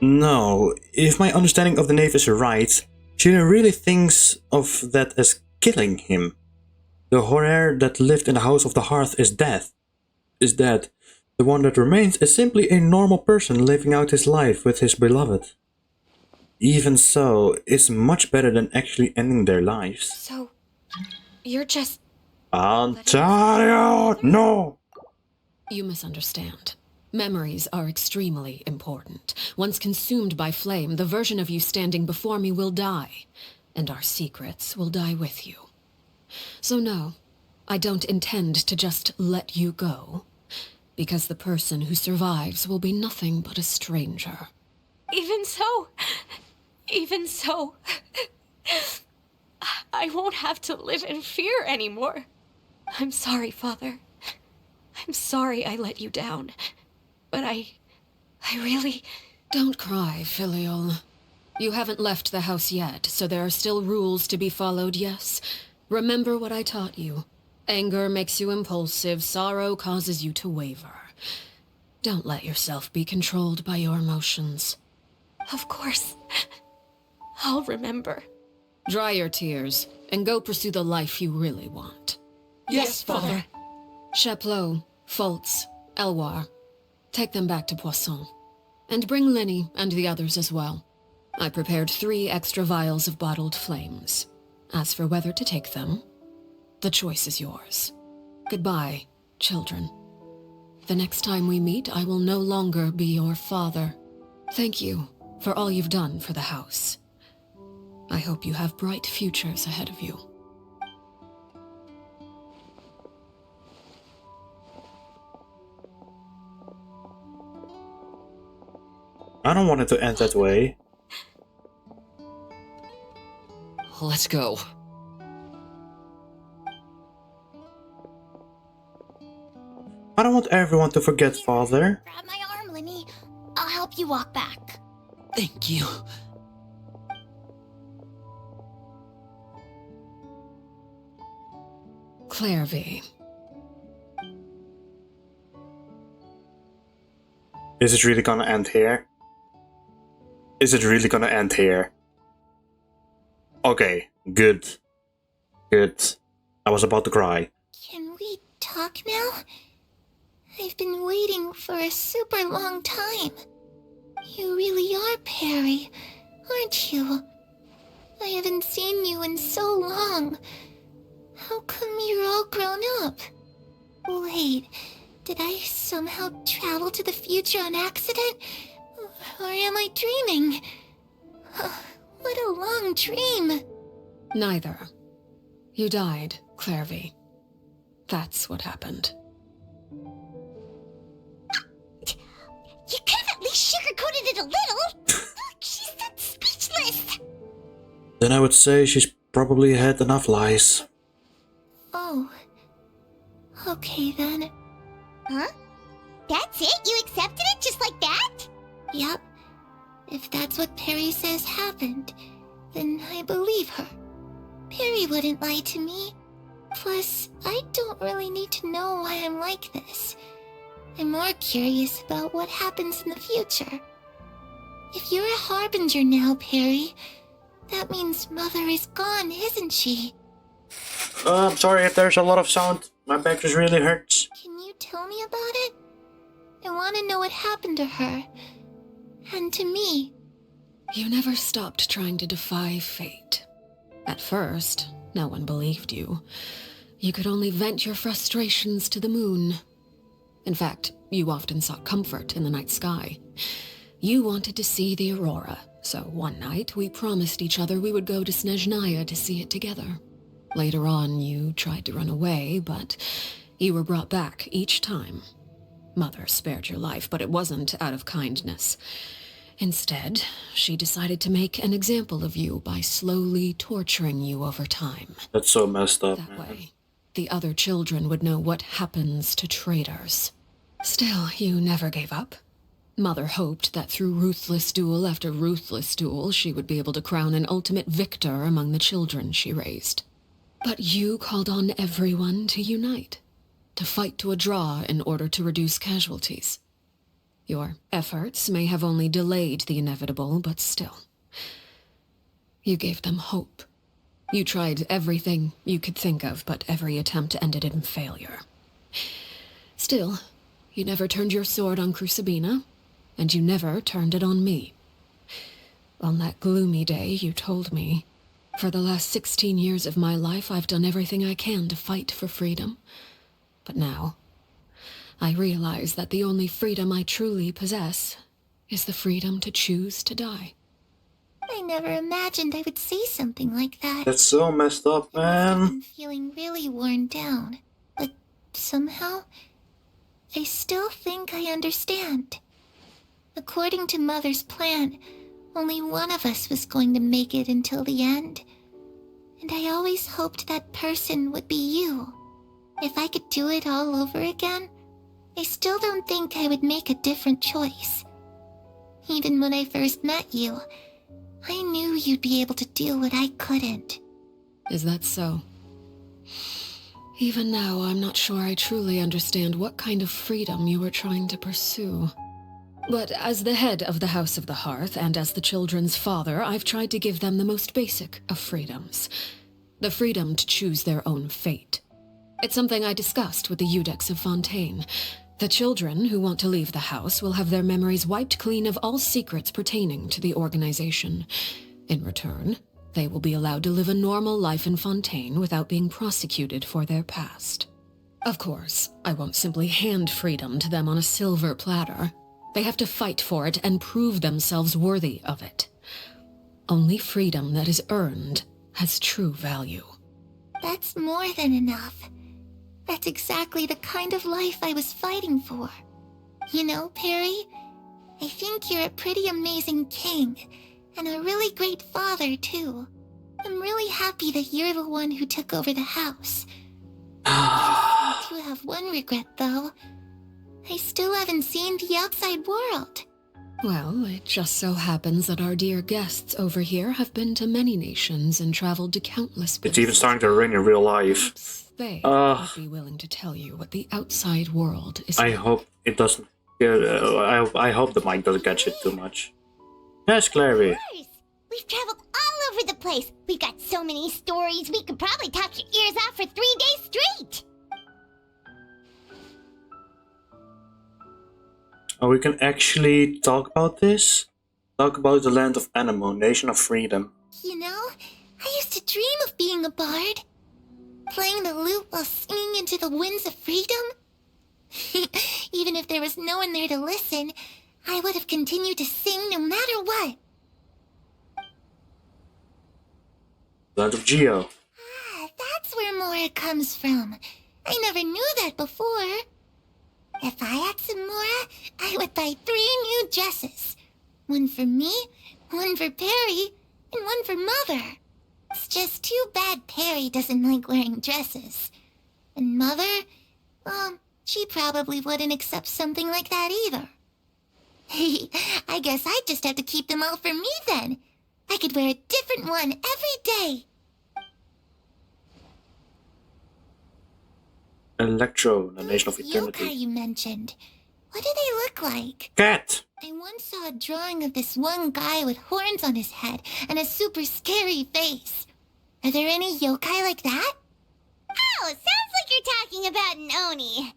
No, if my understanding of the knave is right, she really thinks of that as killing him. The Horaire that lived in the House of the Hearth is dead. The one that remains is simply a normal person living out his life with his beloved. Even so, it's much better than actually ending their lives. So, you're just... Ontario, no! You misunderstand. Memories are extremely important. Once consumed by flame, the version of you standing before me will die, and our secrets will die with you. So no, I don't intend to just let you go, because the person who survives will be nothing but a stranger. Even so, I won't have to live in fear anymore. I'm sorry, Father. I'm sorry I let you down. But I really... Don't cry, Filial. You haven't left the house yet, so there are still rules to be followed, yes? Remember what I taught you. Anger makes you impulsive, sorrow causes you to waver. Don't let yourself be controlled by your emotions. Of course. I'll remember. Dry your tears, and go pursue the life you really want. Yes, Father. Chaplot, Foltz, Elwar. Take them back to Poisson. And bring Lenny and the others as well. I prepared 3 extra vials of bottled flames. As for whether to take them, the choice is yours. Goodbye, children. The next time we meet, I will no longer be your father. Thank you for all you've done for the house. I hope you have bright futures ahead of you. I don't want it to end that way. Let's go. I don't want everyone to forget father. Grab my arm, Linny. I'll help you walk back. Thank you. Claire V. Is it really gonna end here? Is it really gonna end here? Okay, good. Good. I was about to cry. Can we talk now? I've been waiting for a super long time. You really are Perry, aren't you? I haven't seen you in so long. How come you're all grown up? Wait, did I somehow travel to the future on accident? Or am I dreaming? What a long dream. Neither. You died, Claire V. That's what happened. You could have at least sugarcoated it a little. She's that speechless. Then I would say she's probably had enough lies. Oh. Okay then. Huh? That's it? You accepted it just like that? Yep. If that's what Perry says happened, then I believe her. Perry wouldn't lie to me. Plus, I don't really need to know why I'm like this. I'm more curious about what happens in the future. If you're a harbinger now, Perry, that means Mother is gone, isn't she? I'm sorry if there's a lot of sound. My back just really hurts. Can you tell me about it? I want to know what happened to her. And to me. You never stopped trying to defy fate. At first, no one believed you. You could only vent your frustrations to the moon. In fact, you often sought comfort in the night sky. You wanted to see the aurora, so one night we promised each other we would go to Snezhnaya to see it together. Later on, you tried to run away, but you were brought back each time. Mother spared your life, but it wasn't out of kindness. Instead, she decided to make an example of you by slowly torturing you over time. That's so messed up, That man. way, the other children would know what happens to traitors. Still, you never gave up. Mother hoped that through ruthless duel after ruthless duel, she would be able to crown an ultimate victor among the children she raised. But you called on everyone to unite, to fight to a draw in order to reduce casualties. Your efforts may have only delayed the inevitable, but still. You gave them hope. You tried everything you could think of, but every attempt ended in failure. Still, you never turned your sword on Crucibina, and you never turned it on me. On that gloomy day, you told me, "For the last 16 years of my life, I've done everything I can to fight for freedom. But now, I realize that the only freedom I truly possess is the freedom to choose to die." I never imagined I would say something like that. That's so messed up, man. I'm feeling really worn down, but somehow, I still think I understand. According to Mother's plan, only one of us was going to make it until the end. And I always hoped that person would be you. If I could do it all over again, I still don't think I would make a different choice. Even when I first met you, I knew you'd be able to do what I couldn't. Is that so? Even now, I'm not sure I truly understand what kind of freedom you were trying to pursue. But as the head of the House of the Hearth, and as the children's father, I've tried to give them the most basic of freedoms. The freedom to choose their own fate. It's something I discussed with the Eudex of Fontaine. The children who want to leave the house will have their memories wiped clean of all secrets pertaining to the organization. In return, they will be allowed to live a normal life in Fontaine without being prosecuted for their past. Of course, I won't simply hand freedom to them on a silver platter. They have to fight for it and prove themselves worthy of it. Only freedom that is earned has true value. That's more than enough. That's exactly the kind of life I was fighting for. You know, Perry, I think you're a pretty amazing king, and a really great father, too. I'm really happy that you're the one who took over the house. I do have one regret, though. I still haven't seen the outside world. Well, it just so happens that our dear guests over here have been to many nations and traveled to countless places. It's even starting to rain in real life. Perhaps they would be willing to tell you what the outside world is I like. hope it doesn't. I hope the mic doesn't catch it too much. Yes, Clary. Of course! We've traveled all over the place. We've got so many stories, we could probably talk your ears off for 3 days straight. Oh, we can actually talk about this? Talk about the land of Anemo, nation of freedom. You know, I used to dream of being a bard. Playing the lute while singing into the winds of freedom. Even if there was no one there to listen, I would have continued to sing no matter what. Land of Geo. Ah, that's where Mora comes from. I never knew that before. If I had some Mora, I would buy 3 new dresses. One for me, one for Perry, and one for Mother. It's just too bad Perry doesn't like wearing dresses. And Mother, well, she probably wouldn't accept something like that either. I guess I'd just have to keep them all for me then. I could wear a different one every day. Electro, the nation of Those eternity. yokai you mentioned, what do they look like? Cat! I once saw a drawing of this one guy with horns on his head and a super scary face. Are there any yokai like that? Oh, sounds like you're talking about an Oni.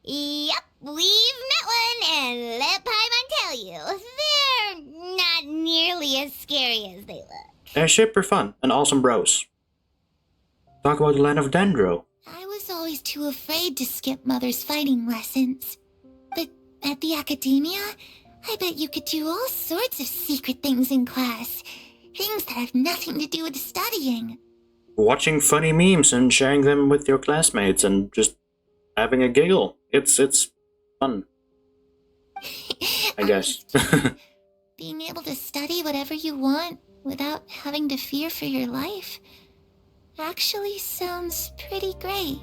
Yep, we've met one, and let Paimon tell you, they're not nearly as scary as they look. They're super fun and awesome bros. Talk about the land of Dendro. I was always too afraid to skip Mother's fighting lessons. But at the academia, I bet you could do all sorts of secret things in class. Things that have nothing to do with studying. Watching funny memes and sharing them with your classmates and just having a giggle. It's fun. I guess. Being able to study whatever you want without having to fear for your life actually sounds pretty great.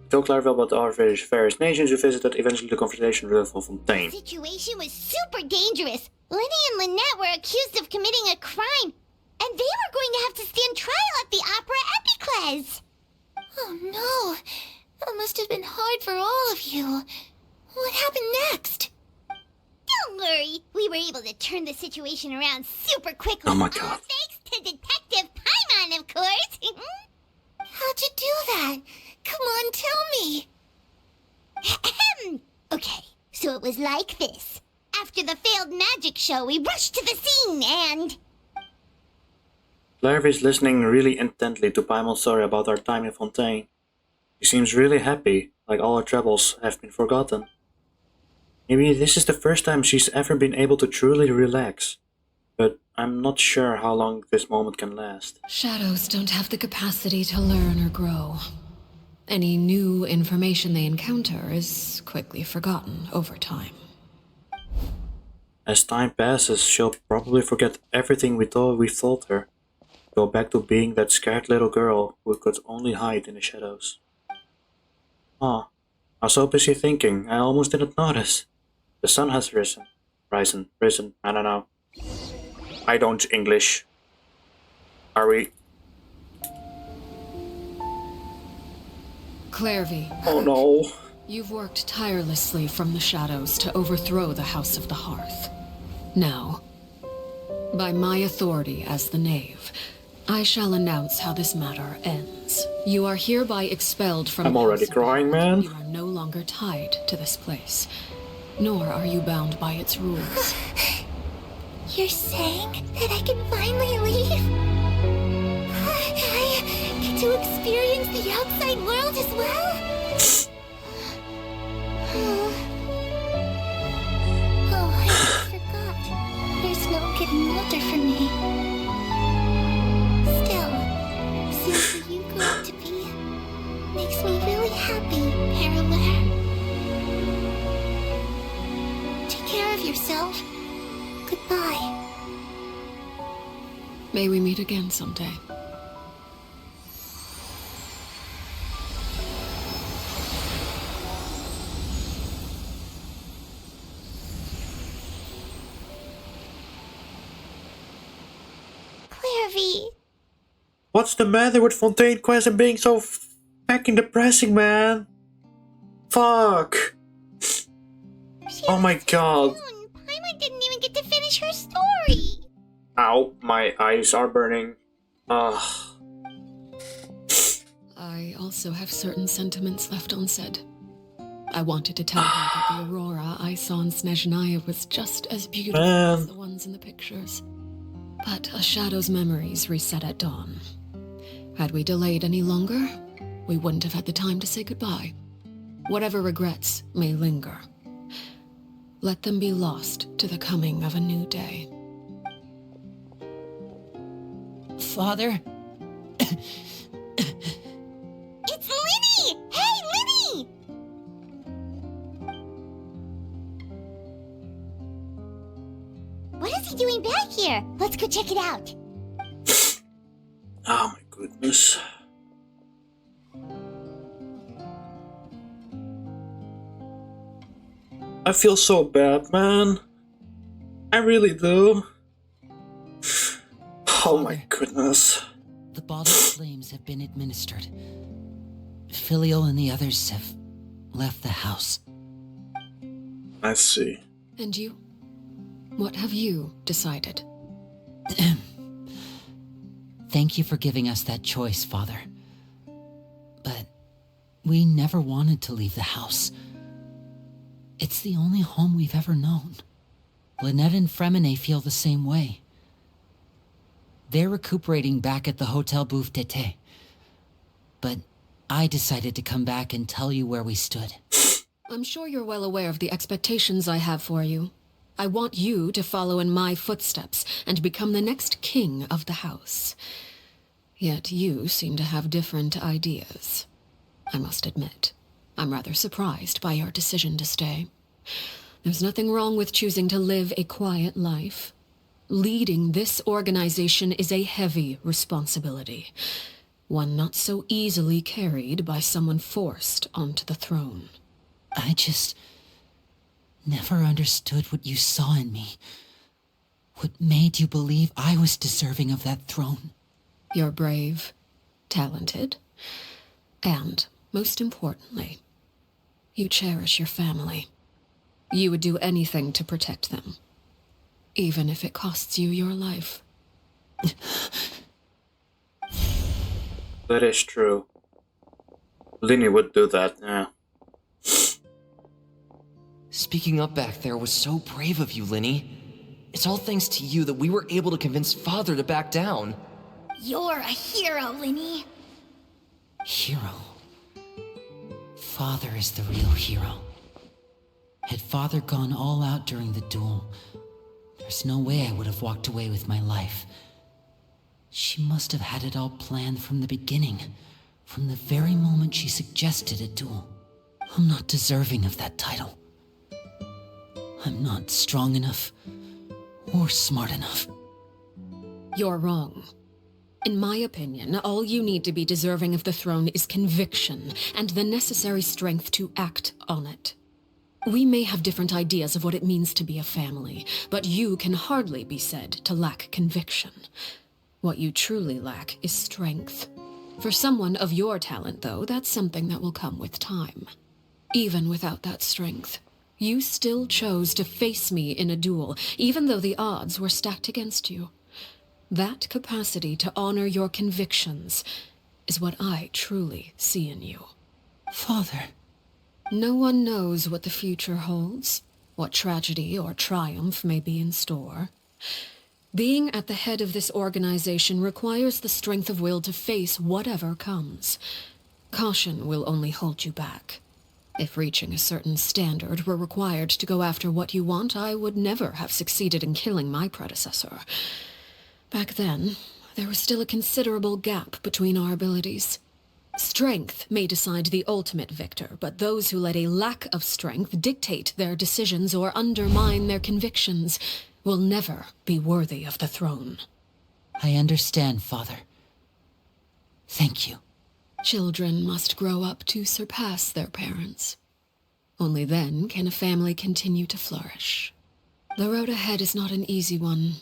Tell Clariville about our various nations you visited, eventually the confrontation with Fontaine. The situation was super dangerous. Lenny and Lynette were accused of committing a crime, and they were going to have to stand trial at the Opera Epicles. Oh no, that must have been hard for all of you. What happened next? Don't worry, we were able to turn the situation around super quickly. Oh my god. Thanks to Detective Paimon, of course. How'd you do that? Come on, tell me. Okay, so it was like this. After the failed magic show, we rushed to the scene and... Claire is listening really intently to Paimon's story about our time in Fontaine. She seems really happy, like all her troubles have been forgotten. Maybe this is the first time she's ever been able to truly relax. But I'm not sure how long this moment can last. Shadows don't have the capacity to learn or grow. Any new information they encounter is quickly forgotten over time. As time passes, she'll probably forget everything we've told her. Go back to being that scared little girl who could only hide in the shadows. Ah, I was so busy thinking, I almost didn't notice. The sun has risen, I don't know. I don't English. Are we? Clairvy, Oh no. you've worked tirelessly from the shadows to overthrow the House of the Hearth. Now, by my authority as the Knave, I shall announce how this matter ends. You are hereby expelled from I'm the already house of crying, the Hearth. man. You are no longer tied to this place, nor are you bound by its rules. You're saying that I can finally leave? I get to experience the outside world as well? Oh, I almost forgot. There's no getting older for me. Still, seeing who you grew up to be makes me really happy, Parallel. Take care of yourself. Goodbye. May we meet again someday. Clairvy. What's the matter with Fontaine Quest and being so fucking depressing, man? Fuck. Oh my god. Paimon didn't even get to finish her story. Ow, my eyes are burning. Ugh. I also have certain sentiments left unsaid. I wanted to tell her that the aurora I saw in Snezhnaya was just as beautiful as the ones in the pictures. But a shadow's memories reset at dawn. Had we delayed any longer, we wouldn't have had the time to say goodbye. Whatever regrets may linger, let them be lost to the coming of a new day. Father? It's Linny! Hey, Linny! What is he doing back here? Let's go check it out. Oh my goodness. I feel so bad, man. I really do. Oh my goodness. The bottled flames have been administered. Filial and the others have left the house. I see. And you? What have you decided? Thank you for giving us that choice, Father. But we never wanted to leave the house. It's the only home we've ever known. Lynette and Fremine feel the same way. They're recuperating back at the Hotel Bouffe d'été. But I decided to come back and tell you where we stood. I'm sure you're well aware of the expectations I have for you. I want you to follow in my footsteps and become the next king of the house. Yet you seem to have different ideas. I must admit, I'm rather surprised by your decision to stay. There's nothing wrong with choosing to live a quiet life. Leading this organization is a heavy responsibility, one not so easily carried by someone forced onto the throne. I just never understood what you saw in me. What made you believe I was deserving of that throne? You're brave, talented, and, most importantly, you cherish your family. You would do anything to protect them, even if it costs you your life. That is true. Linny would do that, yeah. Speaking up back there was so brave of you, Linny. It's all thanks to you that we were able to convince Father to back down. You're a hero, Linny. Hero. Father is the real hero. Had Father gone all out during the duel, there's no way I would have walked away with my life. She must have had it all planned from the beginning, from the very moment she suggested a duel. I'm not deserving of that title. I'm not strong enough or smart enough. You're wrong. In my opinion, all you need to be deserving of the throne is conviction and the necessary strength to act on it. We may have different ideas of what it means to be a family, but you can hardly be said to lack conviction. What you truly lack is strength. For someone of your talent, though, that's something that will come with time. Even without that strength, you still chose to face me in a duel, even though the odds were stacked against you. That capacity to honor your convictions is what I truly see in you. Father. No one knows what the future holds, what tragedy or triumph may be in store. Being at the head of this organization requires the strength of will to face whatever comes. Caution will only hold you back. If reaching a certain standard were required to go after what you want, I would never have succeeded in killing my predecessor. Back then, there was still a considerable gap between our abilities. Strength may decide the ultimate victor, but those who let a lack of strength dictate their decisions or undermine their convictions will never be worthy of the throne. I understand, Father. Thank you. Children must grow up to surpass their parents. Only then can a family continue to flourish. The road ahead is not an easy one,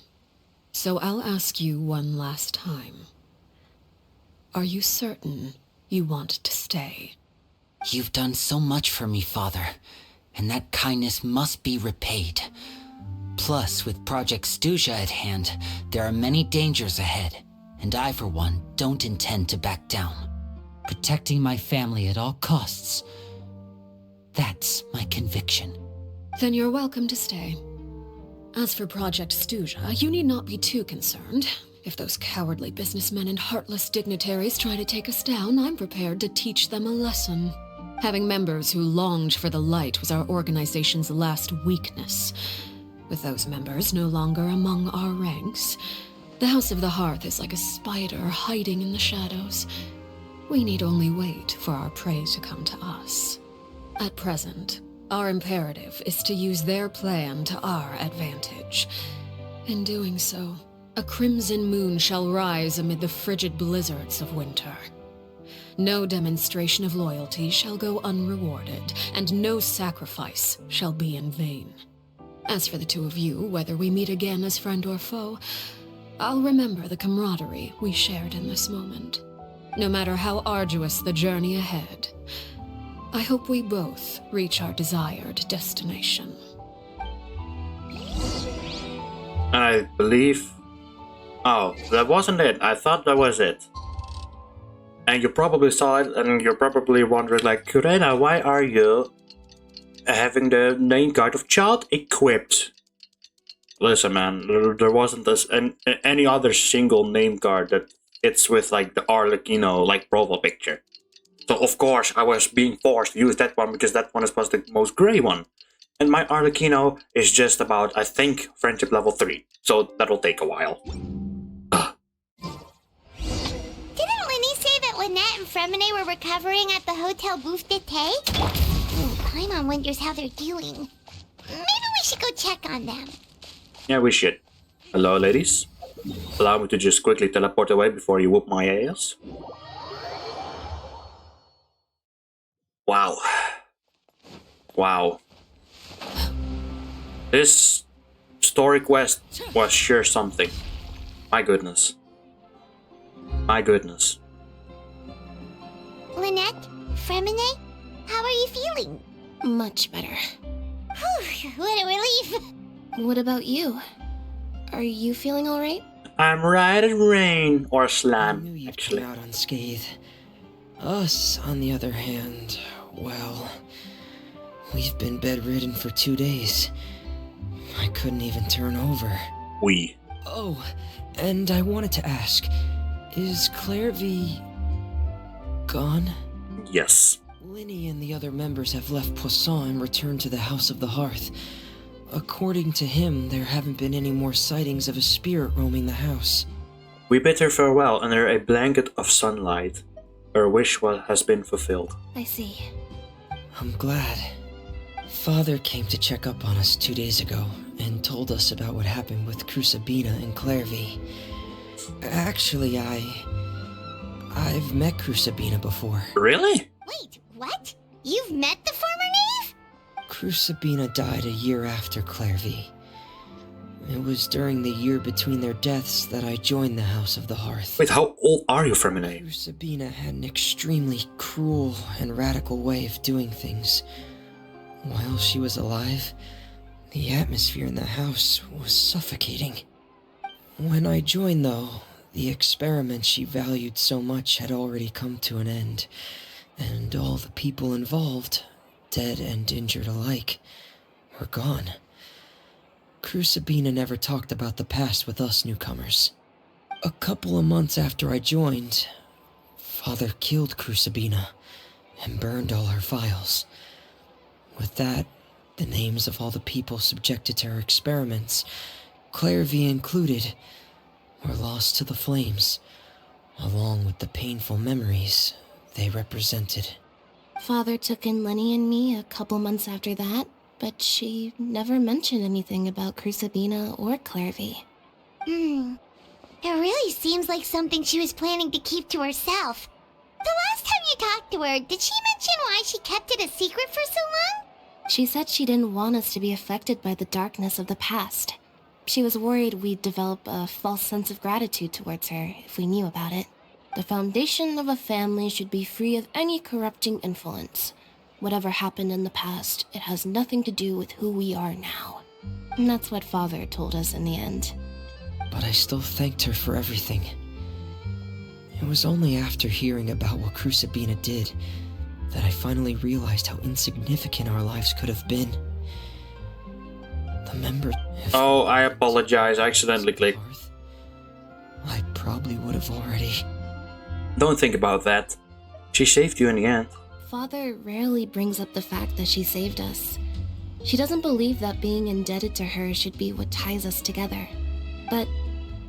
so I'll ask you one last time. Are you certain you want to stay? You've done so much for me, Father, and that kindness must be repaid. Plus, with Project Stuja at hand, there are many dangers ahead, and I, for one, don't intend to back down. Protecting my family at all costs. That's my conviction. Then you're welcome to stay. As for Project Stuja, you need not be too concerned. If those cowardly businessmen and heartless dignitaries try to take us down, I'm prepared to teach them a lesson. Having members who longed for the light was our organization's last weakness. With those members no longer among our ranks, the House of the Hearth is like a spider hiding in the shadows. We need only wait for our prey to come to us. At present, our imperative is to use their plan to our advantage. In doing so, a crimson moon shall rise amid the frigid blizzards of winter. No demonstration of loyalty shall go unrewarded, and no sacrifice shall be in vain. As for the two of you, whether we meet again as friend or foe, I'll remember the camaraderie we shared in this moment. No matter how arduous the journey ahead, I hope we both reach our desired destination. I believe... Oh, that wasn't it. I thought that was it. And you probably saw it, and you're probably wondering, like, Kurena, why are you having the name card of child equipped? Listen, man, there wasn't any other single name card that fits with, like, the Arlecchino, like, profile picture. So, of course, I was being forced to use that one because that one was the most grey one. And my Arlecchino is just about, I think, friendship level 3. So that'll take a while. Didn't Lenny say that Lynette and Fremine were recovering at the Hotel Bouffe d'été? Paimon wonders how they're doing. Maybe we should go check on them. Yeah, we should. Hello, ladies. Allow me to just quickly teleport away before you whoop my ass. Wow. Wow. This story quest was sure something. My goodness. My goodness. Lynette, Fremine, how are you feeling? Much better. Whew, what a relief. What about you? Are you feeling alright? I'm right as rain, or I knew slam, you'd actually. come out unscathed. Us, on the other hand, well, we've been bedridden for 2 days. I couldn't even turn over. We. Oh, and I wanted to ask, is Claire V gone? Yes. Linny and the other members have left Poisson and returned to the House of the Hearth. According to him, there haven't been any more sightings of a spirit roaming the house. We bid her farewell under a blanket of sunlight. Her wish has been fulfilled. I see. I'm glad. Father came to check up on us 2 days ago and told us about what happened with Crusabina and Claire V. Actually, I've met Crusabina before. Really? Wait, what? You've met the former knave? Crusabina died a year after Claire V. It was during the year between their deaths that I joined the House of the Hearth. Wait, how old are you, Fremine? Crusabina had an extremely cruel and radical way of doing things. While she was alive, the atmosphere in the house was suffocating. When I joined, though, the experiment she valued so much had already come to an end, and all the people involved, dead and injured alike, were gone. Crucibina never talked about the past with us newcomers. A couple of months after I joined, Father killed Crucibina and burned all her files. With that, the names of all the people subjected to her experiments, Clairvy included, were lost to the flames, along with the painful memories they represented. Father took in Lenny and me a couple months after that, but she never mentioned anything about Crucibina or Clairvy. It really seems like something she was planning to keep to herself. The last time you talked to her, did she mention why she kept it a secret for so long? She said she didn't want us to be affected by the darkness of the past. She was worried we'd develop a false sense of gratitude towards her if we knew about it. The foundation of a family should be free of any corrupting influence. Whatever happened in the past, it has nothing to do with who we are now. And that's what Father told us in the end. But I still thanked her for everything. It was only after hearing about what Crucibina did that I finally realized how insignificant our lives could have been. The member... Oh, I apologize. I accidentally clicked. I probably would have already... Don't think about that. She saved you in the end. Father rarely brings up the fact that she saved us. She doesn't believe that being indebted to her should be what ties us together. But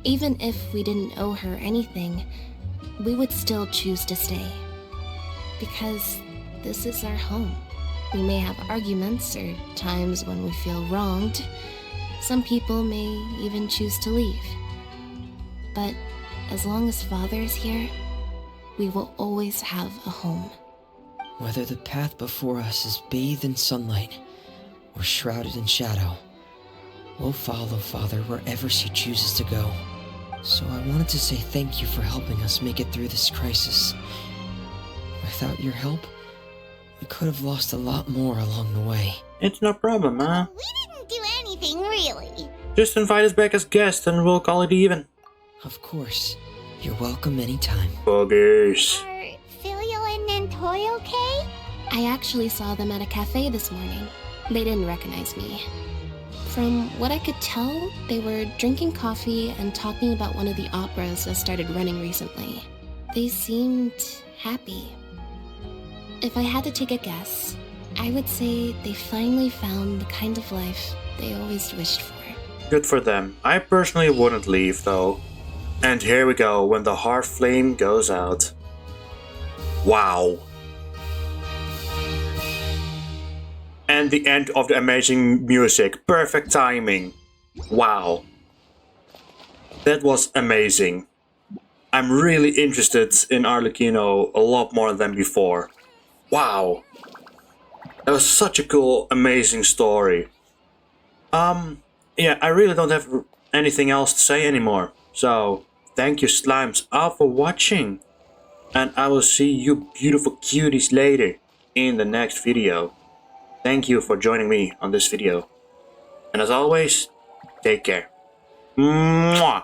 even if we didn't owe her anything, we would still choose to stay. Because this is our home. We may have arguments or times when we feel wronged. Some people may even choose to leave. But as long as Father's here, we will always have a home. Whether the path before us is bathed in sunlight or shrouded in shadow, we'll follow Father wherever she chooses to go. So I wanted to say thank you for helping us make it through this crisis. Without your help, we could have lost a lot more along the way. It's no problem, huh? We didn't do anything, really. Just invite us back as guests and we'll call it even. Of course. You're welcome anytime. Buggies. Are Filial and Nantoy okay? I actually saw them at a cafe this morning. They didn't recognize me. From what I could tell, they were drinking coffee and talking about one of the operas that started running recently. They seemed happy. If I had to take a guess, I would say they finally found the kind of life they always wished for. Good for them. I personally wouldn't leave, though. And here we go, when the Hearth-Flame goes out. Wow. And the end of the amazing music. Perfect timing. Wow. That was amazing. I'm really interested in Arlecchino a lot more than before. Wow. That was such a cool, amazing story. Yeah, I really don't have anything else to say anymore. So, thank you slimes all for watching. And I will see you beautiful cuties later in the next video. Thank you for joining me on this video. And as always, take care. Mwah!